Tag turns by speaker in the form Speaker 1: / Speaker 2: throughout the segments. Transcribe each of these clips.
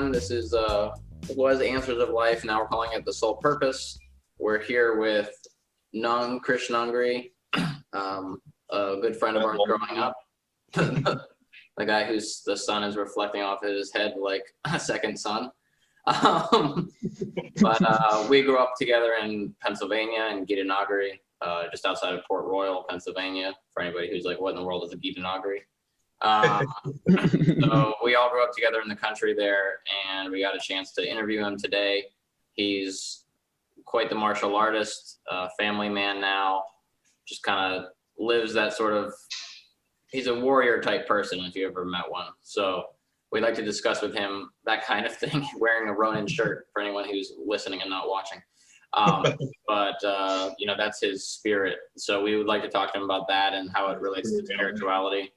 Speaker 1: everyone. This is was Answers of Life. Now we're calling it The Sole Purpose. We're here with Nung, Krishnanghri, a good friend of ours growing up. The guy whose the sun is reflecting off his head like a second sun. But we grew up together in Pennsylvania, in Detached, just outside of Port Royal, Pennsylvania. For anybody who's like, what in the world is a Detached? So we all grew up together in the country there, and we got a chance to interview him today. He's quite the martial artist, family man now, just kind of lives that sort of, he's a warrior type person if you ever met one. So we'd like to discuss with him that kind of thing, wearing a Ronin shirt for anyone who's listening and not watching. But that's his spirit. So we would like to talk to him about that and how it relates to spirituality.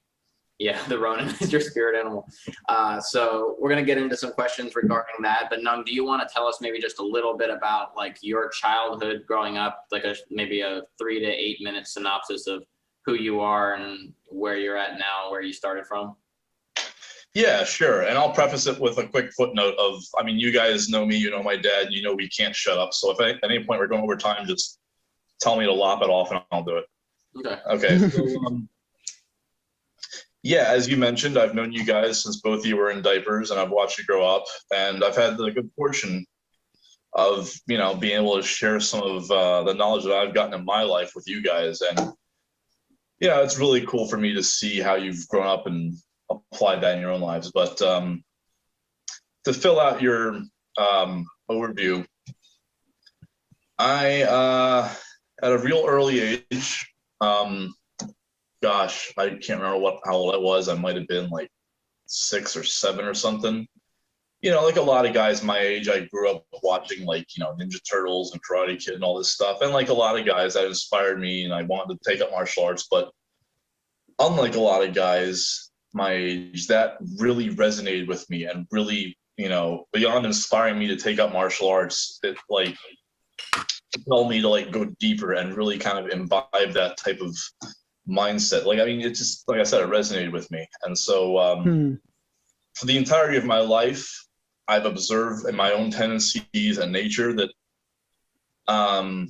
Speaker 1: Yeah, the Ronin is your spirit animal. So we're going to get into some questions regarding that. But Nung, do you want to tell us maybe just a little bit about like your childhood growing up, like maybe a 3 to 8 minute synopsis of who you are and where you're at now, where you started from?
Speaker 2: Yeah, sure. And I'll preface it with a quick footnote of, I mean, you guys know me, you know my dad, you know we can't shut up. So if at any point we're going over time, just tell me to lop it off and I'll do it. Okay. So, yeah, as you mentioned, I've known you guys since both of you were in diapers, and I've watched you grow up. And I've had the good fortune of, being able to share some of the knowledge that I've gotten in my life with you guys. And, it's really cool for me to see how you've grown up and applied that in your own lives. But to fill out your overview, I, at a real early age, gosh, I can't remember how old I was. I might have been like 6 or 7 or something. Like a lot of guys my age, I grew up watching like, Ninja Turtles and Karate Kid and all this stuff. And like a lot of guys, that inspired me and I wanted to take up martial arts. But unlike a lot of guys my age, that really resonated with me and really, beyond inspiring me to take up martial arts, it like compelled me to like go deeper and really kind of imbibe that type of mindset. Like, I mean, it just, like I said, it resonated with me. And so for the entirety of my life, I've observed in my own tendencies and nature that I've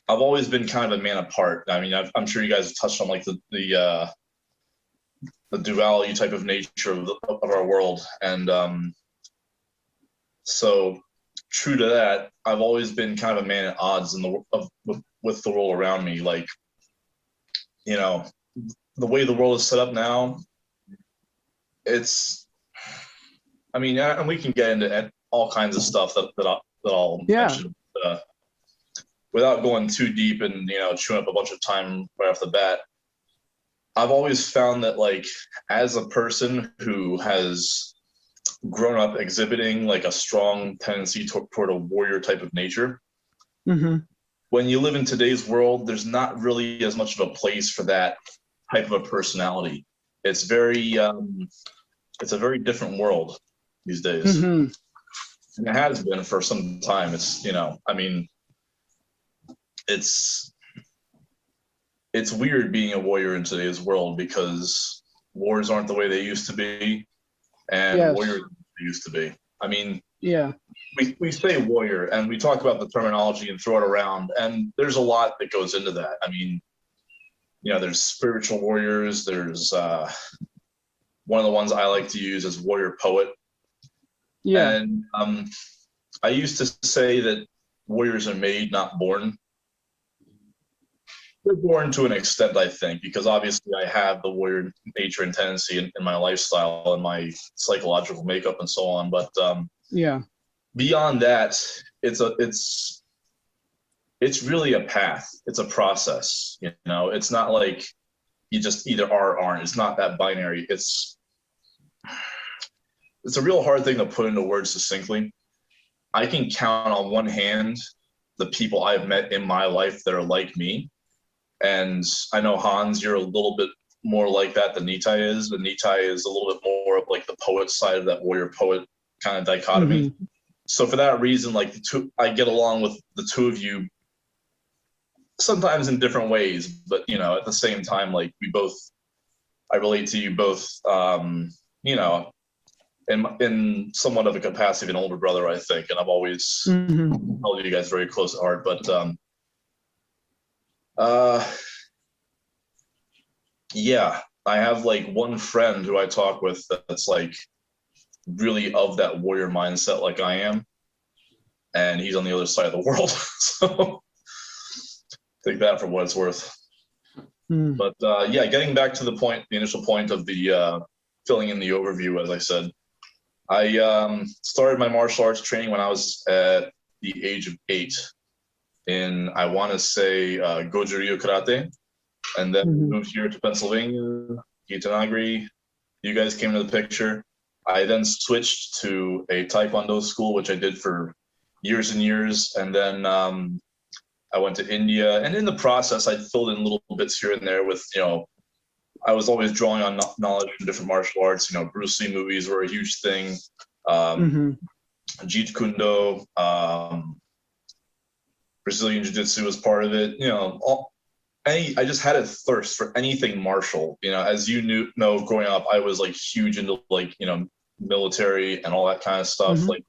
Speaker 2: always been kind of a man apart. I mean, I'm sure you guys have touched on like the duality type of nature of our world. And so true to that, I've always been kind of a man at odds with the world around me. Like, the way the world is set up now, and we can get into all kinds of stuff that I'll mention without going too deep and, chewing up a bunch of time right off the bat. I've always found that, like, as a person who has grown up exhibiting like a strong tendency toward a warrior type of nature, when you live in today's world, there's not really as much of a place for that type of a personality. It's it's a very different world these days. And it has been for some time. It's, it's weird being a warrior in today's world because wars aren't the way they used to be, and warriors used to be. I mean, we say warrior and we talk about the terminology and throw it around, and there's a lot that goes into that. I mean, there's spiritual warriors. There's one of the ones I like to use is warrior poet. And I used to say that warriors are made, not born. They're born to an extent, I think, because obviously I have the warrior nature and tendency in my lifestyle and my psychological makeup and so on. But beyond that, it's really a path. It's a process. It's not like you just either are or aren't. It's not that binary. It's a real hard thing to put into words succinctly. I can count on one hand the people I've met in my life that are like me. And I know, Hans, you're a little bit more like that than Nitai is. But Nitai is a little bit more of like the poet side of that warrior poet kind of dichotomy. So for that reason, like I get along with the two of you sometimes in different ways, but at the same time, like I relate to you both, in somewhat of a capacity of an older brother, I think, and I've always held you guys very close at heart. But yeah, I have like one friend who I talk with that's like really of that warrior mindset, like I am, and he's on the other side of the world. So take that for what it's worth. But yeah, getting back to the initial point of the filling in the overview, as I said, I started my martial arts training when I was at the age of 8 in, I want to say, Goju-Ryu Karate, and then moved here to Pennsylvania, Krishnanghri. You guys came into the picture. I then switched to a Taekwondo school, which I did for years and years, and then I went to India, and in the process, I filled in little bits here and there with, I was always drawing on knowledge from different martial arts. Bruce Lee movies were a huge thing. Jeet Kune Do, Brazilian Jiu-Jitsu was part of it. I just had a thirst for anything martial. As you know, growing up, I was like huge into like, military and all that kind of stuff, like,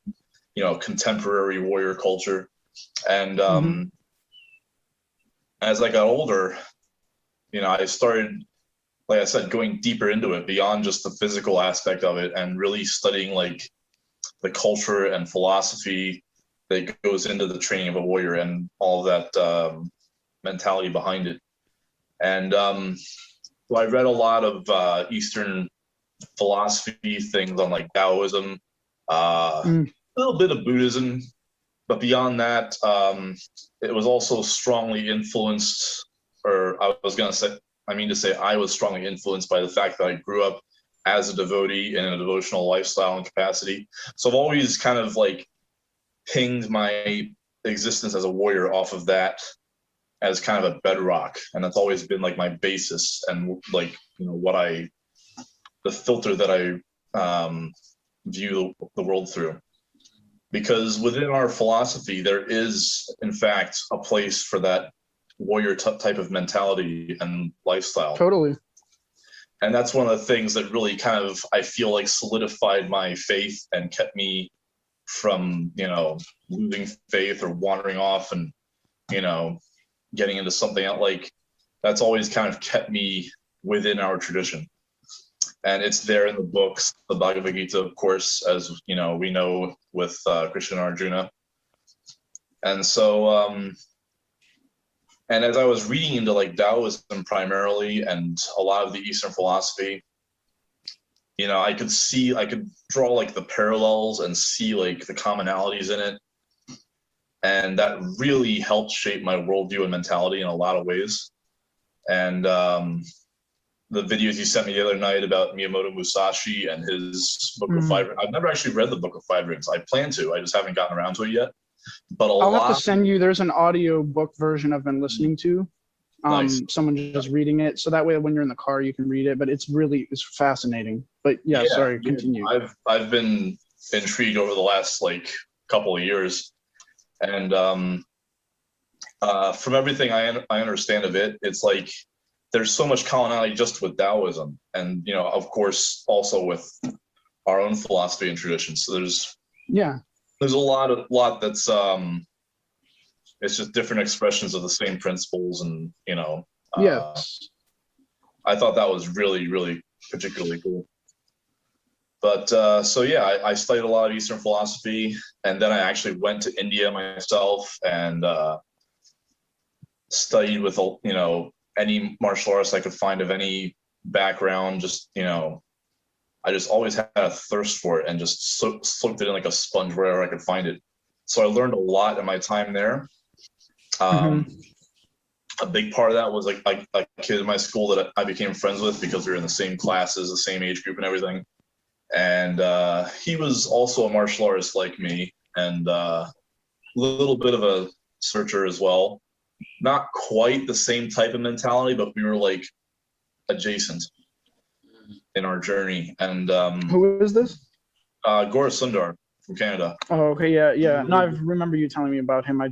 Speaker 2: contemporary warrior culture. And as I got older, I started, like I said, going deeper into it beyond just the physical aspect of it and really studying like the culture and philosophy that goes into the training of a warrior and all that mentality behind it. And so I read a lot of Eastern philosophy things on like Taoism, a little bit of Buddhism, but beyond that, it was also strongly influenced, or I was strongly influenced by the fact that I grew up as a devotee in a devotional lifestyle and capacity. So I've always kind of like pinged my existence as a warrior off of that as kind of a bedrock. And that's always been like my basis and like, the filter that I view the world through. Because within our philosophy, there is, in fact, a place for that warrior type of mentality and lifestyle.
Speaker 3: Totally.
Speaker 2: And that's one of the things that really kind of, I feel like, solidified my faith and kept me from, losing faith or wandering off and, getting into something else. Like, that's always kind of kept me within our tradition. And it's there in the books, the Bhagavad Gita, of course, as we know with Krishna and Arjuna. And so, and as I was reading into like Taoism primarily and a lot of the Eastern philosophy, I could draw like the parallels and see like the commonalities in it. And that really helped shape my worldview and mentality in a lot of ways. And the videos you sent me the other night about Miyamoto Musashi and his Book of Five. I've never actually read the Book of Five Rings. I plan to. I just haven't gotten around to it yet. But
Speaker 3: I'll have to send you. There's an audio book version I've been listening to.
Speaker 2: Nice.
Speaker 3: Someone just reading it, so that way when you're in the car you can read it. But it's fascinating. But yeah, sorry, continue.
Speaker 2: I've been intrigued over the last like couple of years, and from everything I understand of it, it's like there's so much commonality just with Taoism, and of course also with our own philosophy and tradition. So there's a lot that's it's just different expressions of the same principles, and
Speaker 3: yes.
Speaker 2: I thought that was really, really particularly cool. But so yeah, I studied a lot of Eastern philosophy, and then I actually went to India myself and studied with any martial arts I could find of any background. Just I just always had a thirst for it and just soaked it in like a sponge wherever I could find it. So I learned a lot in my time there. A big part of that was like a kid in my school that I became friends with because we were in the same classes, the same age group and everything. And he was also a martial artist like me, and a little bit of a searcher as well. Not quite the same type of mentality, but we were like adjacent in our journey. And
Speaker 3: who is this?
Speaker 2: Gaurav Sundar from Canada.
Speaker 3: Oh, okay, yeah. No, I remember you telling me about him. I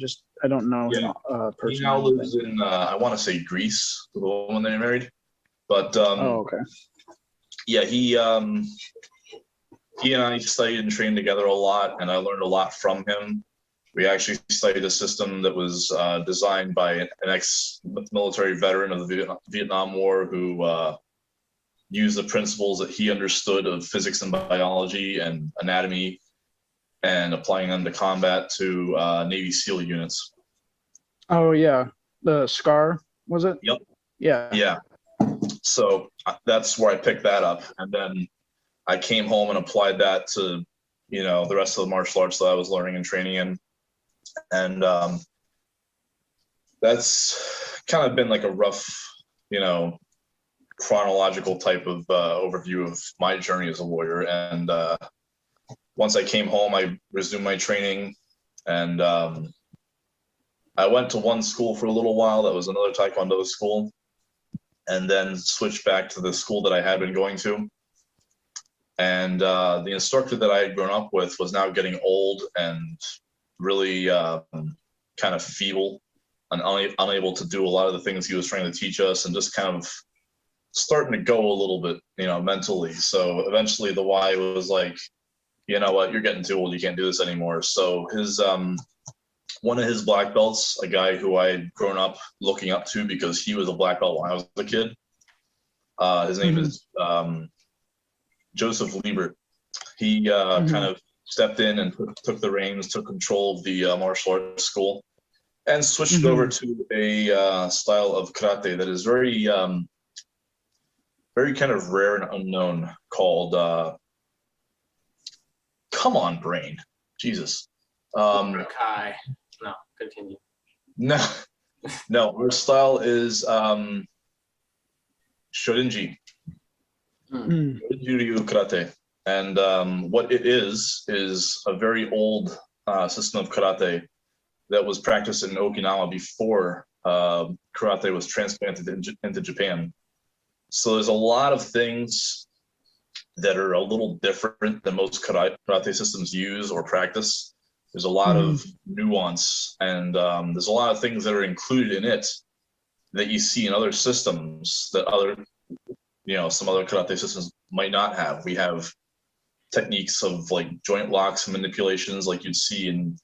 Speaker 3: don't know him personally.
Speaker 2: He now lives in I want to say Greece, the woman they married. But
Speaker 3: okay.
Speaker 2: Yeah, he he and I studied and trained together a lot, and I learned a lot from him. We actually studied a system that was designed by an ex-military veteran of the Vietnam War who used the principles that he understood of physics and biology and anatomy and applying them to combat to Navy SEAL units.
Speaker 3: Oh yeah, the SCAR, was it?
Speaker 2: Yep.
Speaker 3: Yeah.
Speaker 2: Yeah. So that's where I picked that up, and then I came home and applied that to, the rest of the martial arts that I was learning and training in, and that's kind of been like a rough, chronological type of overview of my journey as a warrior. And once I came home, I resumed my training, and I went to one school for a little while. That was another Taekwondo school, and then switched back to the school that I had been going to. And the instructor that I had grown up with was now getting old and really kind of feeble and unable to do a lot of the things he was trying to teach us, and just kind of starting to go a little bit, mentally. So eventually the Y was like, you know what, you're getting too old, you can't do this anymore. So his one of his black belts, a guy who I had grown up looking up to because he was a black belt when I was a kid, his name is Joseph Liebert. He kind of stepped in and took the reins, took control of the martial arts school, and switched over to a style of karate that is very, very kind of rare and unknown, called come on, brain, Jesus.
Speaker 1: Kai. No, continue.
Speaker 2: No, our style is Shorinji. Shorinji karate. And what it is a very old system of karate that was practiced in Okinawa before karate was transplanted into Japan. So there's a lot of things that are a little different than most karate systems use or practice. There's a lot of nuance, and there's a lot of things that are included in it that you see in other systems that some other karate systems might not have. We have techniques of like joint locks and manipulations like you'd see in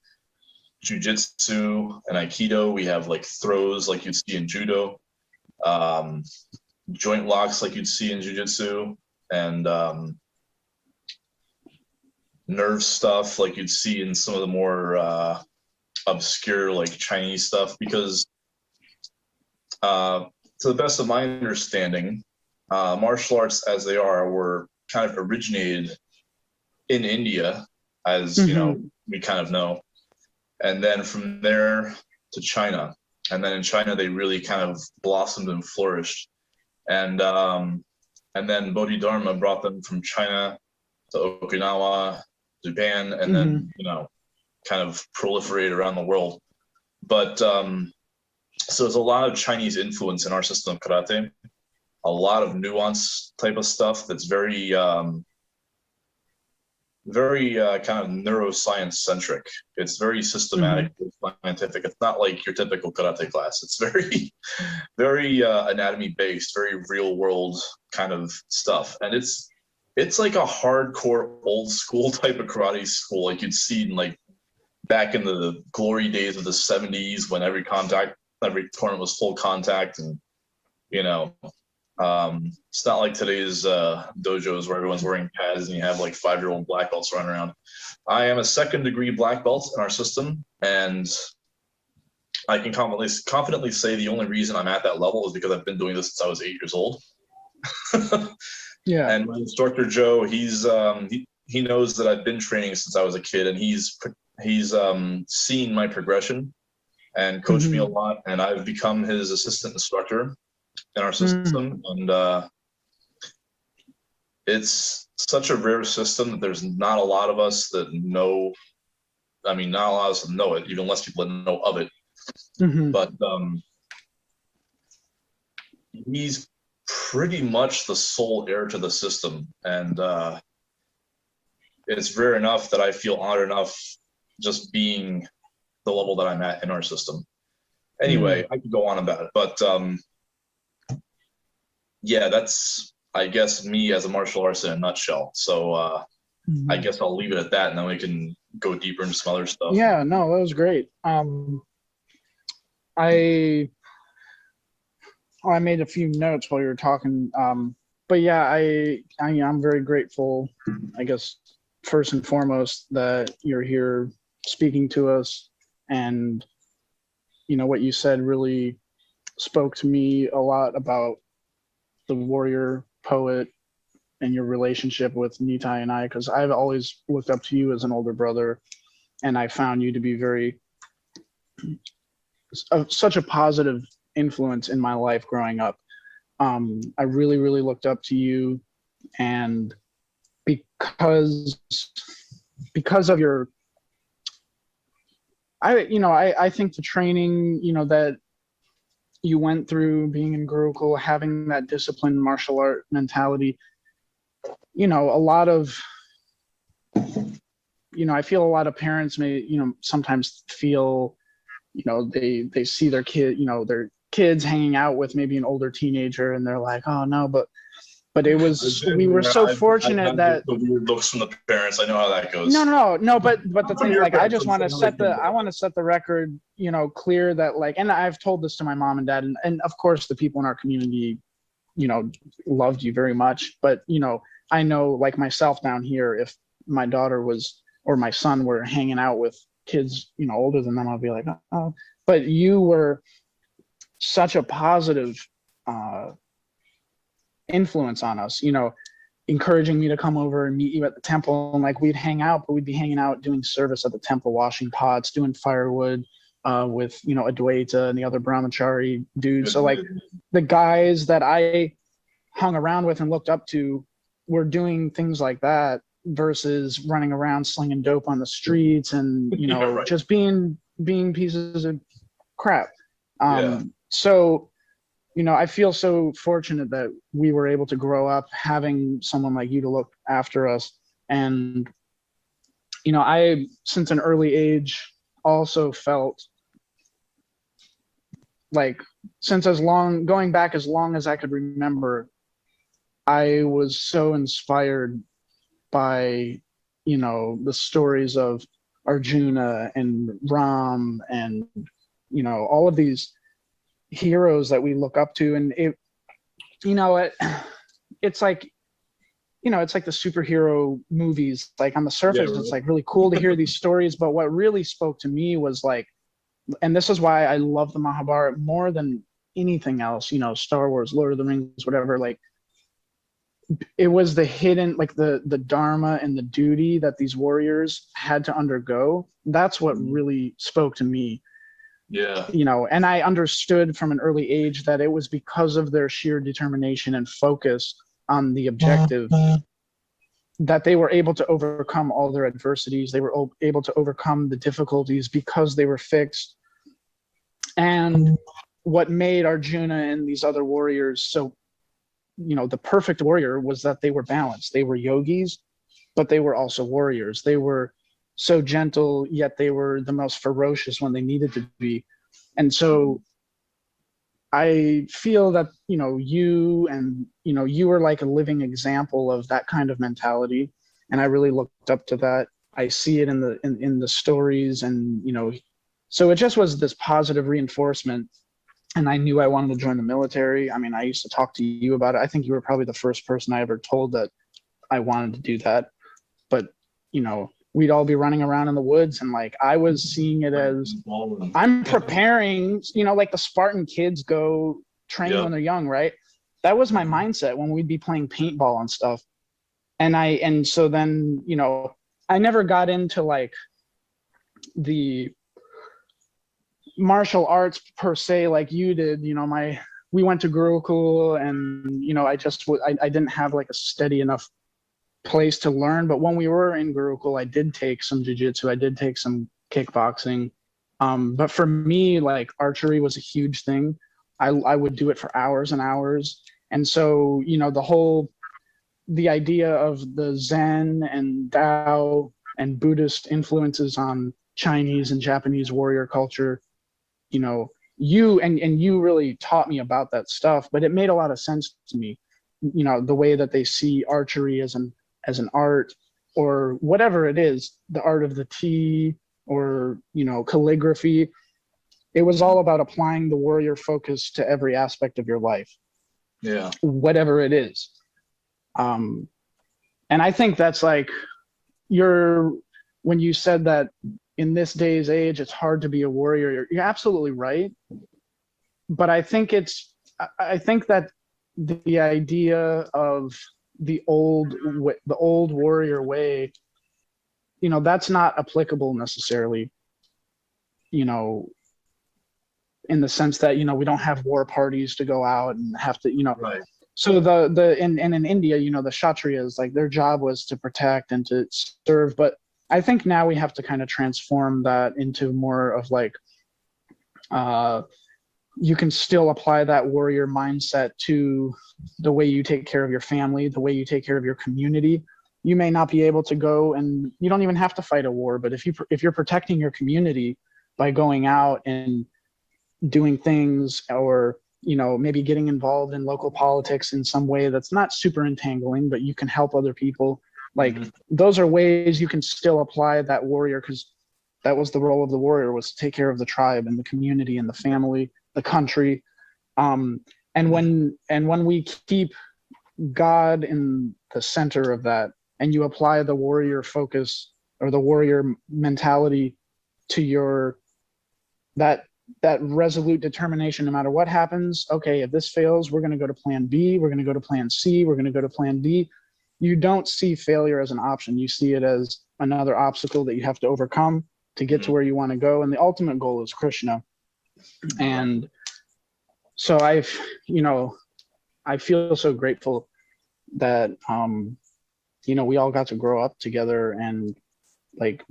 Speaker 2: jiu-jitsu and aikido. We have like throws like you'd see in judo, joint locks like you'd see in jiu-jitsu, and nerve stuff like you'd see in some of the more obscure like Chinese stuff, because to the best of my understanding, martial arts as they were kind of originated in India, as we kind of know, and then from there to China, and then in China they really kind of blossomed and flourished, and then Bodhidharma brought them from China to Okinawa, Japan, and then kind of proliferate around the world. But so there's a lot of Chinese influence in our system of karate, a lot of nuance type of stuff that's very kind of neuroscience centric. It's very systematic, scientific. It's not like your typical karate class. It's very, very anatomy based, very real world kind of stuff. And it's like a hardcore old school type of karate school, like you'd see in like back in the glory days of the 70s when every tournament was full contact, and it's not like today's dojos where everyone's wearing pads and you have like 5-year-old black belts running around. I am a 2nd degree black belt in our system, and I can confidently say the only reason I'm at that level is because I've been doing this since I was 8 years old.
Speaker 3: Yeah.
Speaker 2: And my instructor Joe, he's he knows that I've been training since I was a kid, and he's seen my progression and coached me a lot, and I've become his assistant instructor in our system. And it's such a rare system that there's not a lot of us that know. I mean, not a lot of us that know it, even less people that know of it. But he's pretty much the sole heir to the system, and it's rare enough that I feel honored enough just being the level that I'm at in our system. Anyway, I could go on about it, but yeah, that's, I guess, me as a martial artist in a nutshell. So I guess I'll leave it at that, and then we can go deeper into some other stuff.
Speaker 3: Yeah, no, that was great. I made a few notes while you were talking. But yeah, I'm very grateful, I guess, first and foremost, that you're here speaking to us. And, what you said really spoke to me a lot about the warrior poet and your relationship with Nitai and I, because I've always looked up to you as an older brother, and I found you to be such a positive influence in my life growing up. I really, really looked up to you, and because of your, I think the training, that you went through being in Gurukul, having that disciplined martial art mentality, a lot of, I feel a lot of parents may, sometimes feel, they see their kid, their kids hanging out with maybe an older teenager, and they're like, oh no, but it was, we were so fortunate that
Speaker 2: the weird looks from the parents. I know how that goes.
Speaker 3: No, but the thing, like, I just want to set the record, clear that, like, and I've told this to my mom and dad, and of course the people in our community, loved you very much. But, I know, like myself down here, if my daughter was, or my son were hanging out with kids, older than them, I'll be like, oh, but you were such a positive, influence on us, encouraging me to come over and meet you at the temple. And like, we'd hang out, but we'd be hanging out doing service at the temple, washing pots, doing firewood, with, Adwaita and the other brahmachari dudes. So like, the guys that I hung around with and looked up to were doing things like that versus running around slinging dope on the streets and,
Speaker 2: Right.
Speaker 3: just being pieces of crap.
Speaker 2: Yeah.
Speaker 3: So, I feel so fortunate that we were able to grow up having someone like you to look after us. And, I, since an early age, also felt like, going back as long as I could remember, I was so inspired by, the stories of Arjuna and Ram and, all of these heroes that we look up to. And it's like, it's like the superhero movies, like on the surface, it's like really cool to hear these stories. But what really spoke to me was like, and this is why I love the Mahabharata more than anything else, Star Wars, Lord of the Rings, whatever, like, it was the hidden, like the dharma and the duty that these warriors had to undergo. That's what really spoke to me.
Speaker 2: Yeah.
Speaker 3: And I understood from an early age that it was because of their sheer determination and focus on the objective that they were able to overcome all their adversities. They were able to overcome the difficulties because they were fixed. And what made Arjuna and these other warriors so, the perfect warrior was that they were balanced. They were yogis, but they were also warriors. They were so gentle, yet they were the most ferocious when they needed to be. And so I feel that, you and, you were like a living example of that kind of mentality. And I really looked up to that. I see it in the stories, and, so it just was this positive reinforcement. And I knew I wanted to join the military. I mean, I used to talk to you about it. I think you were probably the first person I ever told that I wanted to do that. But, we'd all be running around in the woods, and like, I was seeing it as I'm preparing, like the Spartan kids go train when they're young, right? That was my mindset when we'd be playing paintball and stuff. And so then, I never got into like the martial arts per se like you did. We went to Gurukul, and I didn't have like a steady enough place to learn. But when we were in Gurukul, I did take some jiu-jitsu, I did take some kickboxing, but for me, like, archery was a huge thing. I would do it for hours and hours. And so, the idea of the Zen and Tao and Buddhist influences on Chinese and Japanese warrior culture, you really taught me about that stuff. But it made a lot of sense to me, the way that they see archery as an art, or whatever it is, the art of the tea, or, you know, calligraphy. It was all about applying the warrior focus to every aspect of your life,
Speaker 2: Yeah.
Speaker 3: whatever it is. And I think that's like when you said that in this day's age, it's hard to be a warrior, you're absolutely right. But I think that the idea of the old warrior way, you know, that's not applicable necessarily, you know, in the sense that, you know, we don't have war parties to go out and have to, you know.
Speaker 2: Right.
Speaker 3: So in India, you know, the Kshatriyas, like their job was to protect and to serve. But I think now we have to kind of transform that into more of like, you can still apply that warrior mindset to the way you take care of your family, the way you take care of your community. You may not be able to go, and you don't even have to fight a war, but if you're protecting your community by going out and doing things, or, you know, maybe getting involved in local politics in some way that's not super entangling, but you can help other people. Like those are ways you can still apply that warrior, because that was the role of the warrior, was to take care of the tribe and the community and the family, the country. And when we keep God in the center of that, and you apply the warrior focus or the warrior mentality to your that resolute determination, no matter what happens. Okay, if this fails, we're going to go to plan B, we're going to go to plan C, we're going to go to plan D. You don't see failure as an option. You see it as another obstacle that you have to overcome to get to where you want to go. And the ultimate goal is Krishna. And so I feel so grateful that, you know, we all got to grow up together and like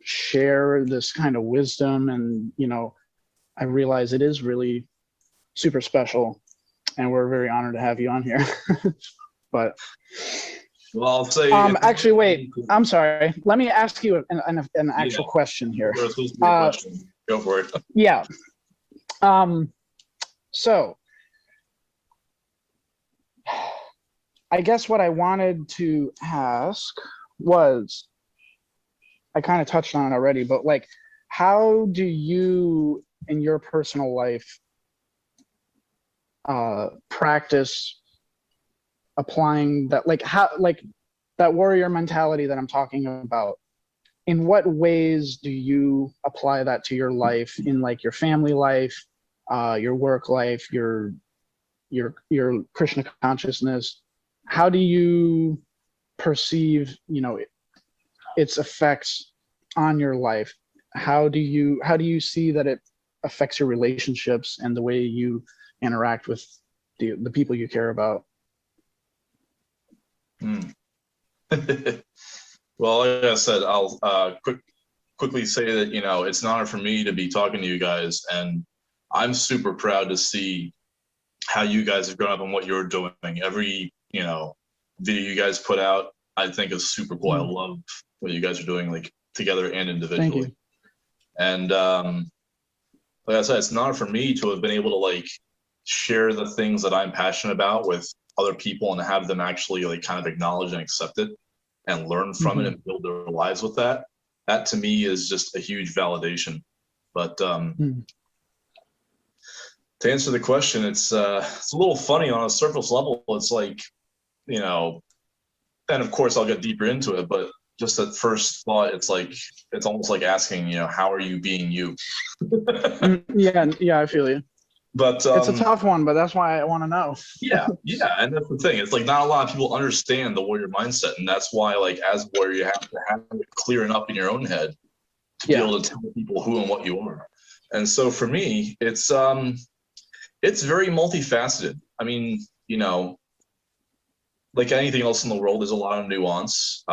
Speaker 3: share this kind of wisdom. And, you know, I realize it is really super special, and we're very honored to have you on here. But
Speaker 2: well, I'll say
Speaker 3: actually, wait, I'm sorry. Let me ask you an actual question here.
Speaker 2: Go for it.
Speaker 3: Yeah. So I guess what I wanted to ask was, I kind of touched on it already, but like, how do you in your personal life practice applying that, like how, like that warrior mentality that I'm talking about? In what ways do you apply that to your life, in like your family life, your work life, your Krishna consciousness? How do you perceive, you know, its effects on your life? How do you see that it affects your relationships and the way you interact with the people you care about?
Speaker 2: Well, like I said, I'll quickly say that, you know, it's an honor for me to be talking to you guys, and I'm super proud to see how you guys have grown up and what you're doing. Every, you know, video you guys put out, I think is super cool. I love what you guys are doing, like together and individually.
Speaker 3: Thank you.
Speaker 2: And like I said, it's an honor for me to have been able to like share the things that I'm passionate about with other people and have them actually like kind of acknowledge and accept it and learn from it and build their lives with that. That to me is just a huge validation. But to answer the question, it's a little funny on a surface level. It's like, you know, and of course I'll get deeper into it, but just at first thought, it's like, it's almost like asking, you know, how are you being you?
Speaker 3: Yeah, I feel you.
Speaker 2: But
Speaker 3: it's a tough one, but that's why I want to know.
Speaker 2: yeah, and that's the thing. It's like not a lot of people understand the warrior mindset, and that's why, like, as a warrior, you have to have it clear enough in your own head to be able to tell people who and what you are. And so for me, it's very multifaceted. I mean, you know, like anything else in the world, there's a lot of nuance.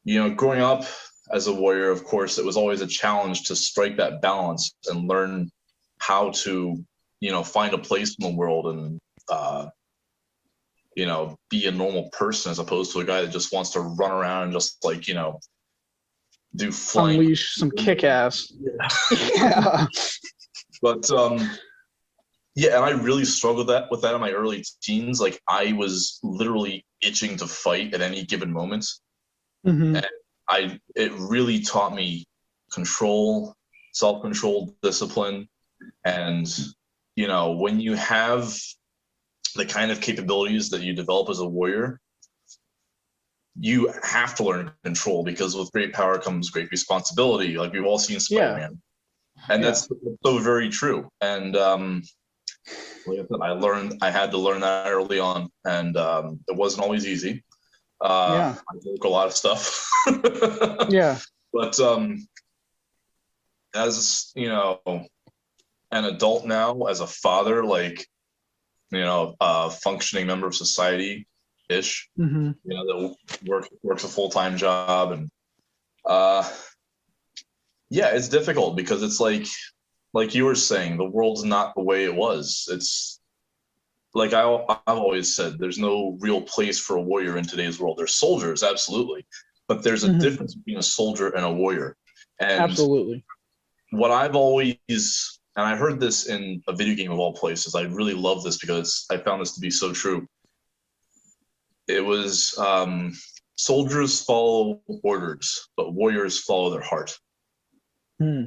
Speaker 2: You know, growing up as a warrior, of course, it was always a challenge to strike that balance and learn how to, you know, find a place in the world and, you know, be a normal person as opposed to a guy that just wants to run around and just like, you know, do flying.
Speaker 3: Unleash some kick ass.
Speaker 2: Yeah. But Yeah, and I really struggled with that in my early teens. Like I was literally itching to fight at any given moment.
Speaker 3: Hmm.
Speaker 2: And it really taught me control, self-control, discipline. And, you know, when you have the kind of capabilities that you develop as a warrior, you have to learn control, because with great power comes great responsibility. Like we've all seen Spider-Man. And
Speaker 3: Yeah.
Speaker 2: that's so very true. And like I said, I had to learn that early on, and it wasn't always easy. I broke a lot of stuff.
Speaker 3: Yeah.
Speaker 2: But as you know, an adult now, as a father, like, you know, a functioning member of society ish,
Speaker 3: Hmm.
Speaker 2: you know, that works a full-time job, and yeah, it's difficult because it's like you were saying, the world's not the way it was. It's like I've always said, there's no real place for a warrior in today's world. There's soldiers, absolutely, but there's a difference between a soldier and a warrior. And
Speaker 3: Absolutely.
Speaker 2: what I've always, and I heard this in a video game of all places, I really love this because I found this to be so true. It was soldiers follow orders, but warriors follow their heart.
Speaker 3: Hmm.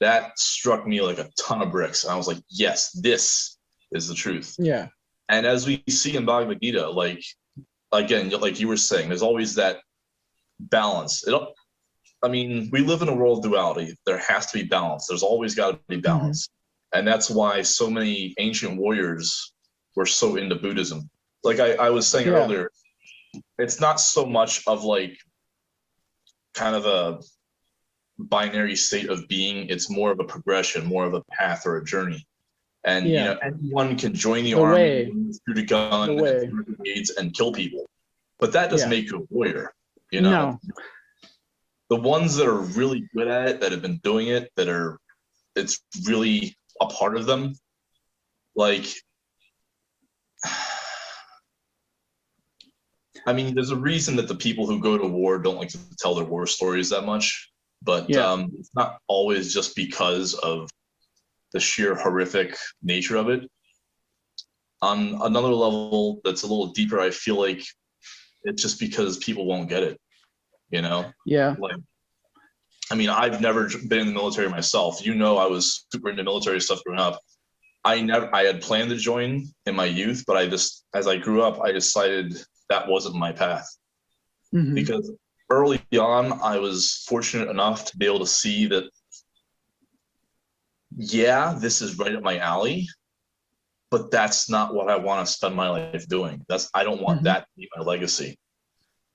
Speaker 2: That struck me like a ton of bricks. And I was like, yes, this is the truth.
Speaker 3: Yeah.
Speaker 2: And as we see in Bhagavad Gita, like, again, like you were saying, there's always that balance. I mean, we live in a world of duality. There has to be balance. There's always got to be balance. And that's why so many ancient warriors were so into Buddhism. Like I was saying earlier, it's not so much of like kind of a binary state of being. It's more of a progression, more of a path or a journey. And you know, anyone can join the army, shoot a gun, and kill people, but that doesn't make you a warrior. You know, the ones that are really good at it, that have been doing it, it's really a part of them. Like, I mean, there's a reason that the people who go to war don't like to tell their war stories that much, but it's not always just because of the sheer horrific nature of it. On another level that's a little deeper, I feel like it's just because people won't get it, you know?
Speaker 3: Yeah.
Speaker 2: Like, I mean, I've never been in the military myself. You know, I was super into military stuff growing up. I had planned to join in my youth, but as I grew up, I decided that wasn't my path. Because early on, I was fortunate enough to be able to see that, yeah, this is right up my alley, but that's not what I want to spend my life doing. I don't want that to be my legacy.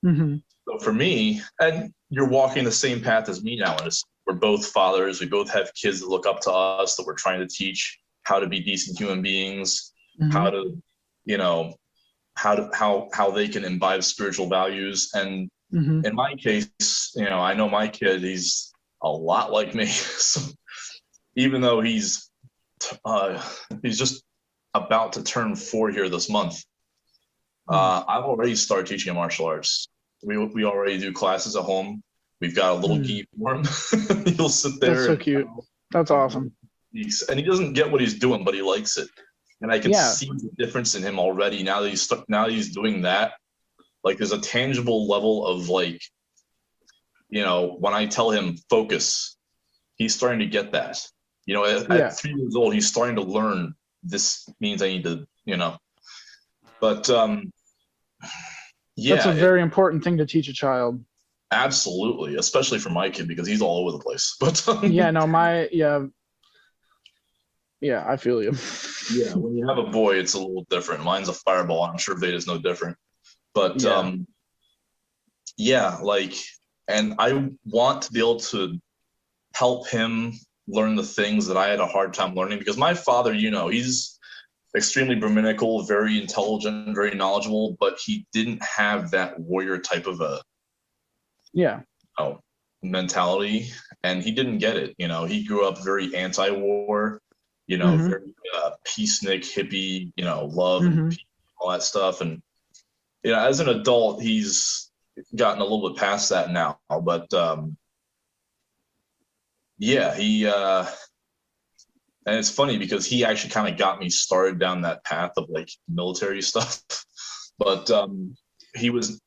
Speaker 2: So for me, and you're walking the same path as me now, and we're both fathers. We both have kids that look up to us, that we're trying to teach how to be decent human beings, how to, you know, how they can imbibe spiritual values. And in my case, you know, I know my kid, he's a lot like me. So even though he's just about to turn 4 here this month, I've already started teaching him martial arts. We already do classes at home. We've got a little gi for him. He'll sit there.
Speaker 3: That's so cute. That's awesome.
Speaker 2: And he doesn't get what he's doing, but he likes it. And I can see the difference in him already now that he's doing that. Like, there's a tangible level of, like, you know, when I tell him focus, he's starting to get that. You know, at 3 years old, he's starting to learn this means I need to, you know. But
Speaker 3: that's a very important thing to teach a child.
Speaker 2: Absolutely, especially for my kid, because he's all over the place. But
Speaker 3: I feel you.
Speaker 2: Yeah, when you have a boy, it's a little different. Mine's a fireball. I'm sure Veda's no different. But like, and I want to be able to help him learn the things that I had a hard time learning, because my father, you know, he's extremely Brahminical, very intelligent, very knowledgeable, but he didn't have that warrior type of a mentality, and he didn't get it. You know, he grew up very anti-war, you know, very peacenik, hippie, you know, love and peace, all that stuff. And, you know, as an adult, he's gotten a little bit past that now. But And it's funny because he actually kind of got me started down that path of like military stuff, but he was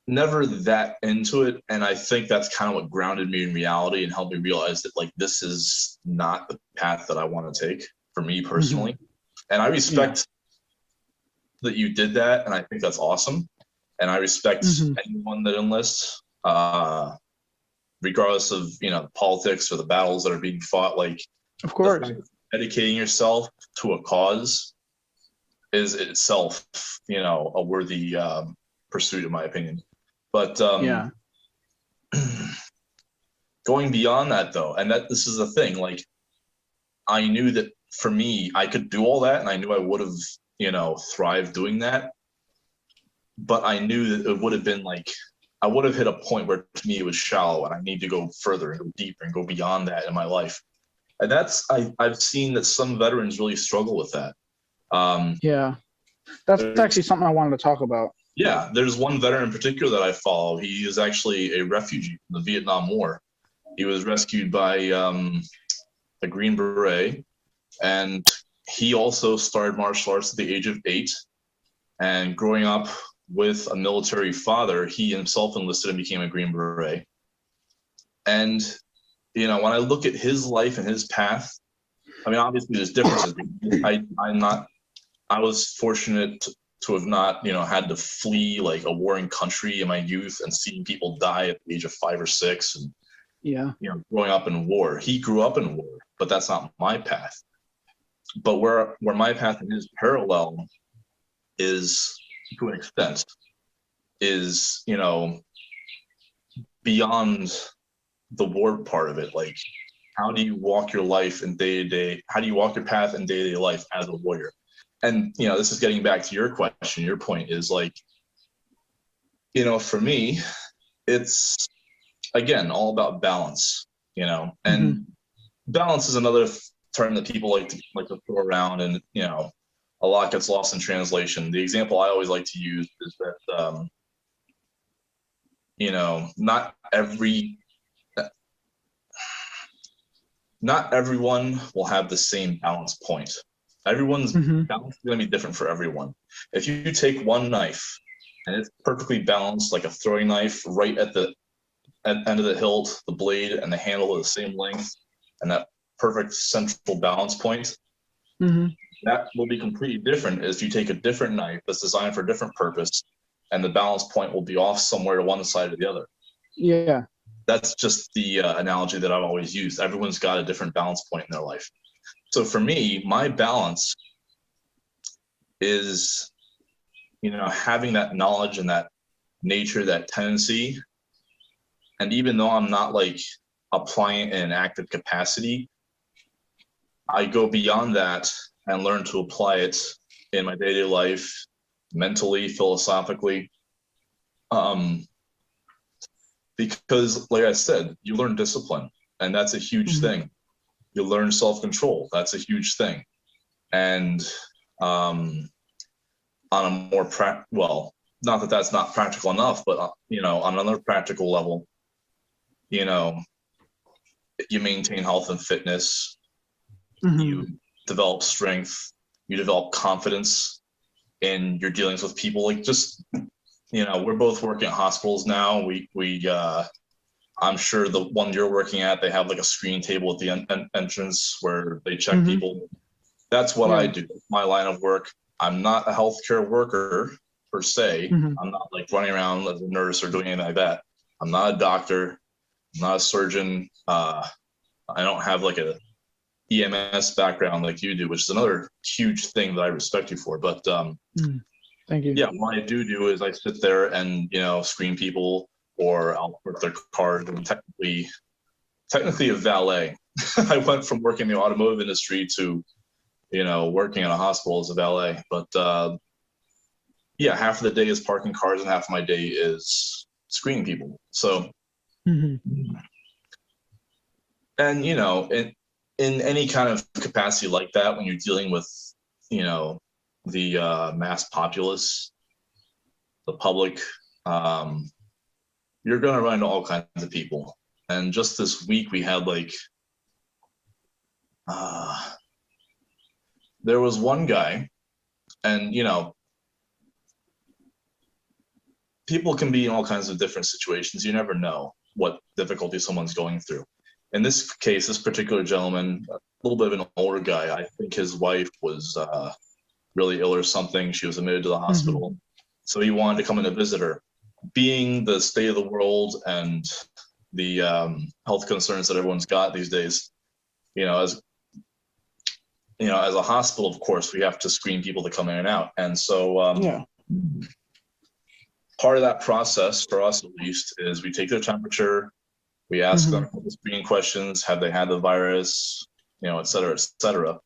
Speaker 2: never that into it. And I think that's kind of what grounded me in reality and helped me realize that like this is not the path that I want to take for me personally. And I respect that you did that, and I think that's awesome. And I respect anyone that enlists, regardless of the politics or the battles that are being fought. Like,
Speaker 3: Of course,
Speaker 2: dedicating yourself to a cause is itself, a worthy pursuit, in my opinion. But going beyond that, though, and that this is the thing, like, I knew that for me, I could do all that, and I knew I would have, thrived doing that. But I knew that it would have been like, I would have hit a point where to me it was shallow, and I need to go further and go deeper and go beyond that in my life. And I've seen that some veterans really struggle with that.
Speaker 3: That's actually something I wanted to talk about.
Speaker 2: Yeah, there's one veteran in particular that I follow. He is actually a refugee from the Vietnam War. He was rescued by a Green Beret, and he also started martial arts at the age of 8. And growing up with a military father, he himself enlisted and became a Green Beret. And when I look at his life and his path, I mean, obviously there's differences. I was fortunate to have not, had to flee like a warring country in my youth and seeing people die at the age of 5 or 6, and growing up in war. He grew up in war, but that's not my path. But where my path and his parallel is, to an extent, is beyond the war part of it. Like, how do you walk your life in day-to-day? How do you walk your path in day-to-day life as a warrior? And this is getting back to your question. Your point is like, for me, it's again all about balance. And balance is another term that people like to throw around, and a lot gets lost in translation. The example I always like to use is that not everyone will have the same balance point. Everyone's balance is going to be different for everyone. If you take one knife and it's perfectly balanced, like a throwing knife, right at the end of the hilt, the blade and the handle are the same length, and that perfect central balance point, that will be completely different if you take a different knife that's designed for a different purpose, and the balance point will be off somewhere to one side or the other.
Speaker 3: Yeah.
Speaker 2: That's just the analogy that I've always used. Everyone's got a different balance point in their life. So for me, my balance is, having that knowledge and that nature, that tendency. And even though I'm not like applying it in an active capacity, I go beyond that and learn to apply it in my daily life, mentally, philosophically. Because like I said, you learn discipline, and that's a huge thing. You learn self-control. That's a huge thing. And on a more not that that's not practical enough, but on another practical level, you maintain health and fitness. You develop strength. You develop confidence in your dealings with people. Like, just we're both working at hospitals now. We I'm sure the one you're working at, they have like a screen table at the entrance where they check people. That's what I do. My line of work. I'm not a healthcare worker per se. I'm not like running around as a nurse or doing anything like that. I'm not a doctor. I'm not a surgeon. I don't have like a EMS background like you do, which is another huge thing that I respect you for. But
Speaker 3: thank you.
Speaker 2: Yeah, what I do is I sit there and screen people, or I'll put their card. And technically a valet. I went from working in the automotive industry to working in a hospital as a valet. But half of the day is parking cars, and half of my day is screening people. So, and in any kind of capacity like that, when you're dealing with the mass populace, the public, you're going to run into all kinds of people. And just this week we had like there was one guy, and you know, people can be in all kinds of different situations. You never know what difficulty someone's going through. In this case, this particular gentleman, a little bit of an older guy, I think his wife was really ill or something. She was admitted to the hospital. So he wanted to come in to visit her. Being the state of the world and the health concerns that everyone's got these days, as a hospital, of course, we have to screen people to come in and out. And so part of that process, for us at least, is we take their temperature, we ask them screening questions, have they had the virus, et cetera, et cetera.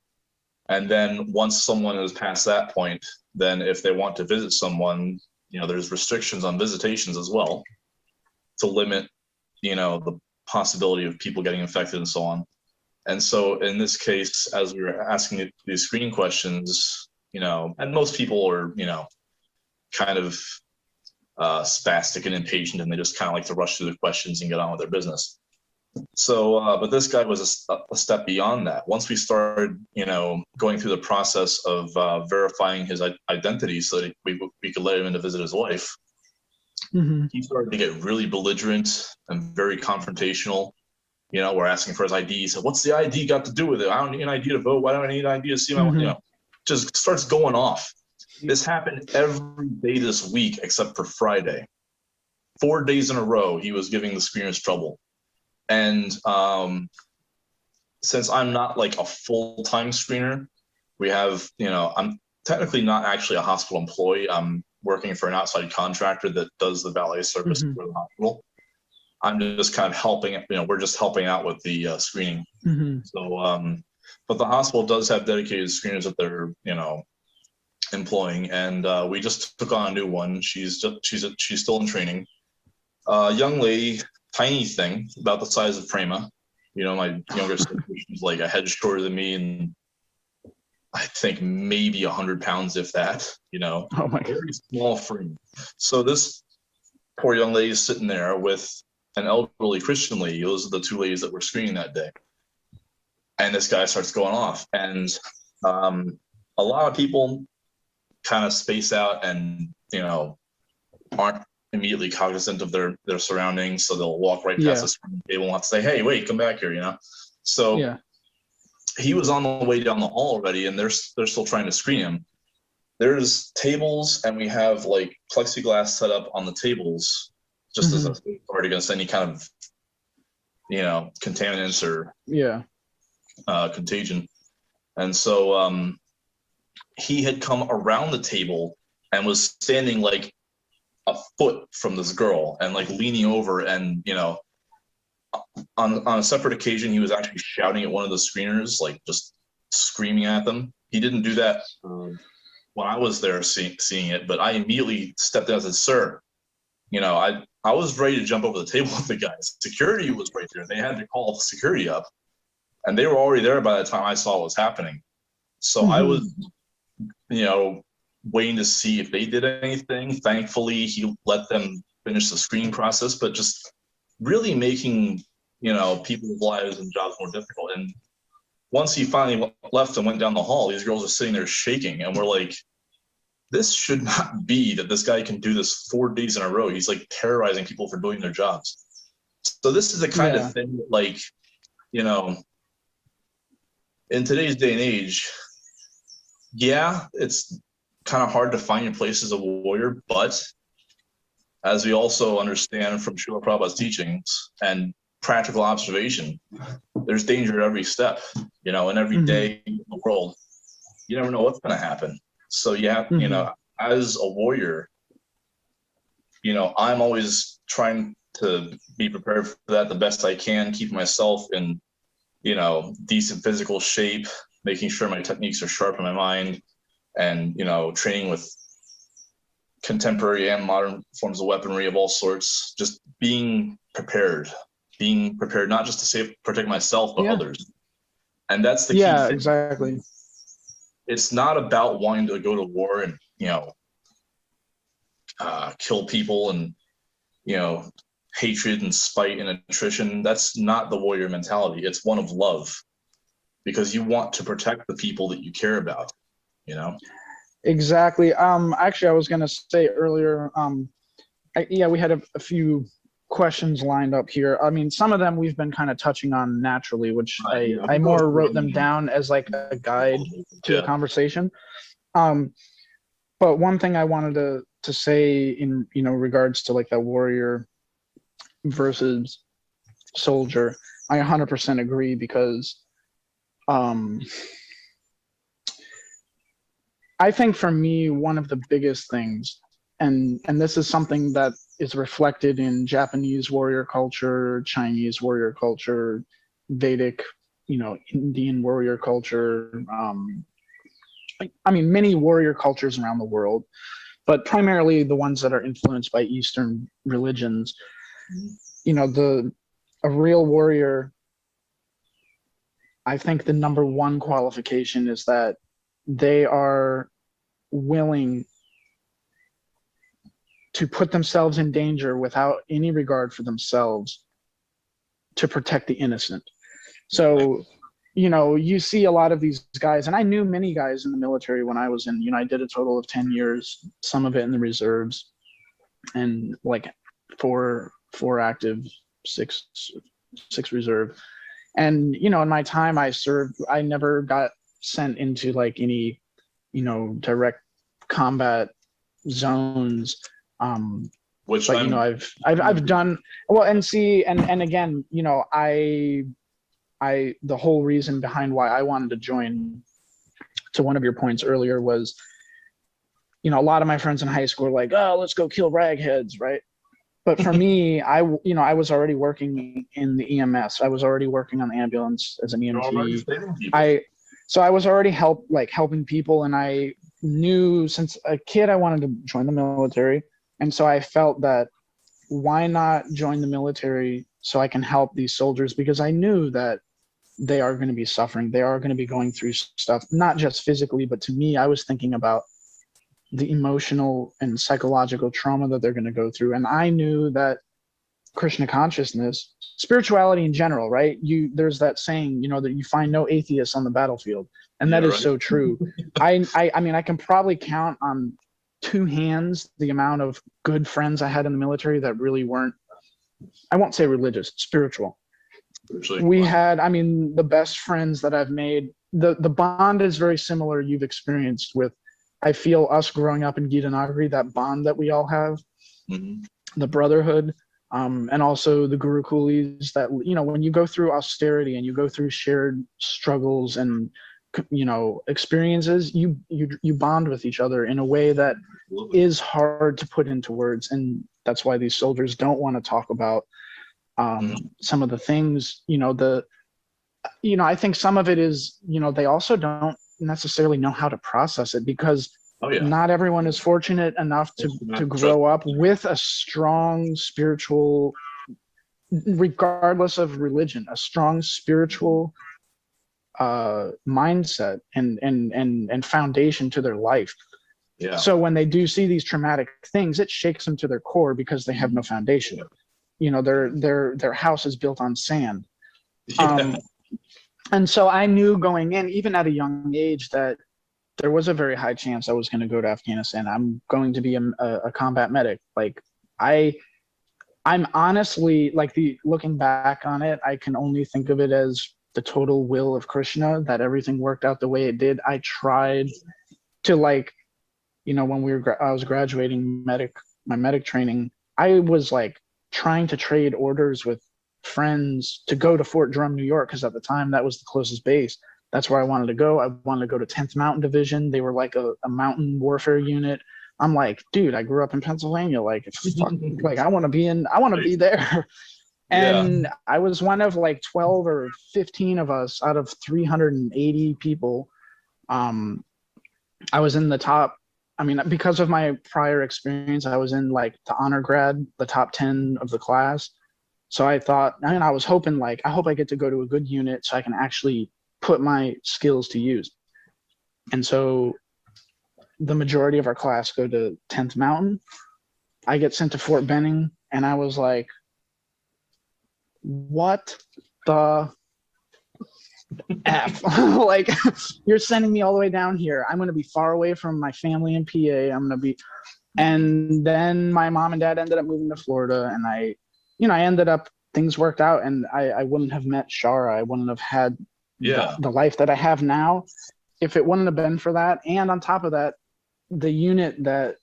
Speaker 2: And then once someone is past that point, then if they want to visit someone, there's restrictions on visitations as well to limit, the possibility of people getting infected and so on. And so in this case, as we were asking these screening questions, and most people are, kind of spastic and impatient, and they just kind of like to rush through the questions and get on with their business. So, but this guy was a step beyond that. Once we started, going through the process of verifying his identity so that we could let him in to visit his wife, he started to get really belligerent and very confrontational. We're asking for his ID. He said, "What's the ID got to do with it? I don't need an ID to vote. Why don't I need an ID to see my?" Just starts going off. This happened every day this week except for Friday. 4 days in a row, he was giving the screeners trouble. And since I'm not like a full-time screener, we have, I'm technically not actually a hospital employee. I'm working for an outside contractor that does the valet service for the hospital. I'm just kind of helping, we're just helping out with the screening. So, but the hospital does have dedicated screeners that they're, employing, and we just took on a new one. She's still in training. Young lady, tiny thing, about the size of Prema. My younger sister, she's like a head shorter than me, and I think maybe 100 pounds, if that. Oh my God. Very small frame. So this poor young lady is sitting there with an elderly Christian lady. Those are the two ladies that were screening that day. And this guy starts going off, and a lot of people kind of space out and aren't immediately cognizant of their surroundings, so they'll walk right past us from the table and have to say, "Hey, wait, come back here," So he was on the way down the hall already, and they're still trying to screen him. There's tables, and we have like plexiglass set up on the tables, just as a safeguard against any kind of contaminants or contagion. And so he had come around the table and was standing like a foot from this girl and like leaning over, and on a separate occasion he was actually shouting at one of the screeners, like just screaming at them. He didn't do that when I was there seeing it, but I immediately stepped in and said, "Sir, I was ready to jump over the table with the guys. Security was right there. They had to call security up, and they were already there by the time I saw what was happening." So I was waiting to see if they did anything. Thankfully, he let them finish the screening process, but just really making, people's lives and jobs more difficult. And once he finally left and went down the hall, these girls are sitting there shaking, and we're like, this should not be that this guy can do this 4 days in a row. He's like terrorizing people for doing their jobs. So this is the kind of thing that, like, in today's day and age, it's kind of hard to find your place as a warrior, but as we also understand from Srila Prabhupada's teachings and practical observation, there's danger at every step, and every day in the world. You never know what's going to happen. So as a warrior, I'm always trying to be prepared for that the best I can, keep myself in, decent physical shape, making sure my techniques are sharp in my mind, and, training with contemporary and modern forms of weaponry of all sorts, just being prepared not just to protect myself, but others. And that's the key thing.
Speaker 3: Exactly.
Speaker 2: It's not about wanting to go to war and, kill people and, hatred and spite and attrition. That's not the warrior mentality. It's one of love. because you want to protect the people that you care about, you know?
Speaker 3: Exactly. Actually, I was gonna say earlier, yeah, we had a few questions lined up here. I mean, some of them we've been kind of touching on naturally, which I more wrote them down as like a guide to the conversation. But one thing I wanted to say in, you know, regards to like that warrior versus soldier, I 100% agree, because I think for me, one of the biggest things, and this is something that is reflected in Japanese warrior culture, Chinese warrior culture, Vedic, you know, Indian warrior culture. I mean, many warrior cultures around the world, but primarily the ones that are influenced by Eastern religions. You know, a real warrior, I think the number one qualification is that they are willing to put themselves in danger without any regard for themselves to protect the innocent. So, you know, you see a lot of these guys, and I knew many guys in the military when I was in, you know, I did a total of 10 years, some of it in the reserves, and like four active, six reserve. And, you know, in my time I served, I never got sent into like any, you know, direct combat zones.
Speaker 2: Which,
Speaker 3: but you know, I've done well, and see, and again, you know, the whole reason behind why I wanted to join, to one of your points earlier, was, you know, a lot of my friends in high school were like, oh, let's go kill ragheads, right? But for me, you know, I was already working in the EMS. I was already working on the ambulance as an EMT. So I was already helping people, and I knew since a kid I wanted to join the military. And so I felt that why not join the military so I can help these soldiers, because I knew that they are going to be suffering. They are going to be going through stuff, not just physically, but to me, I was thinking about the emotional and psychological trauma that they're going to go through. And I knew that Krishna consciousness, spirituality in general, right? There's that saying, you know, that you find no atheists on the battlefield. And that is so true. I mean, I can probably count on two hands the amount of good friends I had in the military that really weren't, I won't say religious, spiritual. We had, I mean, the best friends that I've made, the bond is very similar you've experienced with, I feel, us growing up in Gitanagari, that bond that we all have, the brotherhood, and also the Guru Coolies, that, you know, when you go through austerity and you go through shared struggles and, you know, experiences, you bond with each other in a way that is hard to put into words. And that's why these soldiers don't want to talk about some of the things, you know, I think some of it is, you know, they also don't necessarily know how to process it, because not everyone is fortunate enough to grow up with a strong spiritual, regardless of religion, a strong spiritual mindset and foundation to their life. So when they do see these traumatic things, it shakes them to their core, because they have no foundation. You know, their house is built on sand. And so I knew going in, even at a young age, that there was a very high chance I was going to go to Afghanistan. I'm going to be a combat medic. Like, I'm honestly, like, looking back on it, I can only think of it as the total will of Krishna, that everything worked out the way it did. I tried to, like, you know, when I was graduating my medic training, I was like trying to trade orders with friends to go to Fort Drum, New York, because at the time that was the closest base. That's where I wanted to go. I wanted to go to 10th Mountain Division. They were like a mountain warfare unit. I'm like, dude, I grew up in Pennsylvania. Like, like I want to be there. And I was one of like 12 or 15 of us out of 380 people. I was in the top. I mean, because of my prior experience, I was in like the honor grad, the top 10 of the class. So I thought, and I was hoping, like, I hope I get to go to a good unit so I can actually put my skills to use. And so the majority of our class go to 10th Mountain. I get sent to Fort Benning, and I was like, what the F. Like, you're sending me all the way down here. I'm going to be far away from my family in PA. I'm going to be, and then my mom and dad ended up moving to Florida, and I ended up, things worked out, and I wouldn't have met Shara. I wouldn't have had
Speaker 2: Yeah.
Speaker 3: the life that I have now if it wouldn't have been for that. And on top of that, the unit that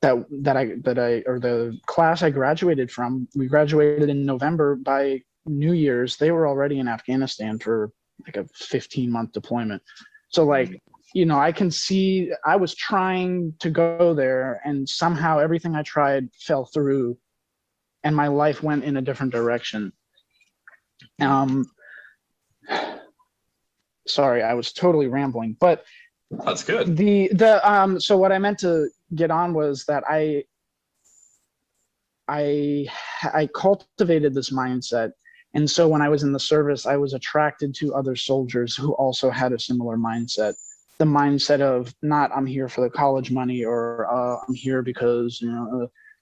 Speaker 3: the class I graduated from, we graduated in November. By New Year's, they were already in Afghanistan for like a 15-month deployment. So like, I can see I was trying to go there, and somehow everything I tried fell through, and my life went in a different direction. Sorry, I was totally rambling, but
Speaker 2: That's good.
Speaker 3: So what I meant to get on was that I cultivated this mindset. And so when I was in the service, I was attracted to other soldiers who also had a similar mindset. The mindset of not, I'm here for the college money, or I'm here because,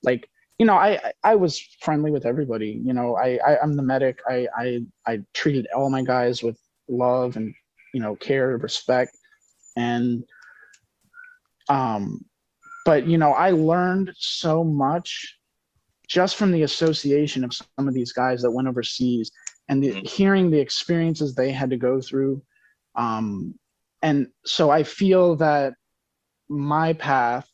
Speaker 3: I was friendly with everybody. I'm the medic. I treated all my guys with love and, care, respect. And, but, I learned so much just from the association of some of these guys that went overseas, and hearing the experiences they had to go through. And so I feel that my path,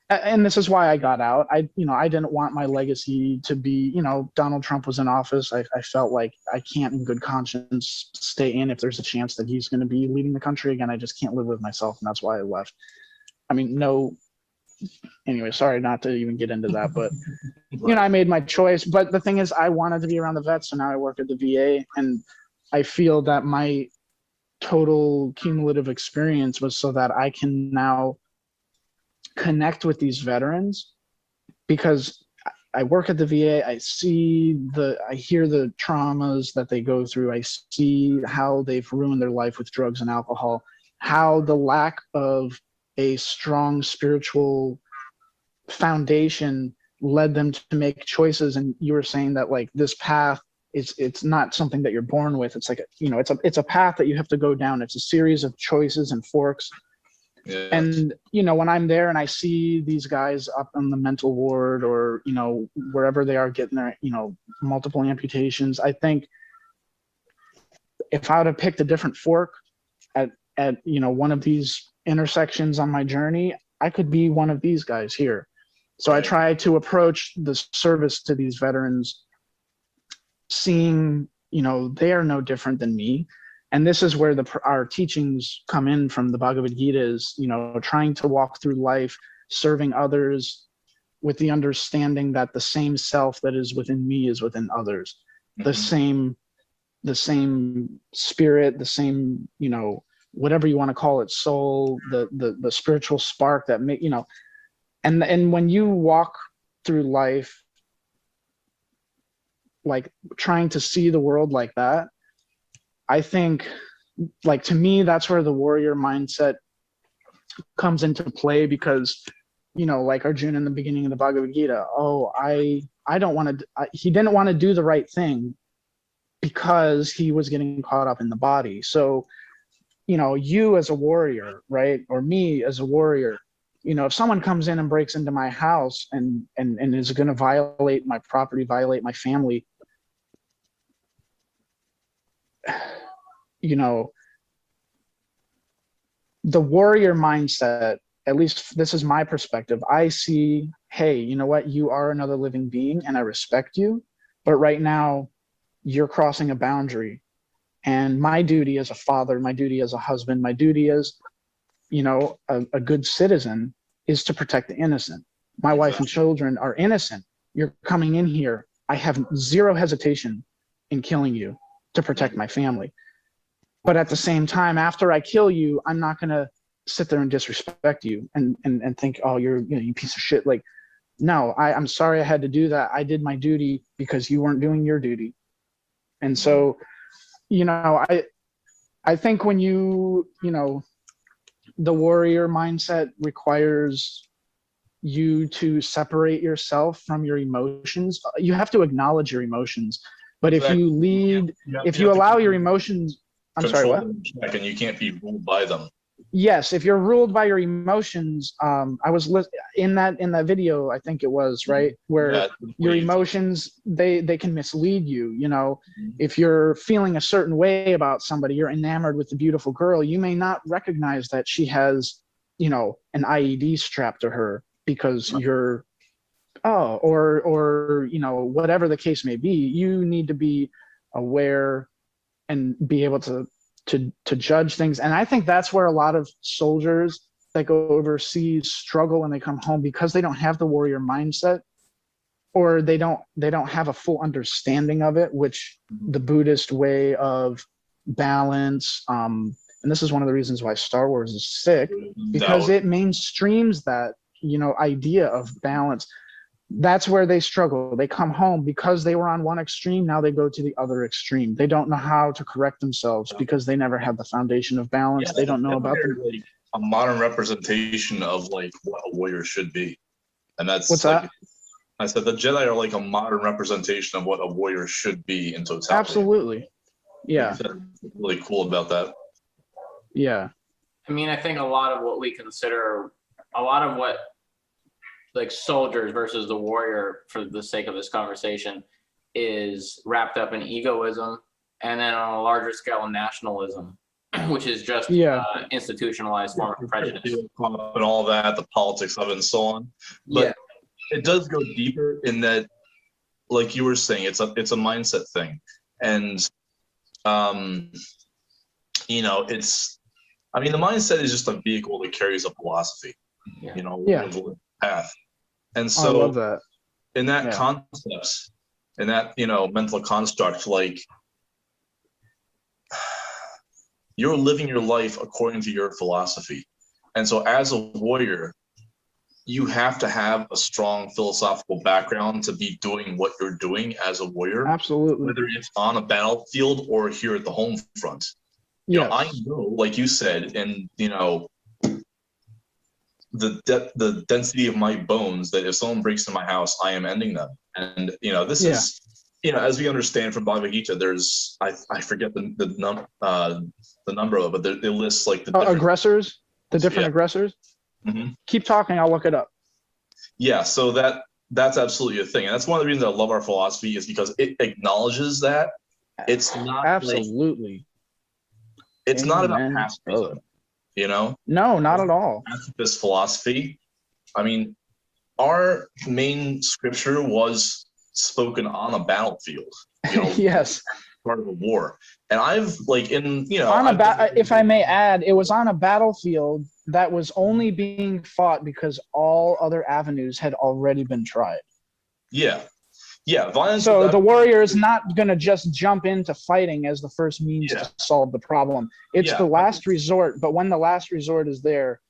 Speaker 3: and this is why I got out. I didn't want my legacy to be, Donald Trump was in office. I felt like I can't in good conscience stay in if there's a chance that he's going to be leading the country again. I just can't live with myself. And that's why I left. I mean, anyway, sorry not to even get into that, but I made my choice. But the thing is, I wanted to be around the vets, so now I work at the VA, and I feel that my total cumulative experience was so that I can now connect with these veterans, because I work at the VA. I hear the traumas that they go through. I see how they've ruined their life with drugs and alcohol, how the lack of a strong spiritual foundation led them to make choices. And you were saying that like this path it's not something that you're born with. It's like it's a path that you have to go down. It's a series of choices and forks. Yeah. And when I'm there and I see these guys up on the mental ward, or wherever they are getting their multiple amputations, I think if I would have picked a different fork at one of these intersections on my journey, I could be one of these guys here. So right. I try to approach the service to these veterans, seeing, they are no different than me. And this is where our teachings come in from the Bhagavad Gita, is, trying to walk through life, serving others with the understanding that the same self that is within me is within others. Mm-hmm. The same spirit, the same, whatever you want to call it, soul, the spiritual spark that make, and when you walk through life, like trying to see the world like that, I think, like, to me, that's where the warrior mindset comes into play, because, like Arjuna in the beginning of the Bhagavad Gita, I don't want to, he didn't want to do the right thing because he was getting caught up in the body. So, you as a warrior, right? Or me as a warrior, if someone comes in and breaks into my house and is going to violate my property, violate my family, the warrior mindset, at least this is my perspective, I see, hey, you know what? You are another living being and I respect you, but right now you're crossing a boundary. And my duty as a father, my duty as a husband, my duty as, a good citizen is to protect the innocent. My wife and children are innocent. You're coming in here. I have zero hesitation in killing you to protect my family. But at the same time, after I kill you, I'm not going to sit there and disrespect you and think, oh, you're, you piece of shit. Like, no, I'm sorry I had to do that. I did my duty because you weren't doing your duty. And so, I think when the warrior mindset requires you to separate yourself from your emotions. You have to acknowledge your emotions. But if you lead, if you allow your emotions, I'm sorry, what?
Speaker 2: And you can't be ruled by them.
Speaker 3: Yes, if you're ruled by your emotions, I was in that video, I think it was, right, where your emotions, they can mislead you. You know, if you're feeling a certain way about somebody, you're enamored with the beautiful girl, you may not recognize that she has, you know, an IED strapped to her because you're, or you know, whatever the case may be. You need to be aware and be able to judge things. And I think that's where a lot of soldiers that go overseas struggle when they come home, because they don't have the warrior mindset, or they don't have a full understanding of it, which the Buddhist way of balance, and this is one of the reasons why Star Wars is sick, because it mainstreams that, you know, idea of balance. That's where they struggle. They come home because they were on one extreme. Now they go to the other extreme. They don't know how to correct themselves because they never had the foundation of balance. They don't know about
Speaker 2: like a modern representation of like what a warrior should be. And that's
Speaker 3: what's
Speaker 2: like,
Speaker 3: that?
Speaker 2: I said the Jedi are like a modern representation of what a warrior should be in totality.
Speaker 3: Absolutely. Yeah.
Speaker 2: Really cool about that.
Speaker 3: Yeah.
Speaker 1: I mean, I think a lot of what we consider, a lot of what like soldiers versus the warrior, for the sake of this conversation, is wrapped up in egoism, and then on a larger scale in nationalism, which is just institutionalized form of prejudice.
Speaker 2: And all that, the politics of it and so on. But it does go deeper in that, like you were saying, it's a mindset thing. And you know, I mean, the mindset is just a vehicle that carries a philosophy, you know, path. And so
Speaker 3: I love that.
Speaker 2: In that concept, in that, you know, mental construct, like you're living your life according to your philosophy. And so as a warrior, you have to have a strong philosophical background to be doing what you're doing as a warrior.
Speaker 3: Absolutely.
Speaker 2: Whether it's on a battlefield or here at the home front. You know, I know, like you said, and you know, the density of my bones, that if someone breaks into my house, I am ending them. And you know, this is, you know, as we understand from Bhagavad Gita, there's I forget the number of it, but it lists like the
Speaker 3: aggressors, the different aggressors.
Speaker 2: Mm-hmm.
Speaker 3: Keep talking, I'll look it up. Yeah,
Speaker 2: so that's absolutely a thing, and that's one of the reasons I love our philosophy, is because it acknowledges that it's not
Speaker 3: absolutely.
Speaker 2: It's not about pacifism, you know?
Speaker 3: No, not at all.
Speaker 2: Pacifist philosophy. I mean, our main scripture was spoken on a battlefield. You know,
Speaker 3: yes.
Speaker 2: Part of a war. And I've like in, you know,
Speaker 3: if I may add, it was on a battlefield that was only being fought because all other avenues had already been tried.
Speaker 2: Yeah. Yeah, violence.
Speaker 3: So the warrior is not going to just jump into fighting as the first means to solve the problem. It's the last resort, but when the last resort is there,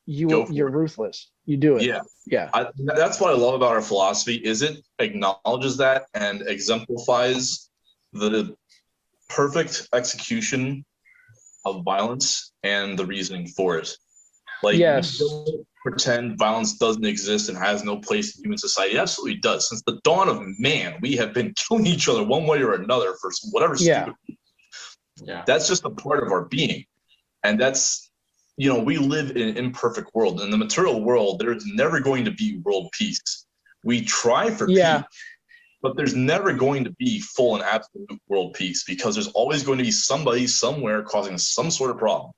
Speaker 3: you're ruthless. You do it. Yeah.
Speaker 2: That's what I love about our philosophy, is it acknowledges that and exemplifies the perfect execution of violence and the reasoning for it. Like, don't pretend violence doesn't exist and has no place in human society. It absolutely does. Since the dawn of man, we have been killing each other one way or another for whatever stupid reason. Yeah. That's just a part of our being. And that's, you know, we live in an imperfect world. In the material world, there's never going to be world peace. We try for peace, but there's never going to be full and absolute world peace, because there's always going to be somebody somewhere causing some sort of problem.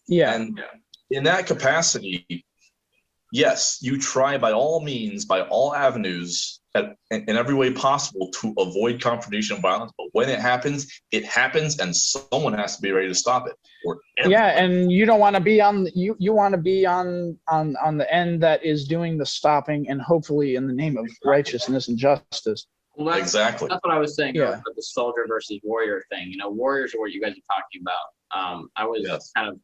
Speaker 3: Yeah.
Speaker 2: And in that capacity, yes, you try by all means, by all avenues, in every way possible to avoid confrontation and violence. But when it happens, and someone has to be ready to stop it.
Speaker 3: And you don't want to be on you want to be on the end that is doing the stopping, and hopefully in the name of righteousness and justice.
Speaker 1: Well,
Speaker 2: exactly.
Speaker 1: That's what I was saying about the soldier versus warrior thing. You know, warriors are what you guys are talking about. I was kind of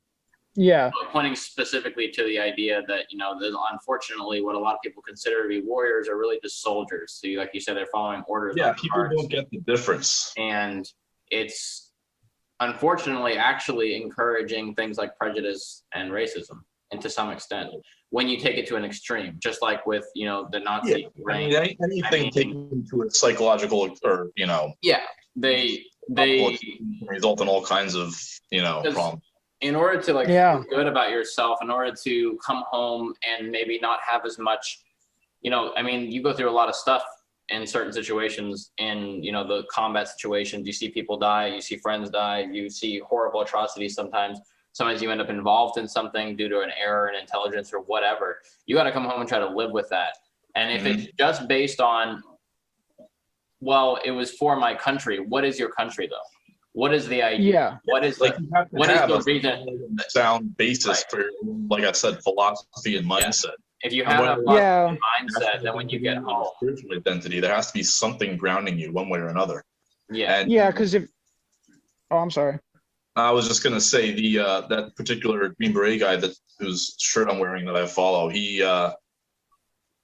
Speaker 1: pointing specifically to the idea that, you know, unfortunately what a lot of people consider to be warriors are really just soldiers. So like you said, they're following orders.
Speaker 2: Yeah, people don't get the difference.
Speaker 1: And it's unfortunately actually encouraging things like prejudice and racism. and to some extent when you take it to an extreme, just like with, the Nazi reign.
Speaker 2: Anything taken to a psychological or,
Speaker 1: Yeah, they
Speaker 2: result in all kinds of, problems.
Speaker 1: In order to
Speaker 3: Yeah.
Speaker 1: feel good about yourself, in order to come home and maybe not have as much, you go through a lot of stuff in certain situations, in the combat situations. You see people die, you see friends die, you see horrible atrocities sometimes you end up involved in something due to an error in intelligence or whatever. You got to come home and try to live with that. And if it's just based on, well, it was for my country, what is your country though? What is the idea?
Speaker 3: Yeah.
Speaker 1: What is
Speaker 2: what is
Speaker 1: the reason?
Speaker 2: Sound basis for, like I said, philosophy and mindset.
Speaker 1: If you have a mindset, then when you get home,
Speaker 2: spiritual identity, there has to be something grounding you one way or another.
Speaker 1: Yeah.
Speaker 3: Because I'm sorry.
Speaker 2: I was just gonna say that particular Green Beret guy whose shirt I'm wearing that I follow, he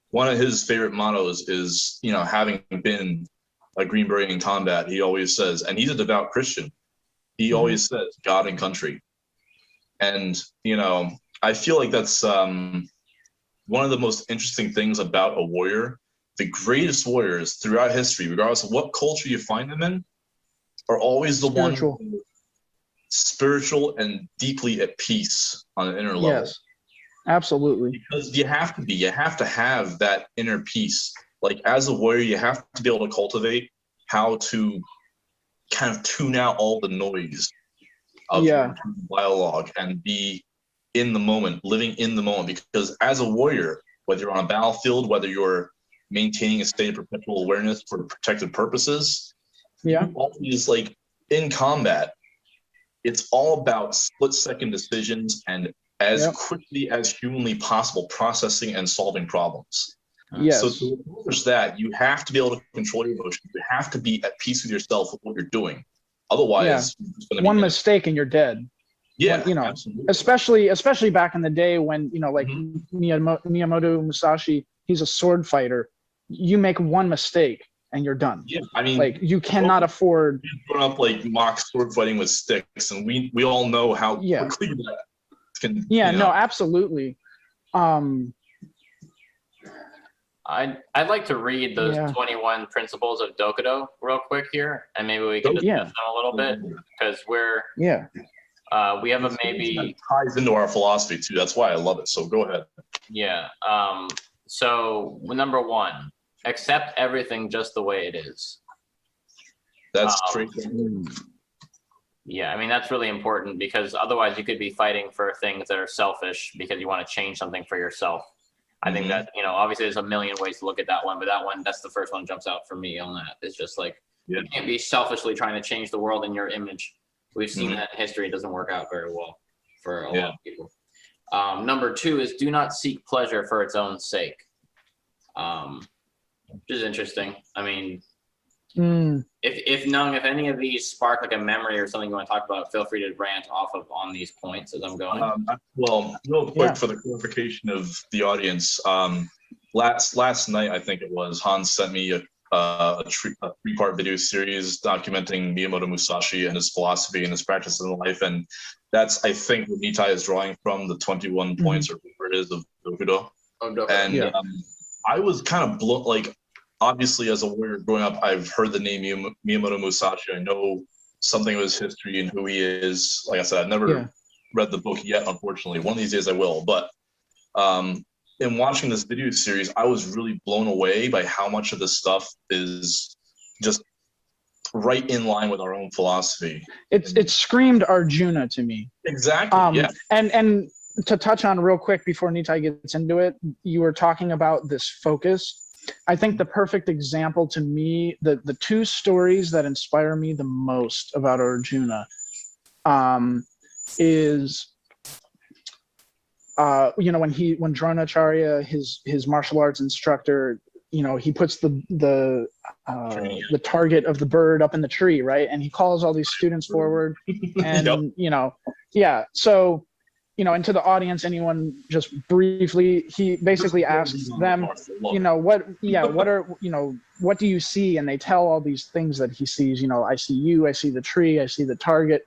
Speaker 2: one of his favorite mottos is, having been a Green Beret in combat, he always says, and he's a devout Christian, he always says God and country. And I feel like that's one of the most interesting things about a warrior. The greatest warriors throughout history, regardless of what culture you find them in, are always the ones spiritual and deeply at peace on an inner level.
Speaker 3: Yes, absolutely.
Speaker 2: Because you have to have that inner peace. Like as a warrior, you have to be able to cultivate how to kind of tune out all the noise of your dialogue and be in the moment, living in the moment. Because as a warrior, whether you're on a battlefield, whether you're maintaining a state of perpetual awareness for protective purposes, always like in combat, it's all about split-second decisions and as quickly as humanly possible processing and solving problems.
Speaker 3: Yes.
Speaker 2: So to accomplish that, you have to be able to control your emotions. You have to be at peace with yourself with what you're doing. Otherwise,
Speaker 3: one mistake and you're dead.
Speaker 2: Yeah,
Speaker 3: especially back in the day when like Miyamoto Musashi, he's a sword fighter. You make one mistake and you're done.
Speaker 2: Yeah, I mean,
Speaker 3: like you cannot afford.
Speaker 2: Growing up like mock sword fighting with sticks, and we all know how quickly that can.
Speaker 3: No, absolutely.
Speaker 1: I'd like to read those 21 principles of Dokudo real quick here, and maybe we can discuss them a little bit because we have a maybe
Speaker 2: it ties into our philosophy too. That's why I love it. So go ahead.
Speaker 1: Yeah. So number 1, accept everything just the way it is.
Speaker 2: That's true.
Speaker 1: Yeah, I mean that's really important because otherwise you could be fighting for things that are selfish because you want to change something for yourself. I think that, obviously there's a million ways to look at that one, but that's the first one that jumps out for me on that. It's just like, you can't be selfishly trying to change the world in your image. We've seen that in history. It doesn't work out very well for a lot of people. Number 2 is do not seek pleasure for its own sake. Which is interesting. I mean, if any of these spark like a memory or something you want to talk about, feel free to rant on these points as I'm going.
Speaker 2: Well, real quick for the clarification of the audience. Last night, I think it was, Hans sent me a 3-part video series documenting Miyamoto Musashi and his philosophy and his practices in life, and that's I think what Nitai is drawing from the 21 points or whatever it is of Dokudo. And I was kind of blown. Like, obviously, as a warrior growing up, I've heard the name Miyamoto Musashi. I know something of his history and who he is. Like I said, I've never read the book yet, unfortunately. One of these days I will. But in watching this video series, I was really blown away by how much of this stuff is just right in line with our own philosophy.
Speaker 3: It screamed Arjuna to me.
Speaker 2: Exactly.
Speaker 3: And to touch on real quick before Nitai gets into it, you were talking about this focus. I think the perfect example to me, the 2 stories that inspire me the most about Arjuna is when Dronacharya, his martial arts instructor, he puts the target of the bird up in the tree, right? And he calls all these students forward and so and to the audience, anyone just briefly, he basically asks them, what do you see? And they tell all these things that he sees. I see you, I see the tree, I see the target.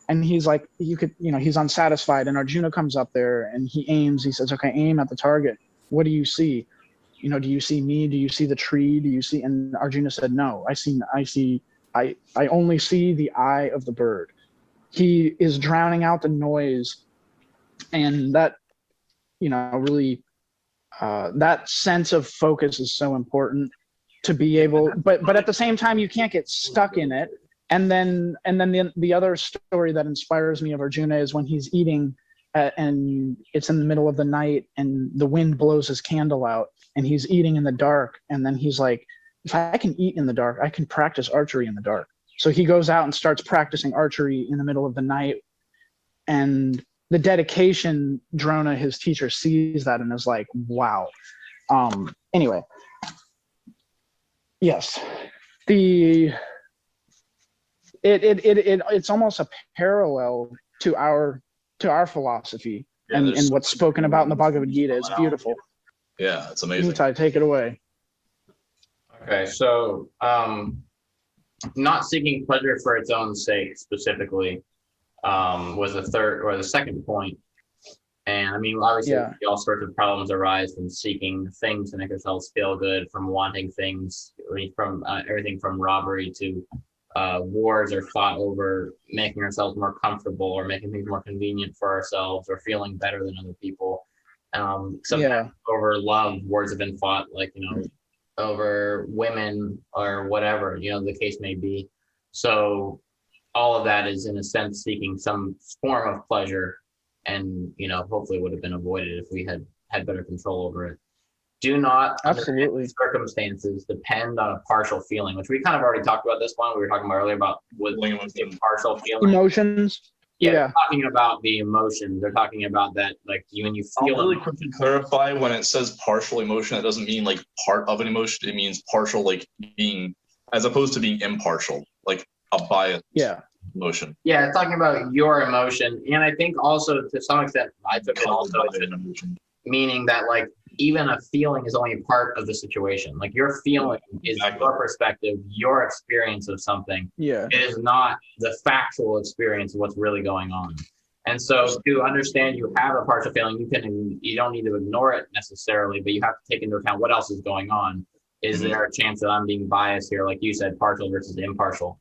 Speaker 3: And he's like, he's unsatisfied. And Arjuna comes up there and he aims. He says, okay, aim at the target. What do you see? Do you see me? Do you see the tree? Do you see? And Arjuna said, no, I only see the eye of the bird. He is drowning out the noise. And that, really, that sense of focus is so important to be able, but at the same time, you can't get stuck in it. And then the other story that inspires me of Arjuna is when he's eating and it's in the middle of the night and the wind blows his candle out and he's eating in the dark. And then he's like, if I can eat in the dark, I can practice archery in the dark. So he goes out and starts practicing archery in the middle of the night. And the dedication, Drona, his teacher, sees that and is like, wow. Anyway, yes, it's almost a parallel to our philosophy and what's spoken about in the Bhagavad Gita. It's beautiful.
Speaker 2: Yeah, it's amazing.
Speaker 3: Nitai, take it away.
Speaker 1: Okay, so not seeking pleasure for its own sake specifically was the second point. And I mean, obviously, all sorts of problems arise from seeking things to make ourselves feel good, from wanting things, from everything from robbery to wars are fought over making ourselves more comfortable or making things more convenient for ourselves or feeling better than other people. Sometimes over love, wars have been fought, like, over women or whatever, the case may be. So all of that is in a sense seeking some form of pleasure, and hopefully would have been avoided if we had better control over it. Do not,
Speaker 3: absolutely,
Speaker 1: circumstances depend on a partial feeling, which we kind of already talked about this one. We were talking about earlier about with partial feeling.
Speaker 3: Emotions.
Speaker 1: Yeah, they're talking about the emotions. They're talking about that, like when you feel.
Speaker 2: I'll really quickly clarify, when it says partial emotion, it doesn't mean like part of an emotion. It means partial, like being, as opposed to being impartial, like a biased emotion.
Speaker 1: Yeah, it's talking about your emotion, and I think also to some extent, I took it also meaning that like even a feeling is only a part of the situation. Like your feeling is your perspective, your experience of something.
Speaker 3: Yeah.
Speaker 1: It is not the factual experience of what's really going on. And so to understand you have a partial feeling, you don't need to ignore it necessarily, but you have to take into account what else is going on. Is there a chance that I'm being biased here? Like you said, partial versus impartial.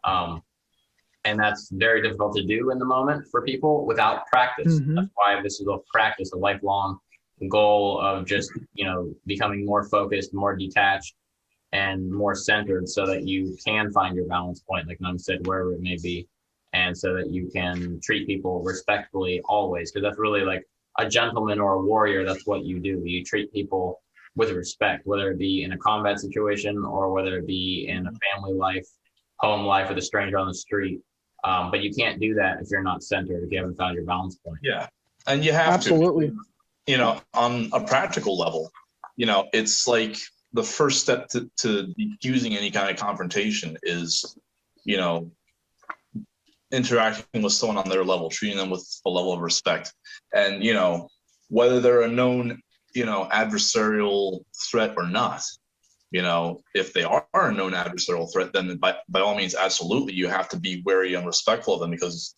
Speaker 1: And that's very difficult to do in the moment for people without practice. That's why this is a practice, a lifelong goal of just, becoming more focused, more detached, and more centered so that you can find your balance point, like Nung said, wherever it may be, and so that you can treat people respectfully always, because that's really like a gentleman or a warrior. That's what you do. You treat people with respect, whether it be in a combat situation or whether it be in a family life, home life with a stranger on the street. But you can't do that if you're not centered, if you haven't found your balance point.
Speaker 2: Yeah, and you have
Speaker 3: absolutely.
Speaker 2: On a practical level, it's like the first step to using any kind of confrontation is, interacting with someone on their level, treating them with a level of respect. And, whether they're a known, adversarial threat or not, if they are a known adversarial threat, then by all means, absolutely, you have to be wary and respectful of them because,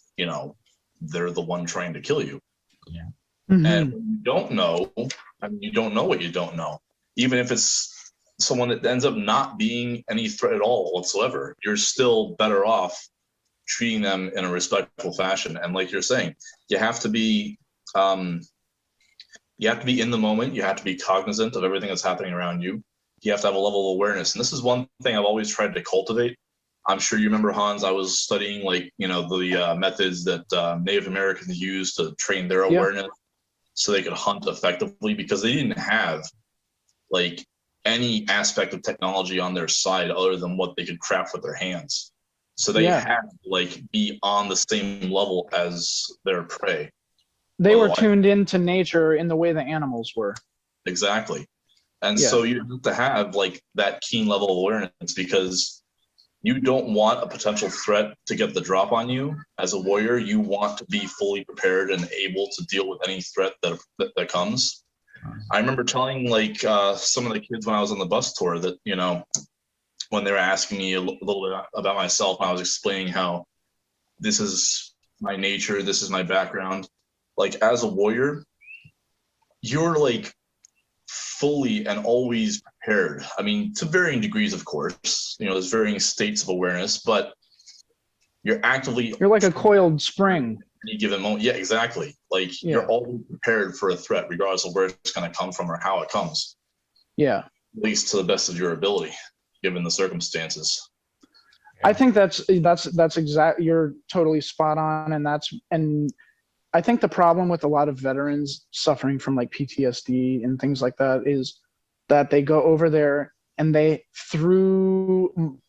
Speaker 2: they're the one trying to kill you.
Speaker 1: Yeah.
Speaker 2: And when you don't know, you don't know what you don't know. Even if it's someone that ends up not being any threat at all whatsoever, you're still better off treating them in a respectful fashion. And like you're saying, you have to be in the moment. You have to be cognizant of everything that's happening around you. You have to have a level of awareness. And this is one thing I've always tried to cultivate. I'm sure you remember, Hans, I was studying the methods that Native Americans used to train their awareness so they could hunt effectively, because they didn't have like any aspect of technology on their side other than what they could craft with their hands. So they had to be on the same level as their prey.
Speaker 3: They were tuned into nature in the way the animals were.
Speaker 2: Exactly. And so you have to have that keen level of awareness, because you don't want a potential threat to get the drop on you. As a warrior, you want to be fully prepared and able to deal with any threat that comes. I remember telling some of the kids when I was on the bus tour that, when they were asking me a little bit about myself, and I was explaining how this is my nature, this is my background. Like as a warrior, you're like fully and always prepared. I mean, to varying degrees, of course, there's varying states of awareness, but you're
Speaker 3: like a coiled spring.
Speaker 2: Any given moment. Yeah, exactly. Like you're always prepared for a threat, regardless of where it's going to come from or how it comes.
Speaker 3: Yeah.
Speaker 2: At least to the best of your ability, given the circumstances.
Speaker 3: I think that's exact. You're totally spot on. And I think the problem with a lot of veterans suffering from like PTSD and things like that is that they go over there and they, through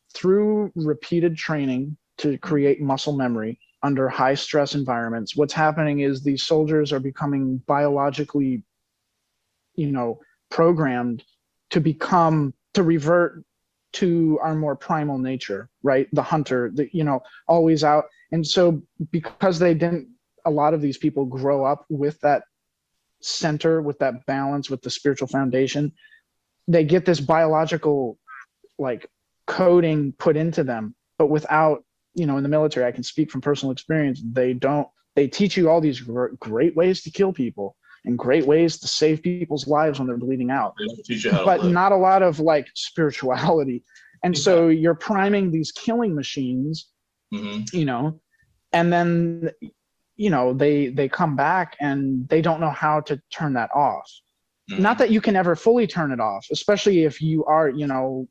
Speaker 3: repeated training to create muscle memory under high stress environments, what's happening is these soldiers are becoming biologically, programmed to revert to our more primal nature, right? The hunter, always out. And so because a lot of these people grow up with that center, with that balance, with the spiritual foundation, they get this biological like coding put into them, but without, in the military, I can speak from personal experience. They teach you all these great ways to kill people and great ways to save people's lives when they're bleeding out, but not a lot of like spirituality. And so you're priming these killing machines, and then, they come back and they don't know how to turn that off. Not that you can ever fully turn it off, especially if you are,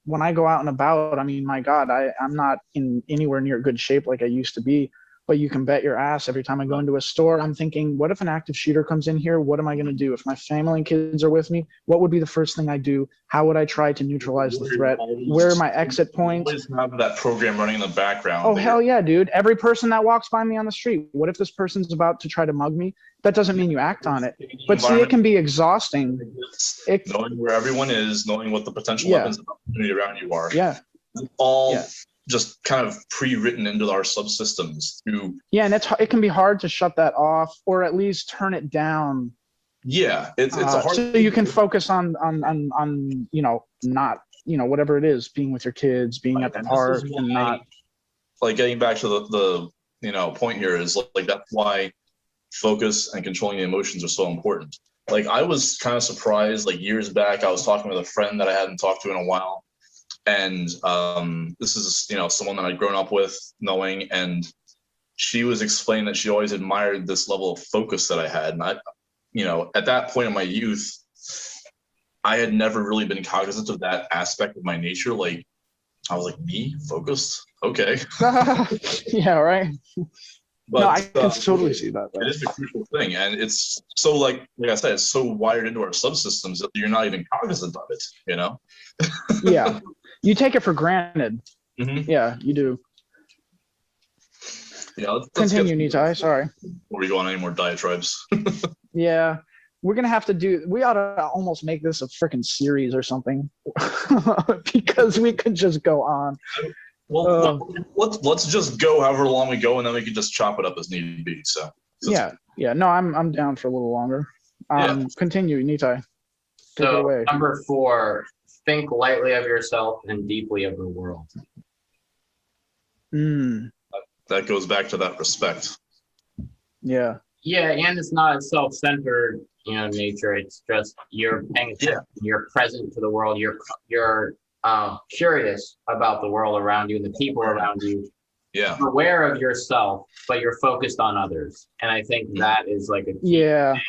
Speaker 3: when I go out and about, I mean, my God, I'm not in anywhere near good shape like I used to be, but you can bet your ass every time I go into a store, I'm thinking, what if an active shooter comes in here? What am I going to do? If my family and kids are with me, what would be the first thing I do? How would I try to neutralize the threat? Where are my exit points?
Speaker 2: Always have that program running in the background.
Speaker 3: Oh, hell yeah, dude. Every person that walks by me on the street, what if this person's about to try to mug me? That doesn't mean you act on it. But see, it can be exhausting.
Speaker 2: Knowing where everyone is, knowing what the potential weapons of opportunity around you are.
Speaker 3: Yeah.
Speaker 2: All just kind of pre-written into our subsystems.
Speaker 3: And it can be hard to shut that off or at least turn it down.
Speaker 2: Yeah, it's a hard.
Speaker 3: So you can focus on not whatever it is, being with your kids, being at the park, and not
Speaker 2: like getting back to the point here is like that's why focus and controlling the emotions are so important. Like I was kind of surprised, like years back, I was talking with a friend that I hadn't talked to in a while. And this is, someone that I'd grown up with knowing, and she was explaining that she always admired this level of focus that I had. And I, at that point in my youth, I had never really been cognizant of that aspect of my nature. Like I was like, me focused? Okay.
Speaker 3: Yeah, right.
Speaker 2: But,
Speaker 3: no, I can totally see that.
Speaker 2: It is a crucial thing, and it's so like I said, it's so wired into our subsystems that you're not even cognizant of it.
Speaker 3: Yeah, you take it for granted.
Speaker 2: Mm-hmm.
Speaker 3: Yeah, you do.
Speaker 2: Yeah, let's
Speaker 3: continue, Nitai. Sorry.
Speaker 2: Before we go on any more diatribes.
Speaker 3: Yeah, we're gonna have to we ought to almost make this a freaking series or something, because we could just go on.
Speaker 2: Well, let's just go however long we go, and then we can just chop it up as need be. So
Speaker 3: yeah. No, I'm down for a little longer. Continue, Nitai. Take it away.
Speaker 1: Number 4, think lightly of yourself and deeply of the world.
Speaker 2: That goes back to that respect.
Speaker 3: Yeah.
Speaker 1: Yeah, and it's not a self-centered, nature. It's just you're paying attention. You're present to the world. You're curious about the world around you and the people around you.
Speaker 2: Yeah.
Speaker 1: You're aware of yourself, but you're focused on others. And I think that is like a key thing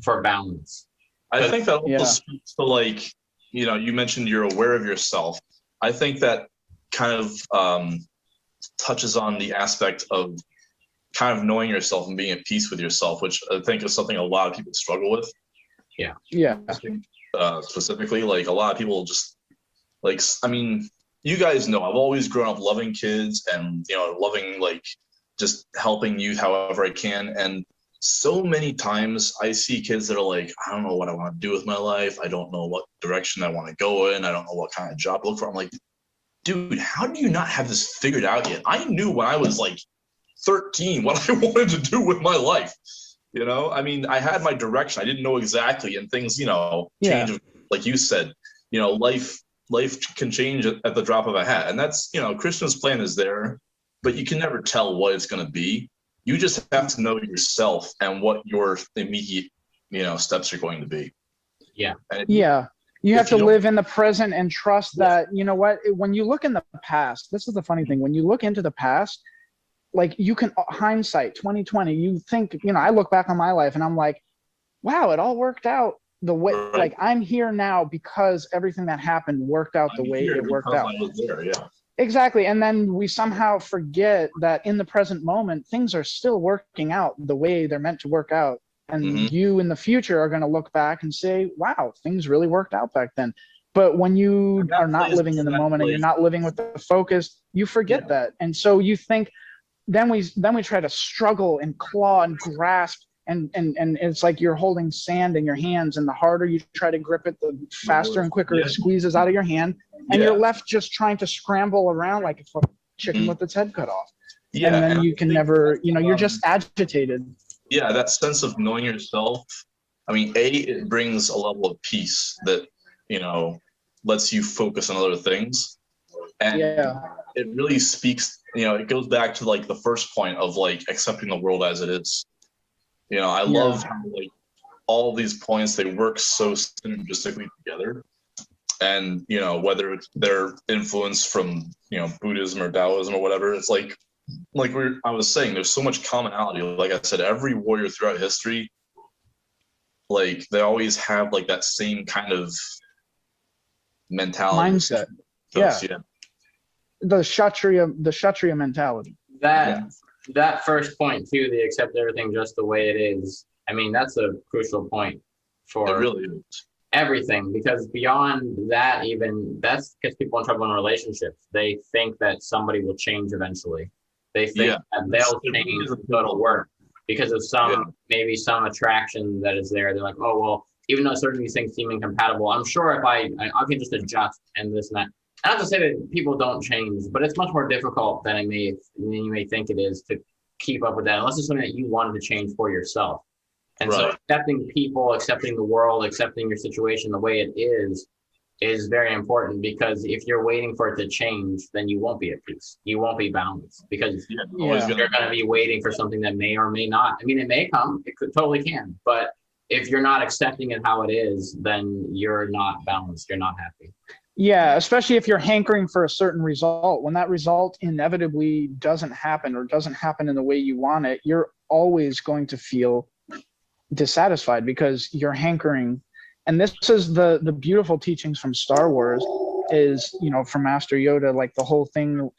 Speaker 1: for balance.
Speaker 2: I think that also speaks to like, you mentioned you're aware of yourself. I think that kind of touches on the aspect of kind of knowing yourself and being at peace with yourself, which I think is something a lot of people struggle with.
Speaker 1: Yeah.
Speaker 3: Yeah.
Speaker 2: Specifically, like a lot of people just like, I mean, you guys know, I've always grown up loving kids and, loving like just helping youth however I can. And so many times I see kids that are like, I don't know what I want to do with my life. I don't know what direction I want to go in. I don't know what kind of job to look for. I'm like, dude, how do you not have this figured out yet? I knew when I was like 13 what I wanted to do with my life. I mean, I had my direction. I didn't know exactly, and things, change. Like you said, life can change at the drop of a hat, and that's, Krishna's plan is there, but you can never tell what it's going to be. You just have to know yourself and what your immediate, steps are going to be.
Speaker 1: Yeah.
Speaker 2: And
Speaker 3: Yeah. You have to
Speaker 2: you
Speaker 3: live in the present and trust that, you know what, when you look in the past, this is the funny thing. When you look into the past, like you can hindsight 2020, you think, I look back on my life and I'm like, wow, it all worked out the way,
Speaker 2: Right.
Speaker 3: like I'm here now because everything that happened worked out the way it worked out.
Speaker 2: I was there, yeah.
Speaker 3: Exactly. And then we somehow forget that in the present moment, things are still working out the way they're meant to work out. And you in the future are going to look back and say, wow, things really worked out back then. But when you are not living in the moment and you're not living with the focus, you forget that. And so you think, then we try to struggle and claw and grasp, and it's like you're holding sand in your hands, and the harder you try to grip it, the faster and quicker it squeezes out of your hand, and you're left just trying to scramble around like a chicken with its head cut off. And then you can never, you're just agitated.
Speaker 2: Yeah, that sense of knowing yourself. I mean, it brings a level of peace that, lets you focus on other things. And it really speaks, it goes back to like the first point of like accepting the world as it is. I love how like all these points, they work so synergistically together. And, whether they're influenced from, Buddhism or Taoism or whatever, it's like I was saying, there's so much commonality. Like I said, every warrior throughout history, like they always have like that same kind of mentality.
Speaker 3: Mindset. The Kshatriya mentality.
Speaker 1: That first point too, they accept everything just the way it is. I mean, that's a crucial point for
Speaker 2: it really is.
Speaker 1: Everything, because beyond that, even that's gets people in trouble in relationships. They think that somebody will change eventually. They think that they'll change, so it'll work because of maybe some attraction that is there. They're like, oh well, even though certain these things seem incompatible, I'm sure if I can just adjust and this and that. Not to say that people don't change, but it's much more difficult than you may think it is to keep up with that, unless it's something that you wanted to change for yourself. And so accepting people, accepting the world, accepting your situation the way it is very important, because if you're waiting for it to change, then you won't be at peace. You won't be balanced, because you're going to be waiting for something that may or may not. I mean, it may come, totally can, but if you're not accepting it how it is, then you're not balanced. You're not happy.
Speaker 3: Yeah, especially if you're hankering for a certain result. When that result inevitably doesn't happen or doesn't happen in the way you want it, you're always going to feel dissatisfied because you're hankering. And this is the beautiful teachings from Star Wars is, from Master Yoda, like the whole thing,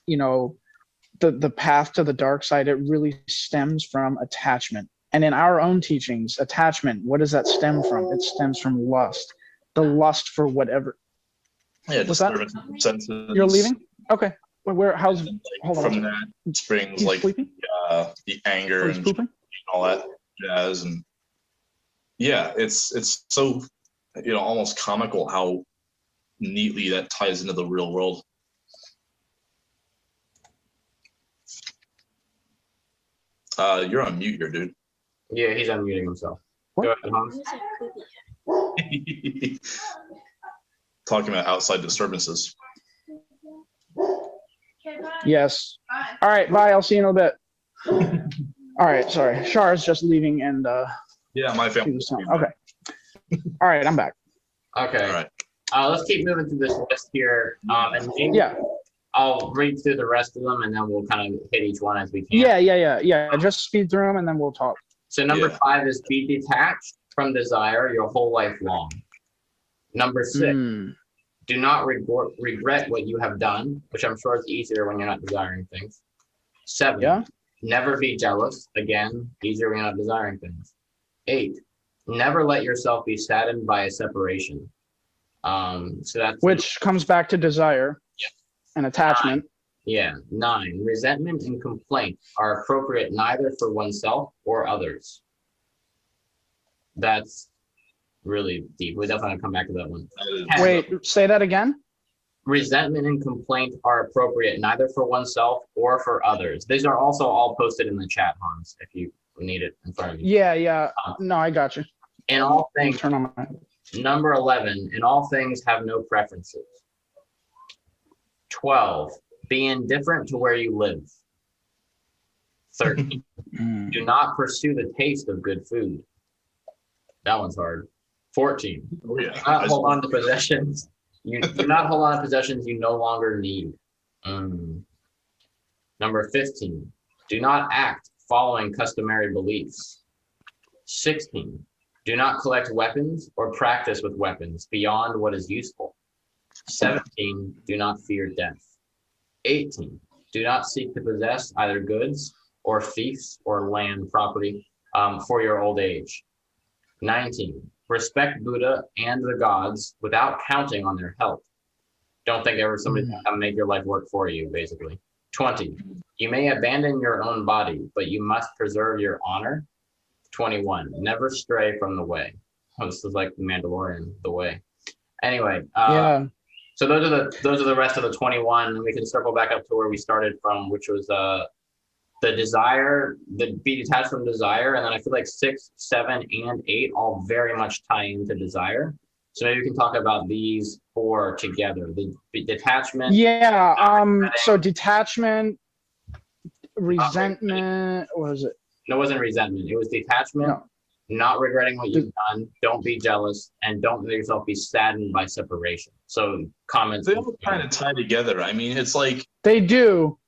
Speaker 3: the path to the dark side, it really stems from attachment. And in our own teachings, attachment, what does that stem from? It stems from lust. The lust for whatever.
Speaker 2: Yeah,
Speaker 3: what's that?
Speaker 2: Senses.
Speaker 3: You're leaving? Okay. Where? How's? Hold on.
Speaker 2: From that springs
Speaker 3: He's
Speaker 2: like
Speaker 3: sleeping?
Speaker 2: The anger and all that jazz, and it's so almost comical how neatly that ties into the real world. You're on mute here, dude.
Speaker 1: Yeah, he's unmuting himself.
Speaker 3: What?
Speaker 1: Go ahead, Hans.
Speaker 2: Talking about outside disturbances.
Speaker 3: Yes. All right. Bye. I'll see you in a bit. All right. Sorry. Char's just leaving and
Speaker 2: my family.
Speaker 3: Okay. All right. I'm back.
Speaker 1: Okay.
Speaker 2: All right.
Speaker 1: Let's keep moving through this list here. And maybe I'll read through the rest of them and then we'll kind of hit each one as we can.
Speaker 3: Yeah. Just speed through them and then we'll talk.
Speaker 1: So number 5 is be detached from desire your whole life long. Number 6, do not regret what you have done, which I'm sure is easier when you're not desiring things. 7, never be jealous. Again, easier when you're not desiring things. 8, never let yourself be saddened by a separation. So that's
Speaker 3: which comes back to desire and attachment.
Speaker 1: 9, resentment and complaint are appropriate neither for oneself or others. That's really deep. We definitely come back to that one. 10,
Speaker 3: wait, say that again.
Speaker 1: Resentment and complaint are appropriate neither for oneself or for others. These are also all posted in the chat, Hans, if you need it in front of you.
Speaker 3: No, I got you.
Speaker 1: In all things,
Speaker 3: turn on my...
Speaker 1: Number 11, in all things have no preferences. 12, be indifferent to where you live. 13. Do not pursue the taste of good food. That one's hard. 14.
Speaker 2: Oh, yeah.
Speaker 1: Do not hold on to possessions. You do not hold on to possessions you no longer need. Number 15. Do not act following customary beliefs. 16. Do not collect weapons or practice with weapons beyond what is useful. 17. Do not fear death. 18. Do not seek to possess either goods or fiefs or land property for your old age. 19. Respect Buddha and the gods without counting on their help. Don't think ever somebody's going to come make your life work for you, basically. 20. You may abandon your own body, but you must preserve your honor. 21. Never stray from the way. Oh, this is like the Mandalorian, the way. Anyway,
Speaker 3: Yeah.
Speaker 1: so those are the rest of the 21, and we can circle back up to where we started from, which was the desire, the be detached from desire, and then I feel like 6, 7, and 8 all very much tie into desire. So maybe we can talk about these 4 together. The detachment.
Speaker 3: Yeah. So detachment, resentment, what was it?
Speaker 1: No, it wasn't resentment. It was detachment.
Speaker 3: No.
Speaker 1: Not regretting what you've done. Don't be jealous, and don't let yourself be saddened by separation. So comments.
Speaker 2: They all kind of tie together. I mean, it's like
Speaker 3: They do.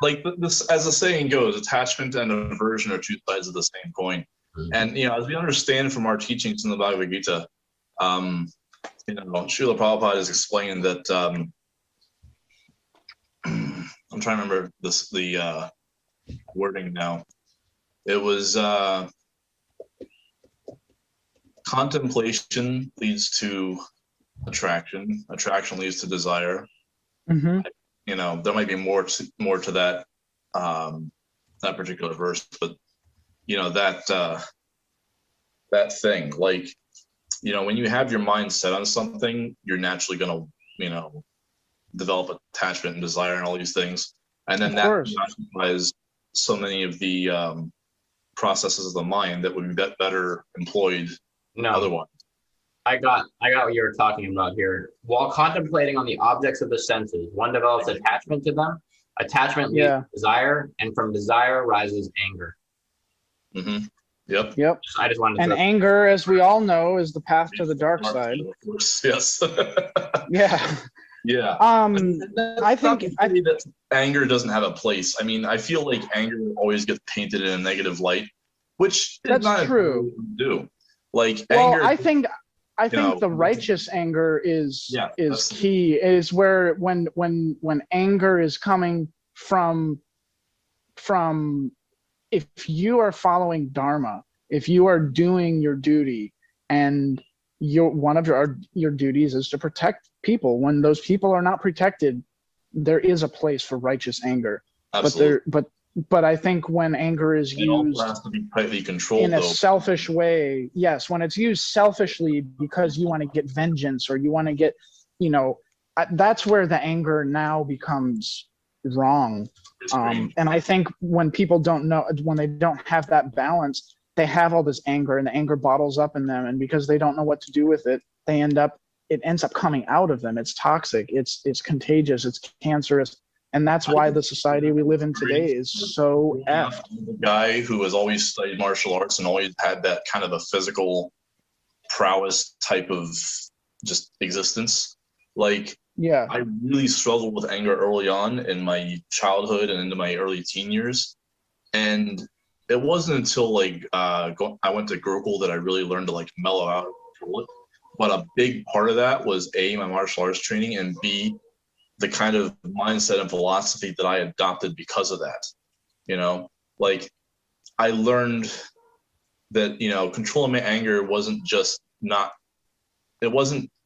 Speaker 2: like this, as the saying goes, attachment and aversion are 2 sides of the same coin. And as we understand from our teachings in the Bhagavad Gita, Srila Prabhupada has explained that I'm trying to remember the wording now. It was contemplation leads to attraction. Attraction leads to desire.
Speaker 3: Mm-hmm.
Speaker 2: There might be more to that that particular verse, but that thing, like, when you have your mind set on something, you're naturally going to develop attachment and desire and all these things, and then that occupies so many of the processes of the mind that would be better employed otherwise.
Speaker 1: I got what you were talking about here. While contemplating on the objects of the senses, one develops attachment to them. Attachment leads to desire, and from desire rises anger.
Speaker 2: Mm-hmm. Yep.
Speaker 1: I just wanted to.
Speaker 3: And anger, as we all know, is the path to the dark side.
Speaker 2: Of course, yes.
Speaker 3: Yeah.
Speaker 2: Yeah.
Speaker 3: I think
Speaker 2: that anger doesn't have a place. I mean, I feel like anger always gets painted in a negative light, which is not
Speaker 3: true.
Speaker 2: Do like
Speaker 3: anger.
Speaker 2: Well,
Speaker 3: I think the righteous anger is key. Is where when anger is coming from if you are following dharma, if you are doing your duty, and one of your duties is to protect people. When those people are not protected, there is a place for righteous anger.
Speaker 2: Absolutely.
Speaker 3: But I think when anger is used
Speaker 2: has to be tightly controlled
Speaker 3: in a selfish way, yes, when it's used selfishly because you want to get vengeance or you want to get, that's where the anger now becomes wrong. And I think when people don't know, when they don't have that balance, they have all this anger and the anger bottles up in them. And because they don't know what to do with it, it ends up coming out of them. It's toxic. It's contagious. It's cancerous. And that's why the society we live in today is so effed.
Speaker 2: The guy who has always studied martial arts and always had that kind of a physical prowess type of just existence. Like,
Speaker 3: yeah,
Speaker 2: I really struggled with anger early on in my childhood and into my early teen years. And it wasn't until I went to Gurukul that I really learned to mellow out. But a big part of that was A, my martial arts training, and B, the kind of mindset and philosophy that I adopted because of that. I learned that, controlling my anger wasn't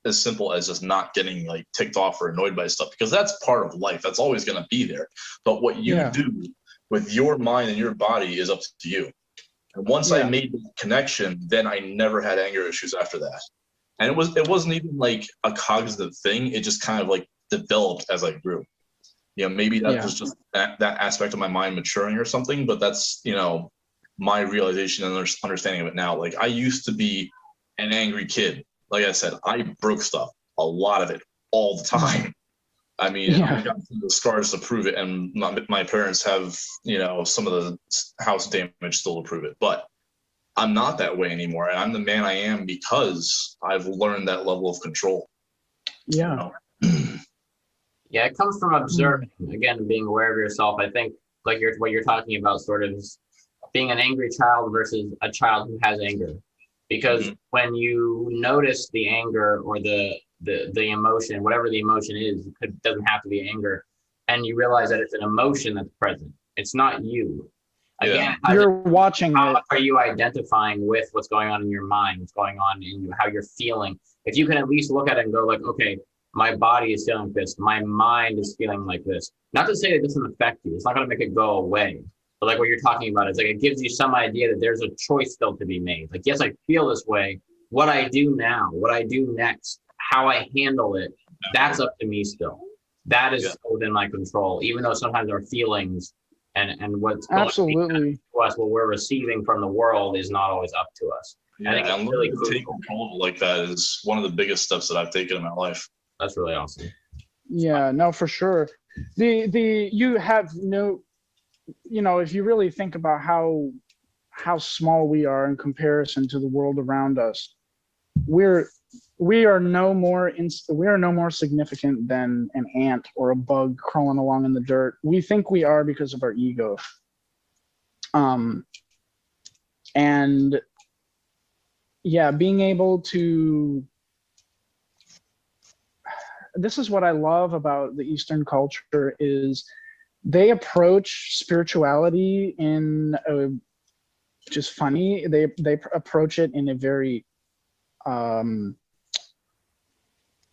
Speaker 2: as simple as just not getting ticked off or annoyed by stuff, because that's part of life. That's always going to be there. But what you do with your mind and your body is up to you. And once I made the connection, then I never had anger issues after that. And it wasn't even a cognitive thing. It just kind of developed as I grew. Maybe that was just that aspect of my mind maturing or something, but that's, my realization and understanding of it now. I used to be an angry kid. Like I said, I broke stuff, a lot of it, all the time. I mean,
Speaker 3: Yeah.
Speaker 2: I've got the scars to prove it, and my parents have, some of the house damage still to prove it. But I'm not that way anymore, and I'm the man I am because I've learned that level of control.
Speaker 3: Yeah.
Speaker 1: Yeah, it comes from observing, again, being aware of yourself. I think like what you're talking about sort of is being an angry child versus a child who has anger. Because when you notice the anger or the emotion, whatever the emotion is, it doesn't have to be anger, and you realize that it's an emotion that's present. It's not you. Again,
Speaker 3: you're watching
Speaker 1: how
Speaker 3: it.
Speaker 1: much are you identifying with what's going on in your mind, what's going on in you, how you're feeling? If you can at least look at it and go like, okay, my body is feeling like this, my mind is feeling like this. Not to say it doesn't affect you. It's not going to make it go away. But like what you're talking about, it's like it gives you some idea that there's a choice still to be made. Like, yes, I feel this way. What I do now, what I do next, how I handle it, that's up to me still. That is within my control, even though sometimes our feelings and what's
Speaker 3: Absolutely
Speaker 1: to us, what we're receiving from the world is not always up to us.
Speaker 2: Yeah,
Speaker 1: I think
Speaker 2: and
Speaker 1: really
Speaker 2: to take control like that is one of the biggest steps that I've taken in my life.
Speaker 1: That's really awesome.
Speaker 3: Yeah, no, for sure. You have no, if you really think about how small we are in comparison to the world around us, we are no more significant than an ant or a bug crawling along in the dirt. We think we are because of our ego. And yeah, being able to, this is what I love about the Eastern culture is they approach spirituality in a, which is funny. They approach it in a very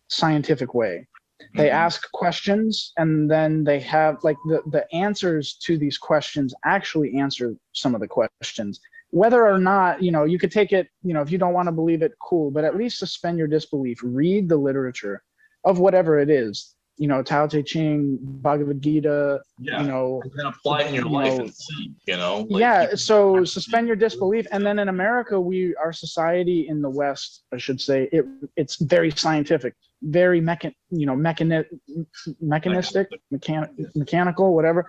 Speaker 3: scientific way. They ask questions, and then they have like the answers to these questions actually answer some of the questions. Whether or not, you could take it, if you don't want to believe it, cool, but at least suspend your disbelief. Read the literature of whatever it is, Tao Te Ching, Bhagavad Gita,
Speaker 2: and then apply it in your life and see,
Speaker 3: so suspend your disbelief. And then in America, our society in the West, I should say, it's very scientific, very mechanistic, mechanical, whatever.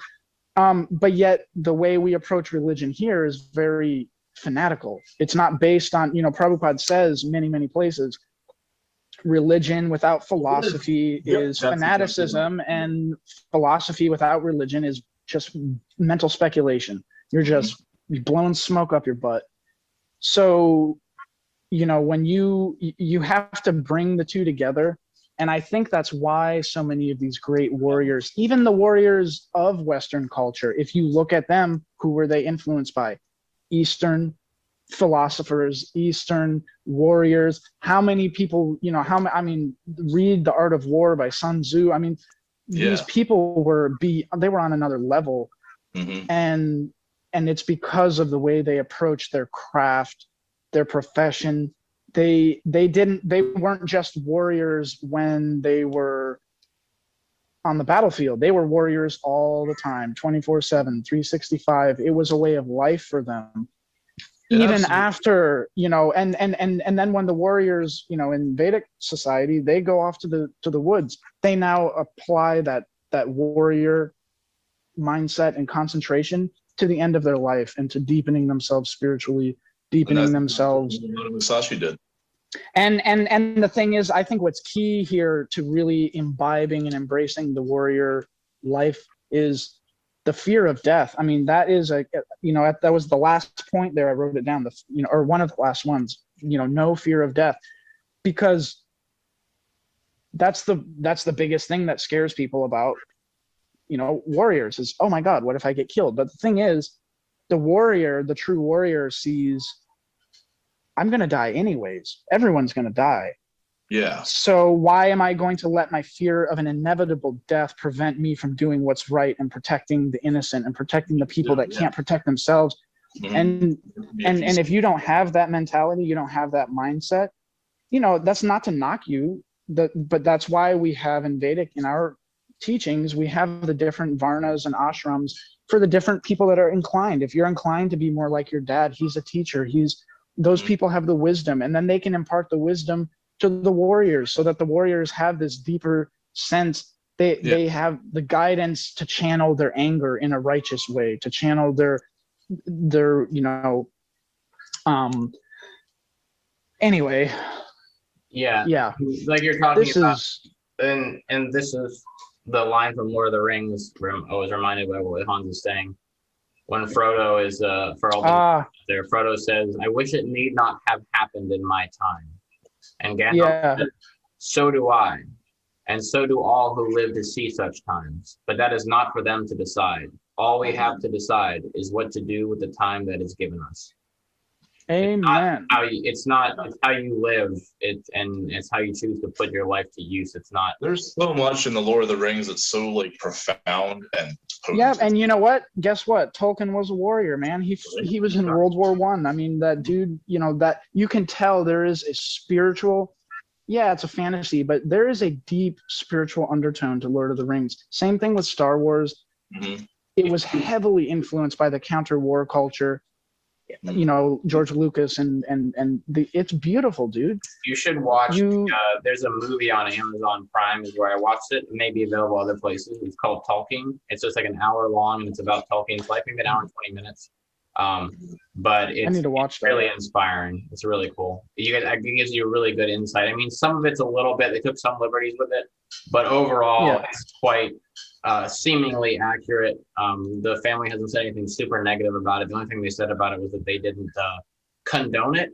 Speaker 3: But yet the way we approach religion here is very fanatical. It's not based on, Prabhupada says many places, religion without philosophy is fanaticism, and philosophy without religion is just mental speculation. You're just blowing smoke up your butt. So, when you have to bring the two together. And I think that's why so many of these great warriors, even the warriors of Western culture, if you look at them, who were they influenced by? Eastern philosophers, Eastern warriors. How many people, read The Art of War by Sun Tzu. These people they were on another level. And it's because of the way they approached their craft, their profession. They weren't just warriors when they were on the battlefield. They were warriors all the time, 24/7, 365. It was a way of life for them. Even after, and then when the warriors, in Vedic society, they go off to the woods, they now apply that warrior mindset and concentration to the end of their life and to deepening themselves spiritually, deepening themselves.
Speaker 2: Musashi did.
Speaker 3: And the thing is, I think what's key here to really imbibing and embracing the warrior life is the fear of death. That is that was the last point there. I wrote it down, or one of the last ones, no fear of death, because that's the biggest thing that scares people about, warriors is, oh my God, what if I get killed? But the thing is, the true warrior sees, I'm going to die anyways. Everyone's going to die.
Speaker 2: Yeah.
Speaker 3: So why am I going to let my fear of an inevitable death prevent me from doing what's right and protecting the innocent and protecting the people that can't protect themselves? And if you don't have that mentality, you don't have that mindset, that's not to knock you, but that's why we have in Vedic, in our teachings, we have the different varnas and ashrams for the different people that are inclined. If you're inclined to be more like your dad, he's a teacher. Those people have the wisdom, and then they can impart the wisdom to the warriors so that the warriors have this deeper sense They have the guidance to channel their anger in a righteous way, to channel their anyway.
Speaker 1: Yeah. Like you're talking
Speaker 3: This
Speaker 1: about,
Speaker 3: is
Speaker 1: and this is the line from Lord of the Rings where I was reminded by what Hans is saying. When Frodo is for all there, Frodo says, "I wish it need not have happened in my time." And Gandalf said, "So do I, and so do all who live to see such times. But that is not for them to decide. All we have to decide is what to do with the time that is given us."
Speaker 3: Amen.
Speaker 1: It's how you live. And it's how you choose to put your life to use. It's not.
Speaker 2: There's so much in the Lord of the Rings that's so like profound and potent.
Speaker 3: Yeah, and you know what? Guess what? Tolkien was a warrior, man. He was in World War I. I mean, that dude, that you can tell there is a spiritual, yeah, it's a fantasy, but there is a deep spiritual undertone to Lord of the Rings. Same thing with Star Wars.
Speaker 2: Mm-hmm.
Speaker 3: It was heavily influenced by the counter-war culture. George Lucas and it's beautiful, dude.
Speaker 1: You should watch. There's a movie on Amazon Prime is where I watched it. It may be available other places. It's called Talking. It's just like an hour long, and it's about Tolkien's life, maybe an hour and 20 minutes. But I need to watch that. Really inspiring. It's really cool. It gives you a really good insight. I mean, some of it's a little bit. They took some liberties with it, but overall, it's quite seemingly accurate. The family hasn't said anything super negative about it. The only thing they said about it was that they didn't condone it,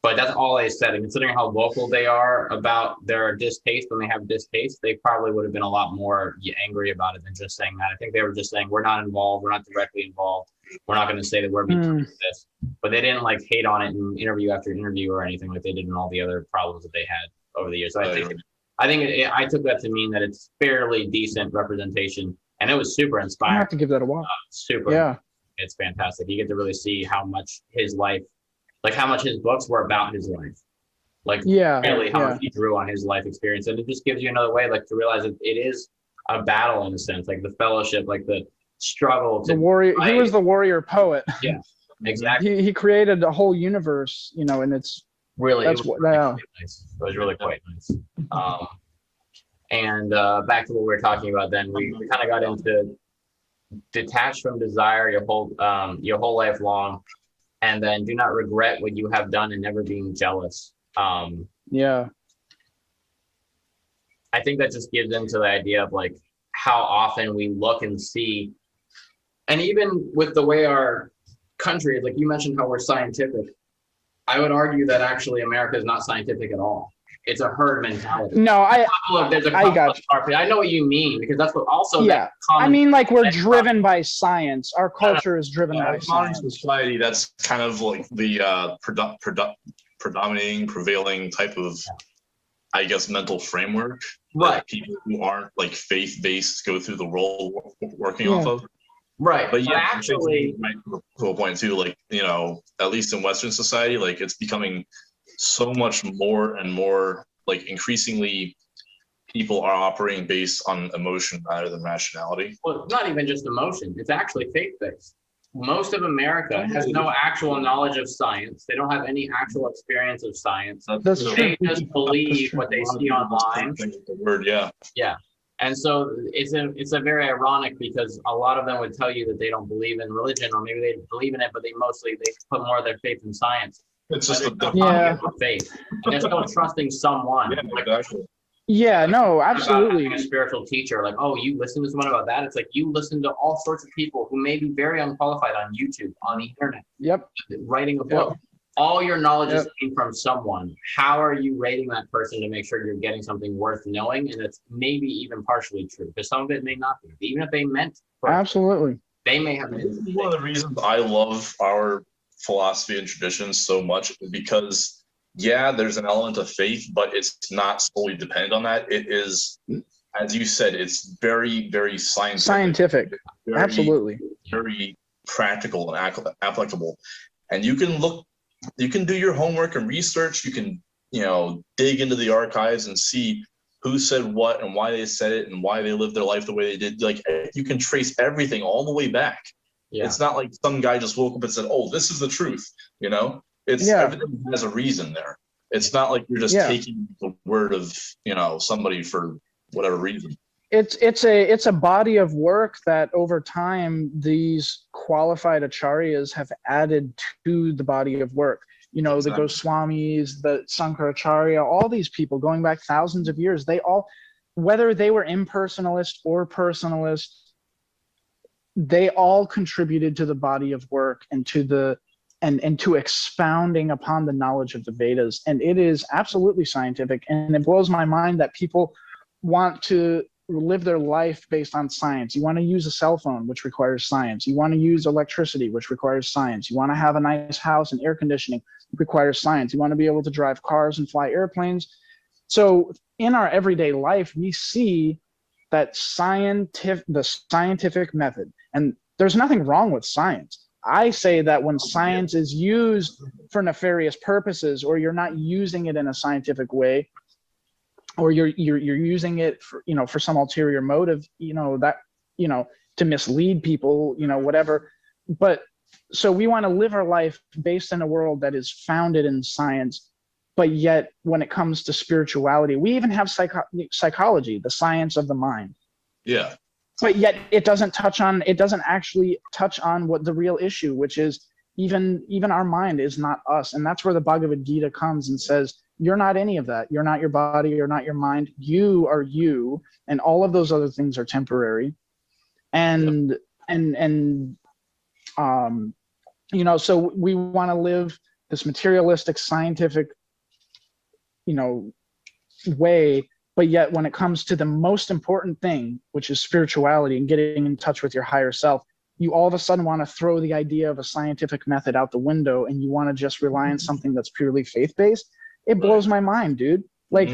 Speaker 1: but that's all they said. And considering how vocal they are about their distaste, when they have distaste, they probably would have been a lot more angry about it than just saying that. I think they were just saying, we're not involved, we're not directly involved, we're not going to say that we're being this, but they didn't like hate on it in interview after interview or anything like they did in all the other problems that they had over the years. So I took that to mean that it's fairly decent representation, and it was super inspiring.
Speaker 3: I have to give that a watch.
Speaker 1: It's fantastic. You get to really see how much his life, like how much his books were about his life, really how much he drew on his life experience, and it just gives you another way, like to realize that it is a battle in a sense, like the fellowship, like the struggle.
Speaker 3: The warrior. He was the warrior poet.
Speaker 1: Yeah, exactly.
Speaker 3: He created a whole universe, and it's.
Speaker 1: Really, it was nice. It was really quite nice. And back to what we were talking about then, we kind of got into detached from desire your whole life long, and then do not regret what you have done and never being jealous. I think that just gives into the idea of like how often we look and see, and even with the way our country is, like you mentioned how we're scientific. I would argue that actually America is not scientific at all. It's a herd mentality.
Speaker 3: No, I
Speaker 1: got you. I know what you mean, because that's what also.
Speaker 3: Yeah, I mean, like we're driven by science. Our culture is driven by science.
Speaker 2: Modern society, that's kind of like the prevailing type of, I guess, mental framework.
Speaker 1: Right.
Speaker 2: People who aren't like faith-based go through the world working off of.
Speaker 1: Right.
Speaker 2: But yeah,
Speaker 1: actually,
Speaker 2: to a point too, like, at least in Western society, like it's becoming so much more and more, like increasingly people are operating based on emotion rather than rationality.
Speaker 1: Well, it's not even just emotion. It's actually faith-based. Most of America has no actual knowledge of science. They don't have any actual experience of science. They just believe what they see online.
Speaker 2: The word, yeah.
Speaker 1: Yeah. And so it's a very ironic, because a lot of them would tell you that they don't believe in religion, or maybe they believe in it, but they put more of their faith in science.
Speaker 2: It's just
Speaker 1: faith. And they're still trusting someone.
Speaker 2: Yeah, exactly.
Speaker 3: Yeah, no, absolutely.
Speaker 1: A spiritual teacher, like, oh, you listen to someone about that? It's like you listen to all sorts of people who may be very unqualified on YouTube, on the internet.
Speaker 3: Yep.
Speaker 1: Writing a book. All your knowledge is coming from someone. How are you rating that person to make sure you're getting something worth knowing, and that's maybe even partially true? Because some of it may not be. Even if they meant
Speaker 3: absolutely,
Speaker 1: they may have been.
Speaker 2: One of the reasons I love our philosophy and traditions so much is because, there's an element of faith, but it's not solely dependent on that. It is, as you said, it's very, very scientific. Very,
Speaker 3: absolutely.
Speaker 2: Very practical and applicable. And you can do your homework and research. You can, dig into the archives and see who said what and why they said it and why they lived their life the way they did. Like, you can trace everything all the way back. Yeah. It's not like some guy just woke up and said, "Oh, this is the truth." It's everything has a reason there. It's not like you're just taking the word of, somebody for whatever reason.
Speaker 3: It's a body of work that over time these qualified acharyas have added to the body of work. You know, the Goswamis, the Sankaracharya, all these people going back thousands of years, they all, whether they were impersonalist or personalist, they all contributed to the body of work and to the and to expounding upon the knowledge of the Vedas. And it is absolutely scientific. And it blows my mind that people want to live their life based on science. You want to use a cell phone, which requires science. You want to use electricity, which requires science. You want to have a nice house and air conditioning, it requires science. You want to be able to drive cars and fly airplanes. So in our everyday life, we see that the scientific method, and there's nothing wrong with science. I say that when science is used for nefarious purposes, or you're not using it in a scientific way, or you're using it for, you know, for some ulterior motive, you know, that, you know, to mislead people, you know, whatever. But so we want to live our life based in a world that is founded in science, but yet when it comes to spirituality, we even have psychology, the science of the mind.
Speaker 2: Yeah.
Speaker 3: But yet it doesn't actually touch on what the real issue, which is even our mind is not us. And that's where the Bhagavad Gita comes and says, you're not any of that. You're not your body. You're not your mind. You are you. And all of those other things are temporary. And, you know, so we want to live this materialistic, scientific, you know, way. But yet when it comes to the most important thing, which is spirituality and getting in touch with your higher self, you all of a sudden want to throw the idea of a scientific method out the window, and you want to just rely on something that's purely faith-based. It blows my mind, dude. Like,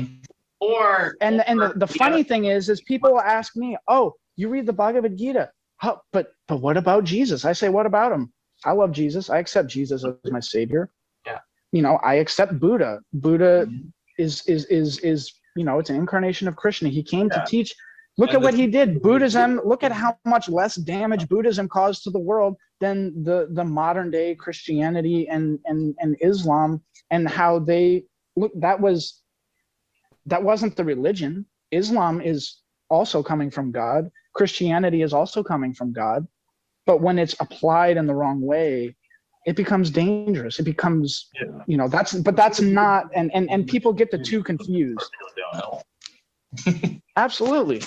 Speaker 3: the funny thing is people will ask me, oh, you read the Bhagavad Gita. Oh, but what about Jesus? I say, what about him? I love Jesus. I accept Jesus as my savior.
Speaker 1: Yeah.
Speaker 3: You know, I accept Buddha. Buddha is you know, it's an incarnation of Krishna. He came to teach. Look at what he did. Buddhism, look at how much less damage Buddhism caused to the world than the modern day Christianity and Islam, and how they look. That wasn't the religion. Islam is also coming from God. Christianity is also coming from God. But when it's applied in the wrong way, it becomes dangerous. It becomes, you know, that's not, and people get the two confused. Absolutely.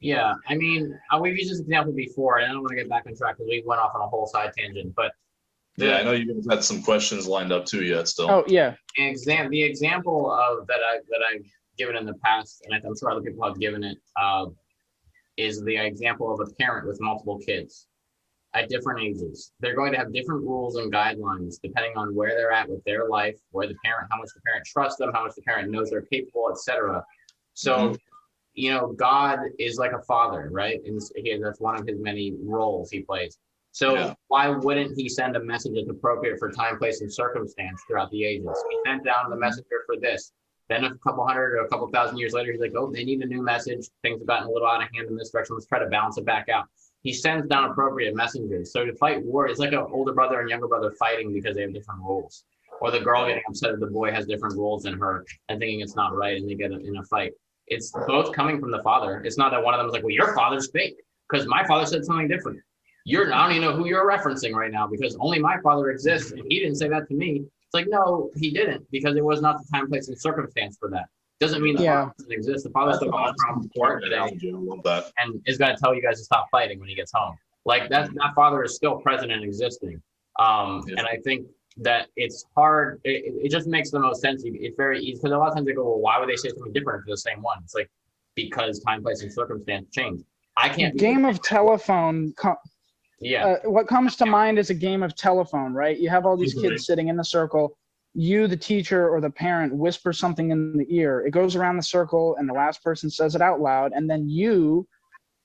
Speaker 1: Yeah, I mean, we've used this example before, and I don't want to get back on track because we went off on a whole side tangent, but
Speaker 2: I know you guys had some questions lined up too yet still.
Speaker 3: Oh yeah.
Speaker 1: The example of that I've given in the past, and I'm sure other people have given it, is the example of a parent with multiple kids at different ages. They're going to have different rules and guidelines depending on where they're at with their life, how much the parent trusts them, how much the parent knows they're capable, etc. So, you know, God is like a father, right? And that's one of his many roles he plays. So why wouldn't he send a message that's appropriate for time, place, and circumstance throughout the ages? He sent down the messenger for this. Then a couple hundred or a couple thousand years later, he's like, oh, they need a new message. Things have gotten a little out of hand in this direction. Let's try to balance it back out. He sends down appropriate messengers. So to fight war, it's like an older brother and younger brother fighting because they have different rules. Or the girl getting upset if the boy has different rules than her and thinking it's not right, and they get in a fight. It's both coming from the father. It's not that one of them is like, well, your father's fake because my father said something different. I don't even know who you're referencing right now because only my father exists and he didn't say that to me. It's like, no, he didn't, because it was not the time, place, and circumstance for that. Doesn't mean the father doesn't exist. The father's still going from court today and is going to tell you guys to stop fighting when he gets home. Like that father is still present and existing. And I think that it's hard. It just makes the most sense. It's very easy because a lot of times they go, well, why would they say something different for the same one? It's like, because time, place, and circumstance change. I can't.
Speaker 3: Game of telephone. What comes to mind is a game of telephone, right? You have all these kids sitting in the circle. You, the teacher or the parent, whisper something in the ear. It goes around the circle, and the last person says it out loud, and then you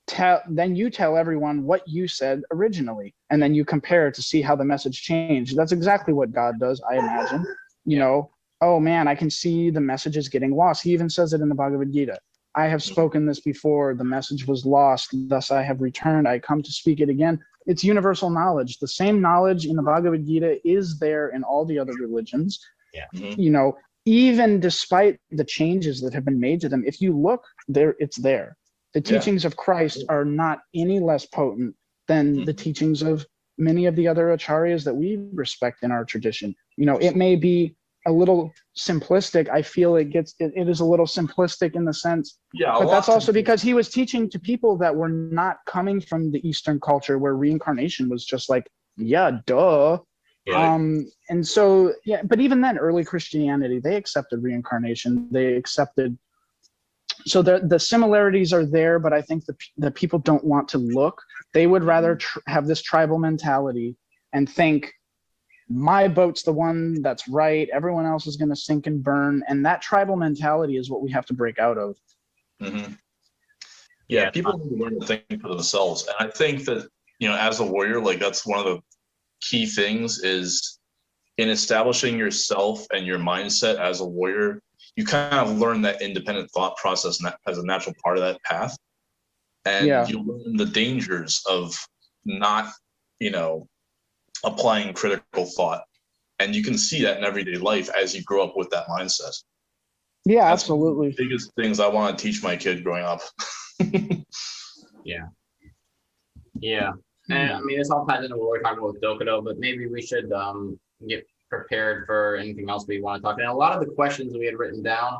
Speaker 3: tell everyone what you said originally, and then you compare to see how the message changed. That's exactly what God does, I imagine. You know, oh man, I can see the message is getting lost. He even says it in the Bhagavad Gita. I have spoken this before. The message was lost. Thus I have returned. I come to speak it again. It's universal knowledge. The same knowledge in the Bhagavad Gita is there in all the other religions.
Speaker 1: Yeah.
Speaker 3: You know, even despite the changes that have been made to them, if you look there, it's there. The teachings of Christ are not any less potent than the teachings of many of the other acharyas that we respect in our tradition. You know, it may be a little simplistic. I feel it is a little simplistic in the sense, but that's also because he was teaching to people that were not coming from the Eastern culture where reincarnation was just like, yeah, duh.
Speaker 2: Right.
Speaker 3: And so, yeah, but even then, early Christianity, they accepted reincarnation. They accepted, so the similarities are there, but I think the people don't want to look. They would rather have this tribal mentality and think, my boat's the one that's right. Everyone else is going to sink and burn. And that tribal mentality is what we have to break out of.
Speaker 2: Mm-hmm. Yeah, people need to learn to think for themselves. And I think that, you know, as a warrior, like that's one of the key things is in establishing yourself and your mindset as a warrior, you kind of learn that independent thought process as a natural part of that path. And you learn the dangers of not, you know, applying critical thought. And you can see that in everyday life as you grow up with that mindset.
Speaker 3: Yeah,
Speaker 2: That's
Speaker 3: absolutely.
Speaker 2: one of the biggest things I want to teach my kid growing up.
Speaker 1: Yeah. And I mean, this all ties into what we're talking about with Dokudo, but maybe we should get prepared for anything else we want to talk about. And a lot of the questions we had written down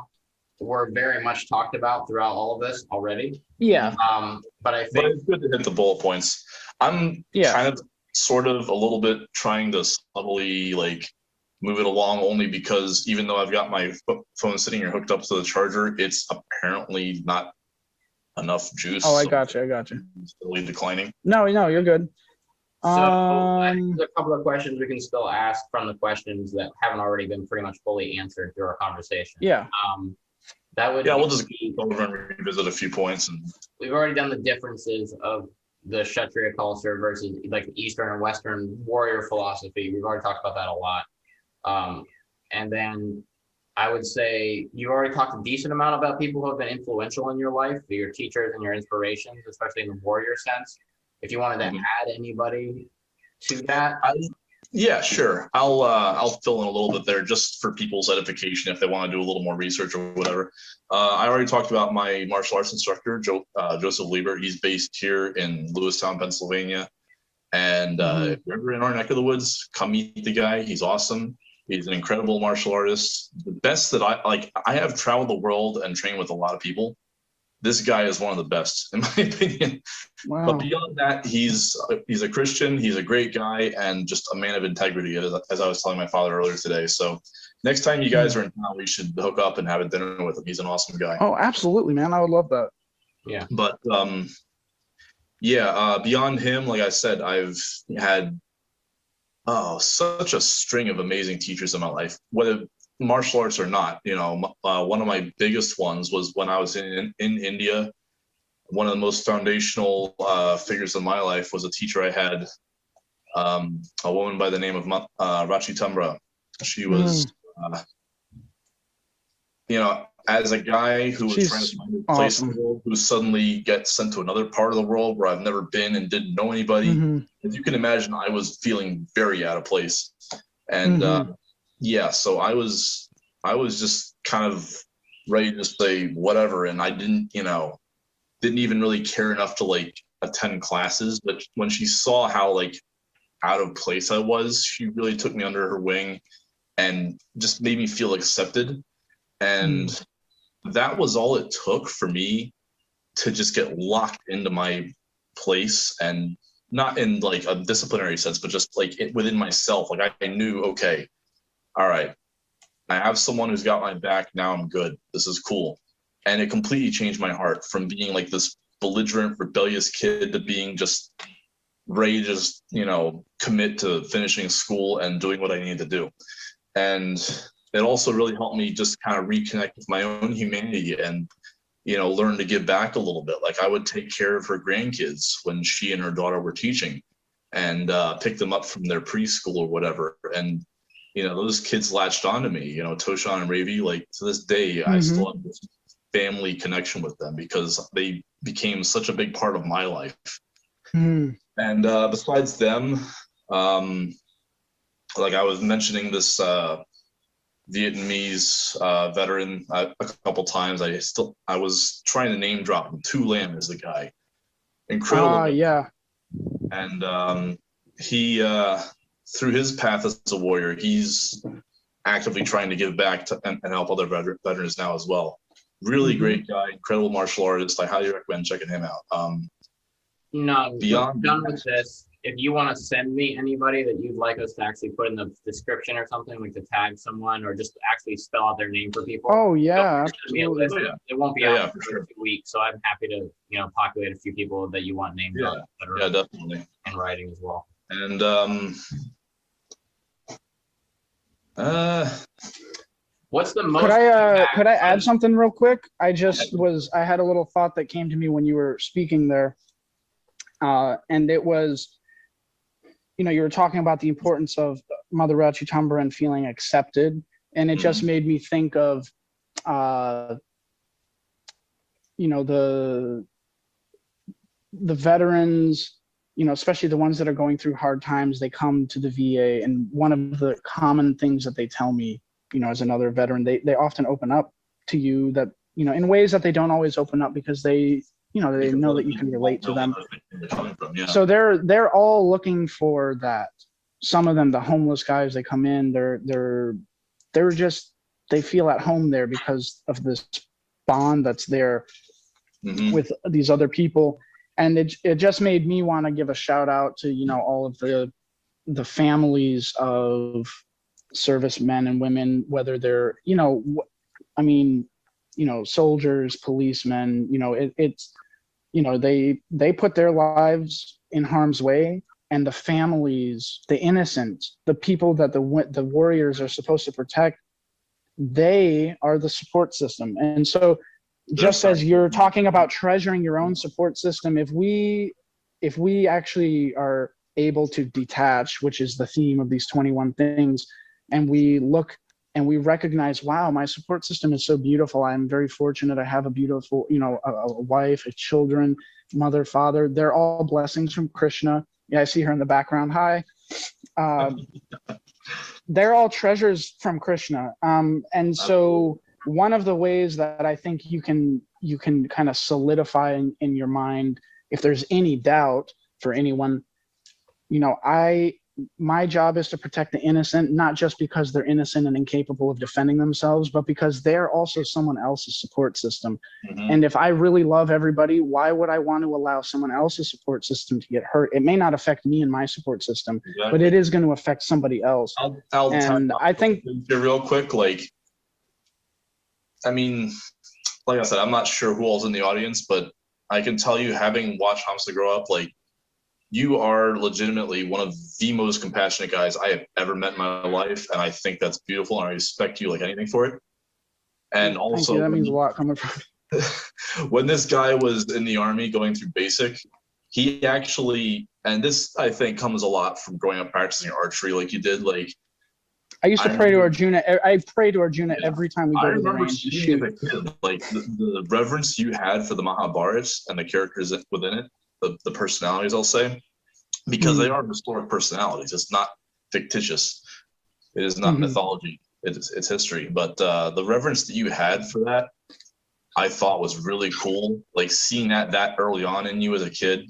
Speaker 1: were very much talked about throughout all of this already.
Speaker 3: Yeah.
Speaker 1: But I think
Speaker 2: it's good to hit the bullet points. I'm kind of sort of a little bit trying to subtly like move it along, only because even though I've got my phone sitting here hooked up to the charger, it's apparently not enough juice.
Speaker 3: Oh, I got you.
Speaker 2: It's slowly declining.
Speaker 3: No, you're good.
Speaker 1: So there's a couple of questions we can still ask from the questions that haven't already been pretty much fully answered through our conversation.
Speaker 3: Yeah.
Speaker 1: That would
Speaker 2: we'll just go over and revisit a few points. And
Speaker 1: we've already done the differences of the Kshatriya culture versus like the Eastern and Western warrior philosophy. We've already talked about that a lot. And then I would say you already talked a decent amount about people who have been influential in your life, your teachers and your inspirations, especially in the warrior sense. If you wanted to add anybody to that.
Speaker 2: Yeah, sure. I'll fill in a little bit there just for people's edification if they want to do a little more research or whatever. I already talked about my martial arts instructor, Joseph Lieber. He's based here in Lewistown, Pennsylvania. And if you're ever in our neck of the woods, come meet the guy. He's awesome. He's an incredible martial artist. The best that I have traveled the world and trained with a lot of people. This guy is one of the best, in my opinion. Wow. But beyond that, he's a Christian. He's a great guy and just a man of integrity, as I was telling my father earlier today. So next time you guys are in town, we should hook up and have a dinner with him. He's an awesome guy.
Speaker 3: Oh, absolutely, man. I would love that.
Speaker 1: Yeah.
Speaker 2: But beyond him, like I said, I've had such a string of amazing teachers in my life, whether martial arts or not. You know, one of my biggest ones was when I was in India. One of the most foundational figures in my life was a teacher I had, a woman by the name of Rachi Tambra. She was, as a guy who was trying to find a place in the world, who suddenly gets sent to another part of the world where I've never been and didn't know anybody. As you can imagine, I was feeling very out of place. And so I was just kind of ready to say whatever, and I didn't even really care enough to like attend classes. But when she saw how like out of place I was, she really took me under her wing and just made me feel accepted. And that was all it took for me to just get locked into my place, and not in like a disciplinary sense, but just like within myself. Like I knew, okay, all right, I have someone who's got my back. Now I'm good. This is cool. And it completely changed my heart from being like this belligerent, rebellious kid to being just ready to just, commit to finishing school and doing what I needed to do. And it also really helped me just kind of reconnect with my own humanity and, learn to give back a little bit. Like I would take care of her grandkids when she and her daughter were teaching, and pick them up from their preschool or whatever. And those kids latched onto me, Toshan and Ravi, like to this day, I still have this family connection with them because they became such a big part of my life. And besides them, like I was mentioning this Vietnamese veteran a couple times. I was trying to name drop him. Tu Lam is the guy. Incredible.
Speaker 3: Yeah.
Speaker 2: And he, through his path as a warrior, he's actively trying to give back to, and help other veterans now as well. Really great guy, incredible martial artist. I highly recommend checking him out.
Speaker 1: No,
Speaker 2: Beyond
Speaker 1: done with this. If you want to send me anybody that you'd like us to actually put in the description or something, like to tag someone or just actually spell out their name for people.
Speaker 3: Oh yeah,
Speaker 1: Send me a
Speaker 3: absolutely.
Speaker 1: list.
Speaker 2: Oh, yeah.
Speaker 1: It won't be
Speaker 2: Yeah,
Speaker 1: out
Speaker 2: yeah,
Speaker 1: for
Speaker 2: for sure.
Speaker 1: a few weeks, so I'm happy to populate a few people that you want names on that are
Speaker 2: Yeah, definitely.
Speaker 1: in writing as well.
Speaker 2: And
Speaker 1: What's the most?
Speaker 3: Could I add something real quick? I had a little thought that came to me when you were speaking there, and it was, you were talking about the importance of Mother Rachitambara and feeling accepted, and it just made me think of, the veterans, especially the ones that are going through hard times. They come to the VA, and one of the common things that they tell me, as another veteran, they often open up to you that, in ways that they don't always open up because they know that you can relate to them. So they're all looking for that. Some of them, the homeless guys, they come in, they feel at home there because of this bond that's there with these other people. And it just made me want to give a shout out to, all of the families of servicemen and women, whether they're, soldiers, policemen, they put their lives in harm's way, and the families, the innocent, the people that the warriors are supposed to protect, they are the support system. And so just as you're talking about treasuring your own support system, if we actually are able to detach, which is the theme of these 21 things, and we look and we recognize, wow, my support system is so beautiful. I'm very fortunate. I have a beautiful, a wife, children, mother, father. They're all blessings from Krishna. Yeah, I see her in the background. Hi. They're all treasures from Krishna. And so one of the ways that I think you can kind of solidify in your mind, if there's any doubt for anyone, my job is to protect the innocent, not just because they're innocent and incapable of defending themselves, but because they're also someone else's support system. And if I really love everybody, why would I want to allow someone else's support system to get hurt? It may not affect me and my support system, but it is going to affect somebody else. I think
Speaker 2: real quick, like I said, I'm not sure who all's in the audience, but I can tell you, having watched Hamza grow up, like, you are legitimately one of the most compassionate guys I have ever met in my life, and I think that's beautiful, and I respect you like anything for it. And also,
Speaker 3: that means a lot coming from.
Speaker 2: When this guy was in the Army going through basic, he actually, and this I think comes a lot from growing up practicing archery like you did. Like,
Speaker 3: I used to pray to Arjuna. I pray to Arjuna every time we go to the range to shoot.
Speaker 2: Like the reverence you had for the Mahabharata and the characters within it, the personalities, I'll say, because they are historic personalities. It's not fictitious. It is not mythology. It's history. But the reverence that you had for that, I thought was really cool. Like, seeing that early on in you as a kid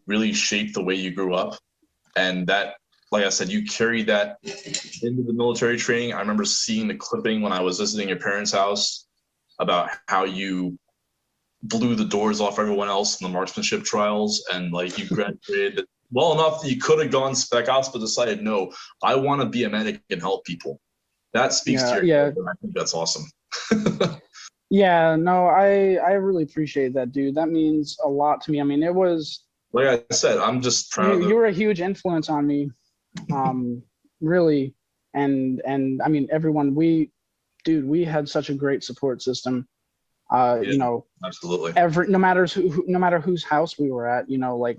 Speaker 2: really shaped the way you grew up. And that, like I said, you carried that into the military training. I remember seeing the clipping when I was visiting your parents' house about how you blew the doors off everyone else in the marksmanship trials, and like you graduated well enough that you could have gone spec ops, but decided, no, I want to be a medic and help people. That speaks to your character. I think that's awesome.
Speaker 3: Yeah, no, I really appreciate that, dude. That means a lot to me. I mean, it was,
Speaker 2: like I said, I'm just trying
Speaker 3: you were a huge influence on me, really. And I mean, everyone, we had such a great support system.
Speaker 2: Absolutely.
Speaker 3: No matter whose house we were at, right.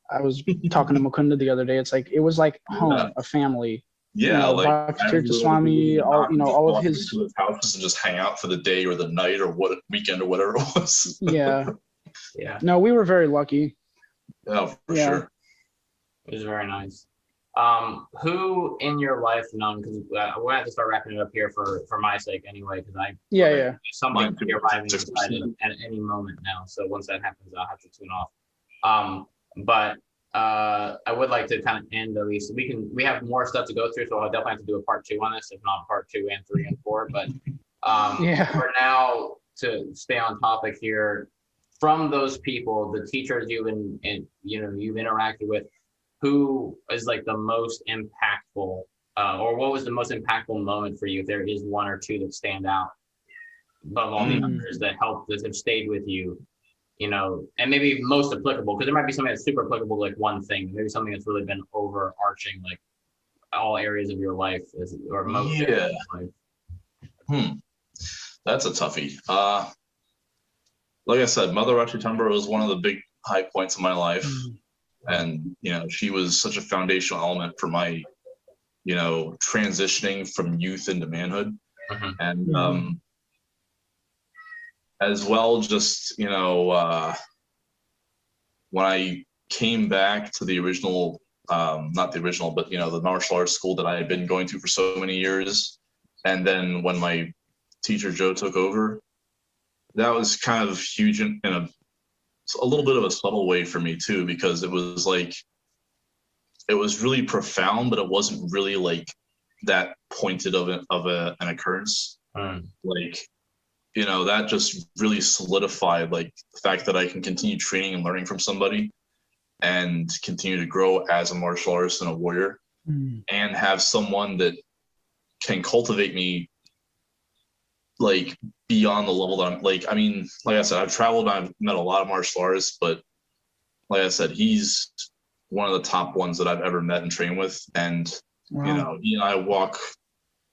Speaker 3: I was talking to Mukunda the other day. It's like, it was like home, a family.
Speaker 2: Yeah,
Speaker 3: like Swami, all of his
Speaker 2: houses and just hang out for the day or the night or what weekend or whatever it was.
Speaker 3: Yeah. No, we were very lucky.
Speaker 2: Yeah, for sure.
Speaker 1: It was very nice. Who in your life, Nung, because we're have to start wrapping it up here for my sake anyway, because
Speaker 3: Yeah.
Speaker 1: somebody
Speaker 2: Mine
Speaker 1: could
Speaker 2: too.
Speaker 1: be arriving
Speaker 2: 6%.
Speaker 1: inside at any moment now. So once that happens, I'll have to tune off. But I would like to kind of end at least. We have more stuff to go through, so I'll definitely have to do a part 2 on this, if not part 2 and 3 and 4. But
Speaker 3: Yeah.
Speaker 1: for now, to stay on topic here, from those people, the teachers you've interacted with, who is like the most impactful, or what was the most impactful moment for you, if there is one or two that stand out above all the others that have stayed with you, and maybe most applicable, because there might be something that's super applicable to like one thing, maybe something that's really been overarching like all areas of your life, or most areas of your life.
Speaker 2: That's a toughie. Like I said, Mother Ratutumber was one of the big high points of my life. And, she was such a foundational element for my, transitioning from youth into manhood. And as well, just, when I came back to the original, not the original, but, the martial arts school that I had been going to for so many years. And then when my teacher, Joe, took over, that was kind of huge in a little bit of a subtle way for me too, because it was really profound, but it wasn't really like that pointed of an occurrence. That just really solidified like the fact that I can continue training and learning from somebody and continue to grow as a martial artist and a warrior, and have someone that can cultivate me like beyond the level that I'm like I said, I've traveled and I've met a lot of martial artists, but like I said, he's one of the top ones that I've ever met and trained with. And
Speaker 3: Wow.
Speaker 2: he and I walk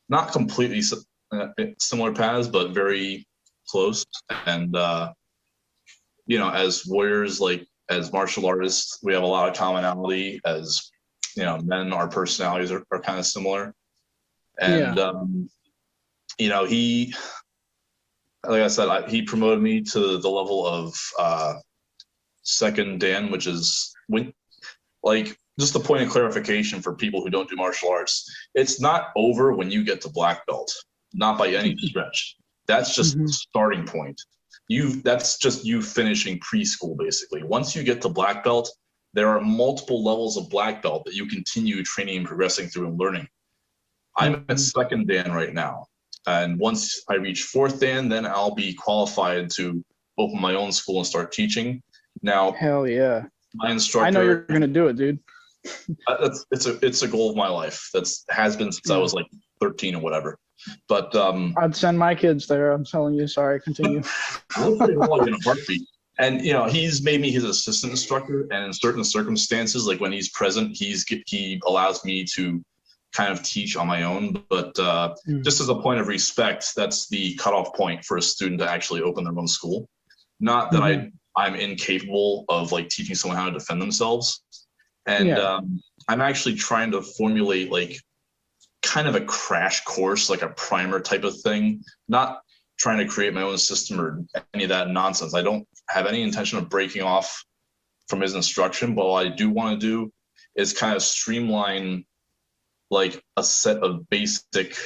Speaker 2: not completely similar paths, but very close. And as warriors, like as martial artists, we have a lot of commonality. As men, our personalities are kind of similar. And he, like I said, he promoted me to the level of second Dan, which is just a point of clarification for people who don't do martial arts. It's not over when you get to black belt, not by any stretch. That's just the starting point. That's just you finishing preschool, basically. Once you get to black belt, there are multiple levels of black belt that you continue training and progressing through and learning. I'm at second Dan right now. And once I reach fourth Dan, then I'll be qualified to open my own school and start teaching. Now,
Speaker 3: hell yeah.
Speaker 2: My instructor.
Speaker 3: I know you're going to do it, dude.
Speaker 2: It's a goal of my life. Has been since I was like 13 or whatever. But
Speaker 3: I'd send my kids there. I'm telling you. Sorry, continue.
Speaker 2: I'll put it all in a heartbeat. And he's made me his assistant instructor, and in certain circumstances, like when he's present, he allows me to kind of teach on my own. But just as a point of respect, that's the cutoff point for a student to actually open their own school. Not that I'm incapable of like teaching someone how to defend themselves. And I'm actually trying to formulate like kind of a crash course, like a primer type of thing, not trying to create my own system or any of that nonsense. I don't have any intention of breaking off from his instruction, but what I do want to do is kind of streamline like a set of basic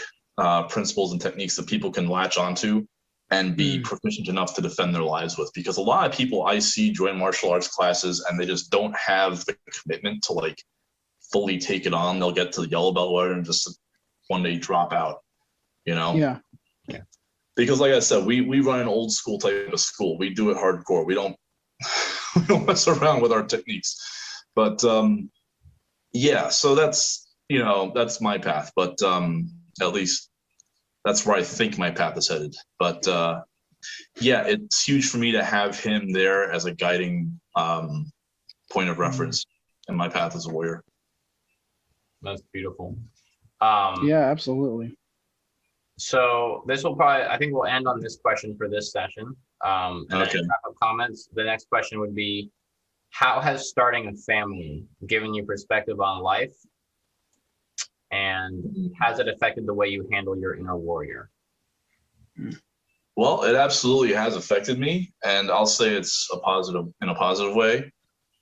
Speaker 2: principles and techniques that people can latch onto and be proficient enough to defend their lives with. Because a lot of people I see join martial arts classes and they just don't have the commitment to like fully take it on. They'll get to the yellow belt level and just one day drop out,
Speaker 3: Yeah.
Speaker 2: Because like I said, we run an old school type of school. We do it hardcore. We don't mess around with our techniques. But so that's my path. But at least that's where I think my path is headed. But it's huge for me to have him there as a guiding point of reference in my path as a warrior.
Speaker 1: That's beautiful.
Speaker 3: Yeah, absolutely.
Speaker 1: So this will I think we'll end on this question for this session. And then wrap up comments. The next question would be, how has starting a family given you perspective on life? And has it affected the way you handle your inner warrior?
Speaker 2: Well, it absolutely has affected me. And I'll say it's in a positive way.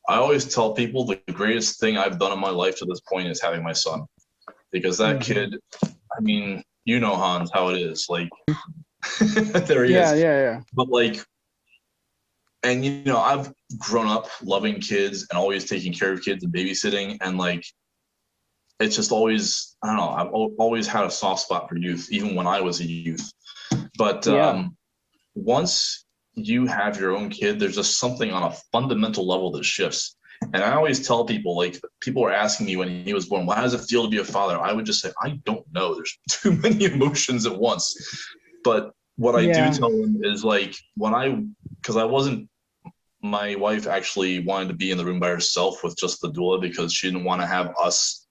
Speaker 2: I always tell people the greatest thing I've done in my life to this point is having my son, because that kid, I mean, you know, Hans, how it is. Like, there he is.
Speaker 3: Yeah.
Speaker 2: But like, and you know, I've grown up loving kids and always taking care of kids and babysitting, and like, it's just always, I don't know, I've always had a soft spot for youth, even when I was a youth. But once you have your own kid, there's just something on a fundamental level that shifts. And I always tell people, like, people were asking me when he was born, well, how does it feel to be a father? I would just say, I don't know. There's too many emotions at once. But what I do tell them is, like, because my wife actually wanted to be in the room by herself with just the doula, because she didn't want to have us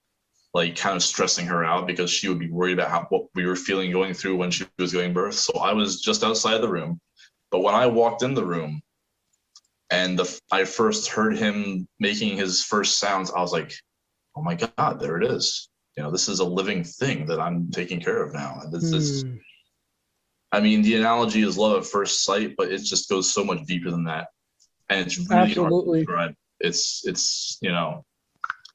Speaker 2: like kind of stressing her out, because she would be worried about what we were feeling going through when she was giving birth. So I was just outside the room. But when I walked in the room and I first heard him making his first sounds, I was like, oh my God, there it is. You know, this is a living thing that I'm taking care of now. And this I mean, the analogy is love at first sight, but it just goes so much deeper than that. And it's really hard to describe. It's, you know,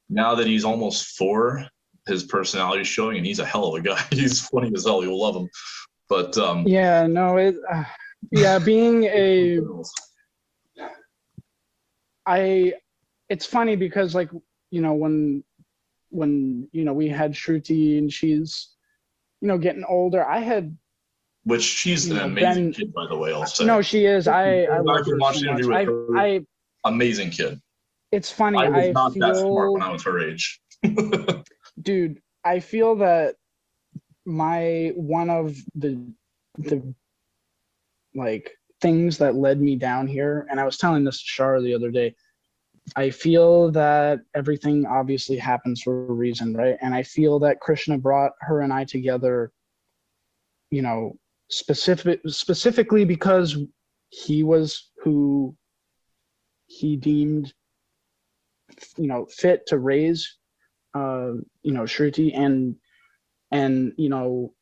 Speaker 2: now that he's almost 4, his personality is showing, and he's a hell of a guy. He's funny as hell. You'll love him. But being it's funny because, like, you know, when you know we had Shruti and she's, you know, getting older, which she's an amazing kid, by the way. I'll say.
Speaker 3: No, she is. I love her so much.
Speaker 2: Amazing kid.
Speaker 3: It's funny.
Speaker 2: I was not that smart when I was her age.
Speaker 3: Dude, I feel that one of the like things that led me down here, and I was telling this to Shara the other day, I feel that everything obviously happens for a reason, right? And I feel that Krishna brought her and I together, you know, specifically because he was who he deemed, you know, fit to raise, you know, Shruti, and you know,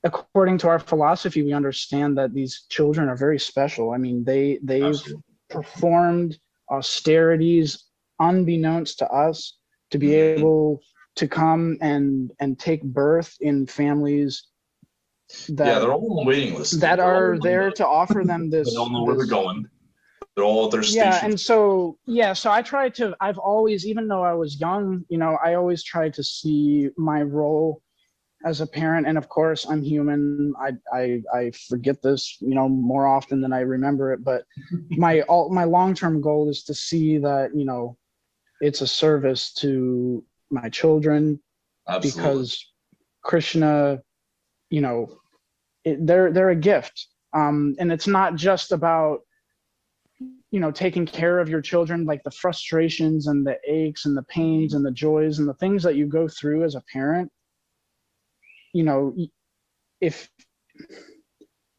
Speaker 3: according to our philosophy, we understand that these children are very special. I mean, they've performed austerities unbeknownst to us to be able to come and take birth in families that
Speaker 2: they're all on the waiting list
Speaker 3: that are there to offer them this.
Speaker 2: They don't know where they're going. They're all at their station.
Speaker 3: And so I've always, even though I was young, you know, I always tried to see my role as a parent. And of course, I'm human. I forget this, you know, more often than I remember it. But my long-term goal is to see that, you know, it's a service to my children. Absolutely. Because Krishna, you know, they're a gift. And it's not just about, you know, taking care of your children, like the frustrations and the aches and the pains and the joys and the things that you go through as a parent. You know, if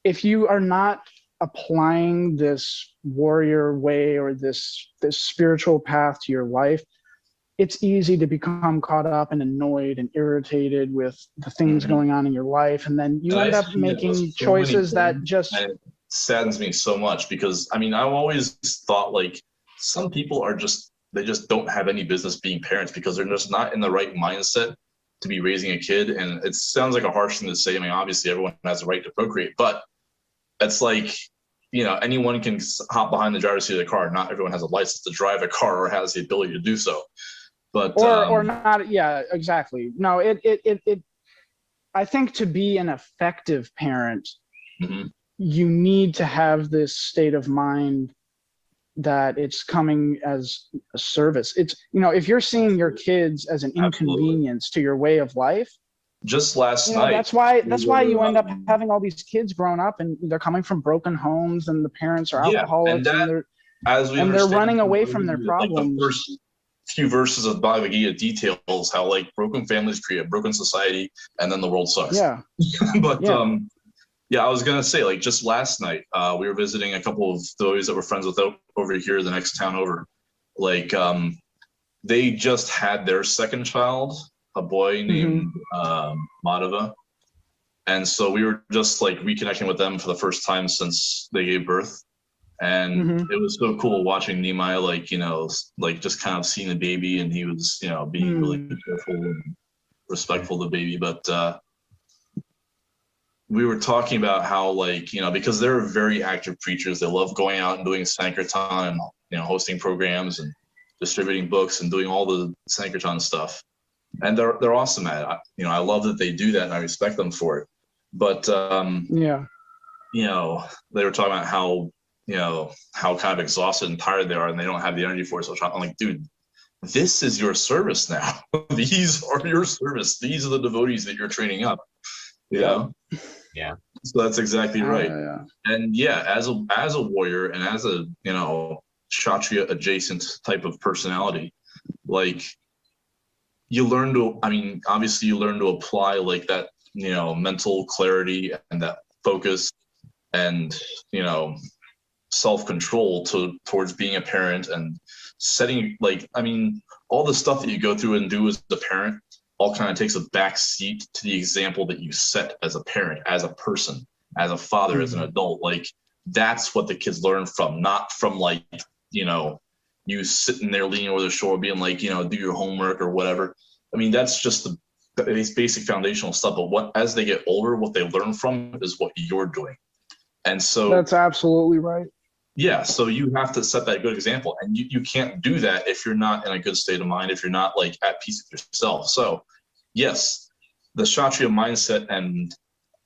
Speaker 3: you are not applying this warrior way or this spiritual path to your life, it's easy to become caught up and annoyed and irritated with the things going on in your life, and then you end up making choices that just
Speaker 2: saddens me so much, because I mean, I've always thought, like, some people they just don't have any business being parents because they're just not in the right mindset to be raising a kid. And it sounds like a harsh thing to say. I mean, obviously everyone has the right to procreate, but it's like, you know, anyone can hop behind the driver's seat of the car. Not everyone has a license to drive a car or has the ability to do so. But
Speaker 3: or not. Yeah, exactly. No, I think to be an effective parent, you need to have this state of mind that it's coming as a service. It's, you know, if you're seeing your kids as an inconvenience to your way of life,
Speaker 2: just last night,
Speaker 3: that's why you end up having all these kids grown up and they're coming from broken homes and the parents are alcoholics and they're running away from their problems.
Speaker 2: Like, the first few verses of Bhagavad Gita details how, like, broken families create a broken society and then the world sucks. But I was gonna say, like, just last night, we were visiting a couple of those that we're friends with over here, the next town over. Like, they just had their second child, a boy named Madhava, and so we were just like reconnecting with them for the first time since they gave birth. And it was so cool watching Nehemiah, like, you know, like just kind of seeing the baby, and he was, you know, being really careful and respectful of the baby. But we were talking about how, like, you know, because they're very active preachers, they love going out and doing Sankirtan and, you know, hosting programs and distributing books and doing all the Sankirtan stuff. And they're awesome at it. You know, I love that they do that, and I respect them for it. But you know, they were talking about how, you know, how kind of exhausted and tired they are, and they don't have the energy for it. So I'm like, dude, this is your service now. These are your service. These are the devotees that you're training up. You know?
Speaker 1: Yeah.
Speaker 2: So that's exactly right.
Speaker 3: Yeah.
Speaker 2: And yeah, as a warrior and as a, you know, Kshatriya adjacent type of personality, like, you learn to, I mean, obviously you learn to apply like that, you know, mental clarity and that focus and, you know, self-control towards being a parent and setting, like, I mean, all the stuff that you go through and do as a parent all kind of takes a back seat to the example that you set as a parent, as a person, as a father, as an adult. Like, that's what the kids learn from, not from, like, you know, you sitting there leaning over the shore being like, you know, do your homework or whatever. I mean, that's just the basic foundational stuff. But what, as they get older, what they learn from is what you're doing. And so
Speaker 3: that's absolutely right.
Speaker 2: Yeah, so you have to set that good example, and you can't do that if you're not in a good state of mind, if you're not, like, at peace with yourself. So yes, the Kshatriya mindset and,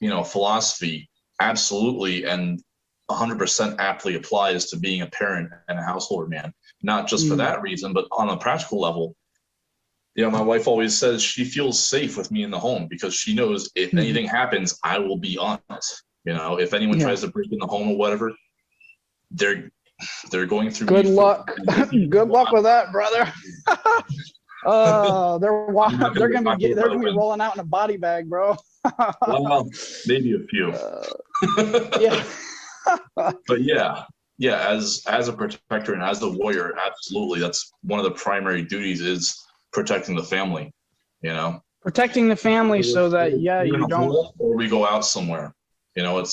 Speaker 2: you know, philosophy absolutely and 100% aptly applies to being a parent and a householder, man. Not just for that reason, but on a practical level. You know, my wife always says she feels safe with me in the home because she knows if anything happens, I will be on it. You know, if anyone tries to break in the home or whatever, they're going through.
Speaker 3: Good luck. Good luck with that, brother. They're gonna be rolling out in a body bag, bro.
Speaker 2: Well, maybe a few.
Speaker 3: Yeah.
Speaker 2: But yeah, as a protector and as the warrior, absolutely, that's one of the primary duties is protecting the family. You know,
Speaker 3: protecting the family so that you don't.
Speaker 2: Or we go out somewhere. You know,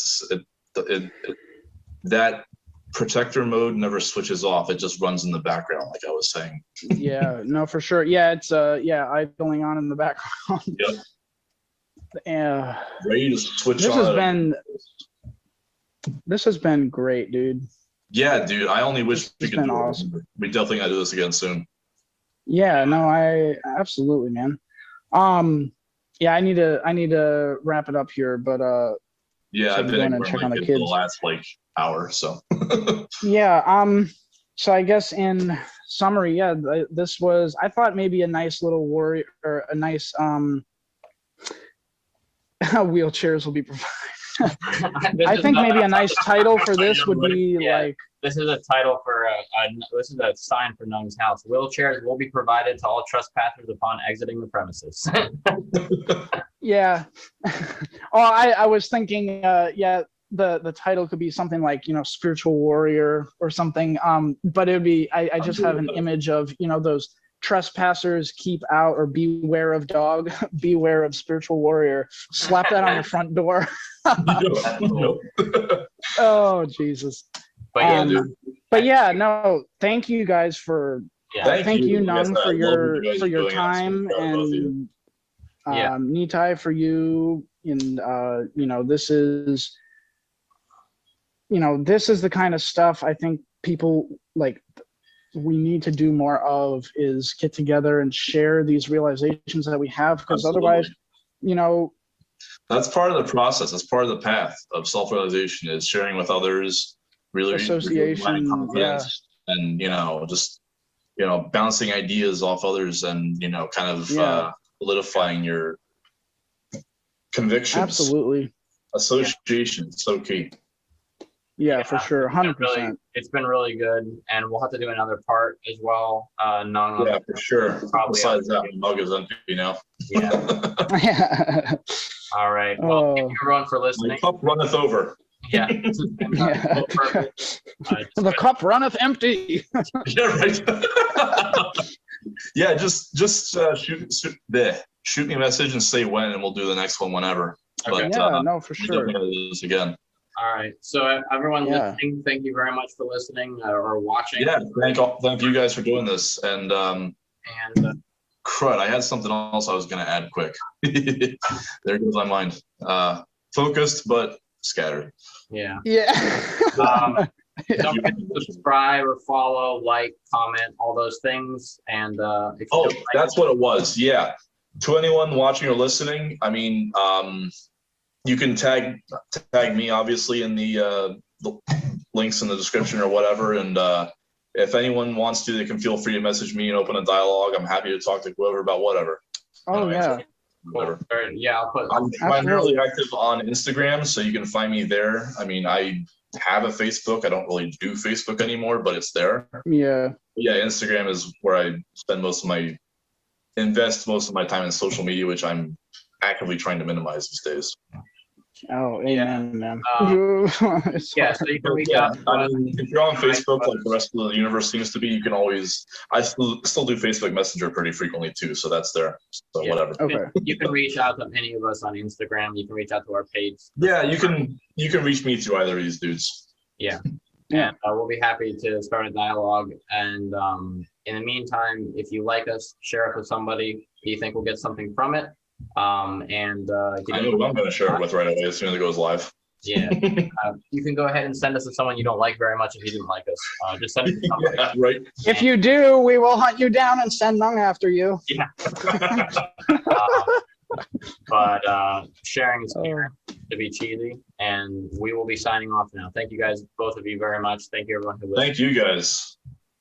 Speaker 2: that protector mode never switches off. It just runs in the background, like I was saying.
Speaker 3: Yeah, no, for sure. Yeah, it's idling on in the background.
Speaker 2: Yep.
Speaker 3: Yeah.
Speaker 2: Ready to switch on.
Speaker 3: This has been great, dude.
Speaker 2: Yeah, dude. I only wish we could do
Speaker 3: awesome.
Speaker 2: it. We definitely gotta do this again soon.
Speaker 3: Yeah, no, I absolutely, man. Yeah, I need to wrap it up here, but
Speaker 2: yeah, I've been ignoring
Speaker 3: check
Speaker 2: my
Speaker 3: on the
Speaker 2: kids
Speaker 3: kids
Speaker 2: the last like hour, so.
Speaker 3: Yeah, so I guess in summary, yeah, this was, I thought, maybe a nice little warrior, or a nice wheelchairs will be provided. I think maybe a nice title for this would be like,
Speaker 1: this is a title for this is a sign for Nung's house. Wheelchairs will be provided to all trespassers upon exiting the premises.
Speaker 3: Yeah. Oh, I was thinking, the title could be something like, you know, spiritual warrior or something. But it would be, I just have an image of, you know, those trespassers keep out, or beware of dog, beware of spiritual warrior. Slap that on your front door. Oh, Jesus. But yeah, no, thank you guys for, thank you, Nung, for your time, and Nitai for you. And, you know, this is the kind of stuff I think people we need to do more of, is get together and share these realizations that we have, because otherwise, you know,
Speaker 2: that's part of the process. That's part of the path of self-realization, is sharing with others, really
Speaker 3: association,
Speaker 2: confidence, and, you know, just, you know, bouncing ideas off others, and, you know, kind of solidifying your convictions.
Speaker 3: Absolutely.
Speaker 2: Association is so key.
Speaker 3: Yeah, for sure, 100%.
Speaker 1: It's been really good, and we'll have to do another part as well. Nung,
Speaker 2: yeah, for sure. Besides that, the mug is empty, you know.
Speaker 3: Yeah.
Speaker 1: All right. Well, thank you everyone for listening.
Speaker 2: The cup runneth over.
Speaker 1: Yeah.
Speaker 3: The cup runneth empty.
Speaker 2: Yeah, right. Yeah, just shoot me a message and say when, and we'll do the next one whenever.
Speaker 1: Okay.
Speaker 2: But,
Speaker 3: no, for sure.
Speaker 2: We'll do this again.
Speaker 1: All right. So everyone
Speaker 3: Yeah.
Speaker 1: listening, thank you very much for listening or watching.
Speaker 2: Yeah, thank you guys for doing this. And
Speaker 1: And
Speaker 2: crud, I had something else I was gonna add quick. There goes my mind. Focused but scattered.
Speaker 1: yeah.
Speaker 3: Yeah.
Speaker 1: Don't forget to subscribe or follow, like, comment, all those things. And if you
Speaker 2: Oh,
Speaker 1: don't like
Speaker 2: that's what it was. Yeah. To anyone watching or listening, I mean, you can tag me obviously in the links in the description or whatever. And if anyone wants to, they can feel free to message me and open a dialogue. I'm happy to talk to whoever about whatever.
Speaker 3: Oh yeah.
Speaker 2: Whatever.
Speaker 1: yeah, I'll put.
Speaker 2: I'm primarily active on Instagram, so you can find me there. I mean, I have a Facebook. I don't really do Facebook anymore, but it's there.
Speaker 3: Yeah.
Speaker 2: Yeah, Instagram is where I invest most of my time in social media, which I'm actively trying to minimize these days.
Speaker 3: Oh, amen, man. It's
Speaker 1: Yeah,
Speaker 3: hard.
Speaker 1: so you can reach
Speaker 2: Yeah,
Speaker 1: out.
Speaker 2: I mean, if you're on Facebook, like the rest of the universe seems to be, you can always. I still do Facebook Messenger pretty frequently too, so that's there. So
Speaker 1: Yeah.
Speaker 2: whatever.
Speaker 3: Okay.
Speaker 1: You can reach out to any of us on Instagram. You can reach out to our page.
Speaker 2: Yeah, you can reach me through either of these dudes.
Speaker 1: Yeah.
Speaker 3: Yeah.
Speaker 1: And we'll be happy to start a dialogue. And in the meantime, if you like us, share it with somebody who you think will get something from it. And
Speaker 2: I know who I'm going to share it with right away as soon as it goes live.
Speaker 1: yeah, you can go ahead and send us to someone you don't like very much if you didn't like us. Just send it to somebody.
Speaker 2: Yeah, right.
Speaker 3: If you do, we will hunt you down and send Nung after you.
Speaker 1: Yeah. But sharing is caring, to be cheesy, and we will be signing off now. Thank you guys, both of you, very much. Thank you, everyone who listened.
Speaker 2: Thank you guys.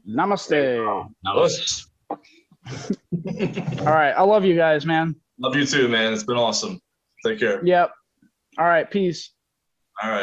Speaker 3: Namaste.
Speaker 1: Namaste.
Speaker 3: All right. I love you guys, man.
Speaker 2: Love you too, man. It's been awesome. Take care.
Speaker 3: Yep. All right. Peace.
Speaker 2: All right.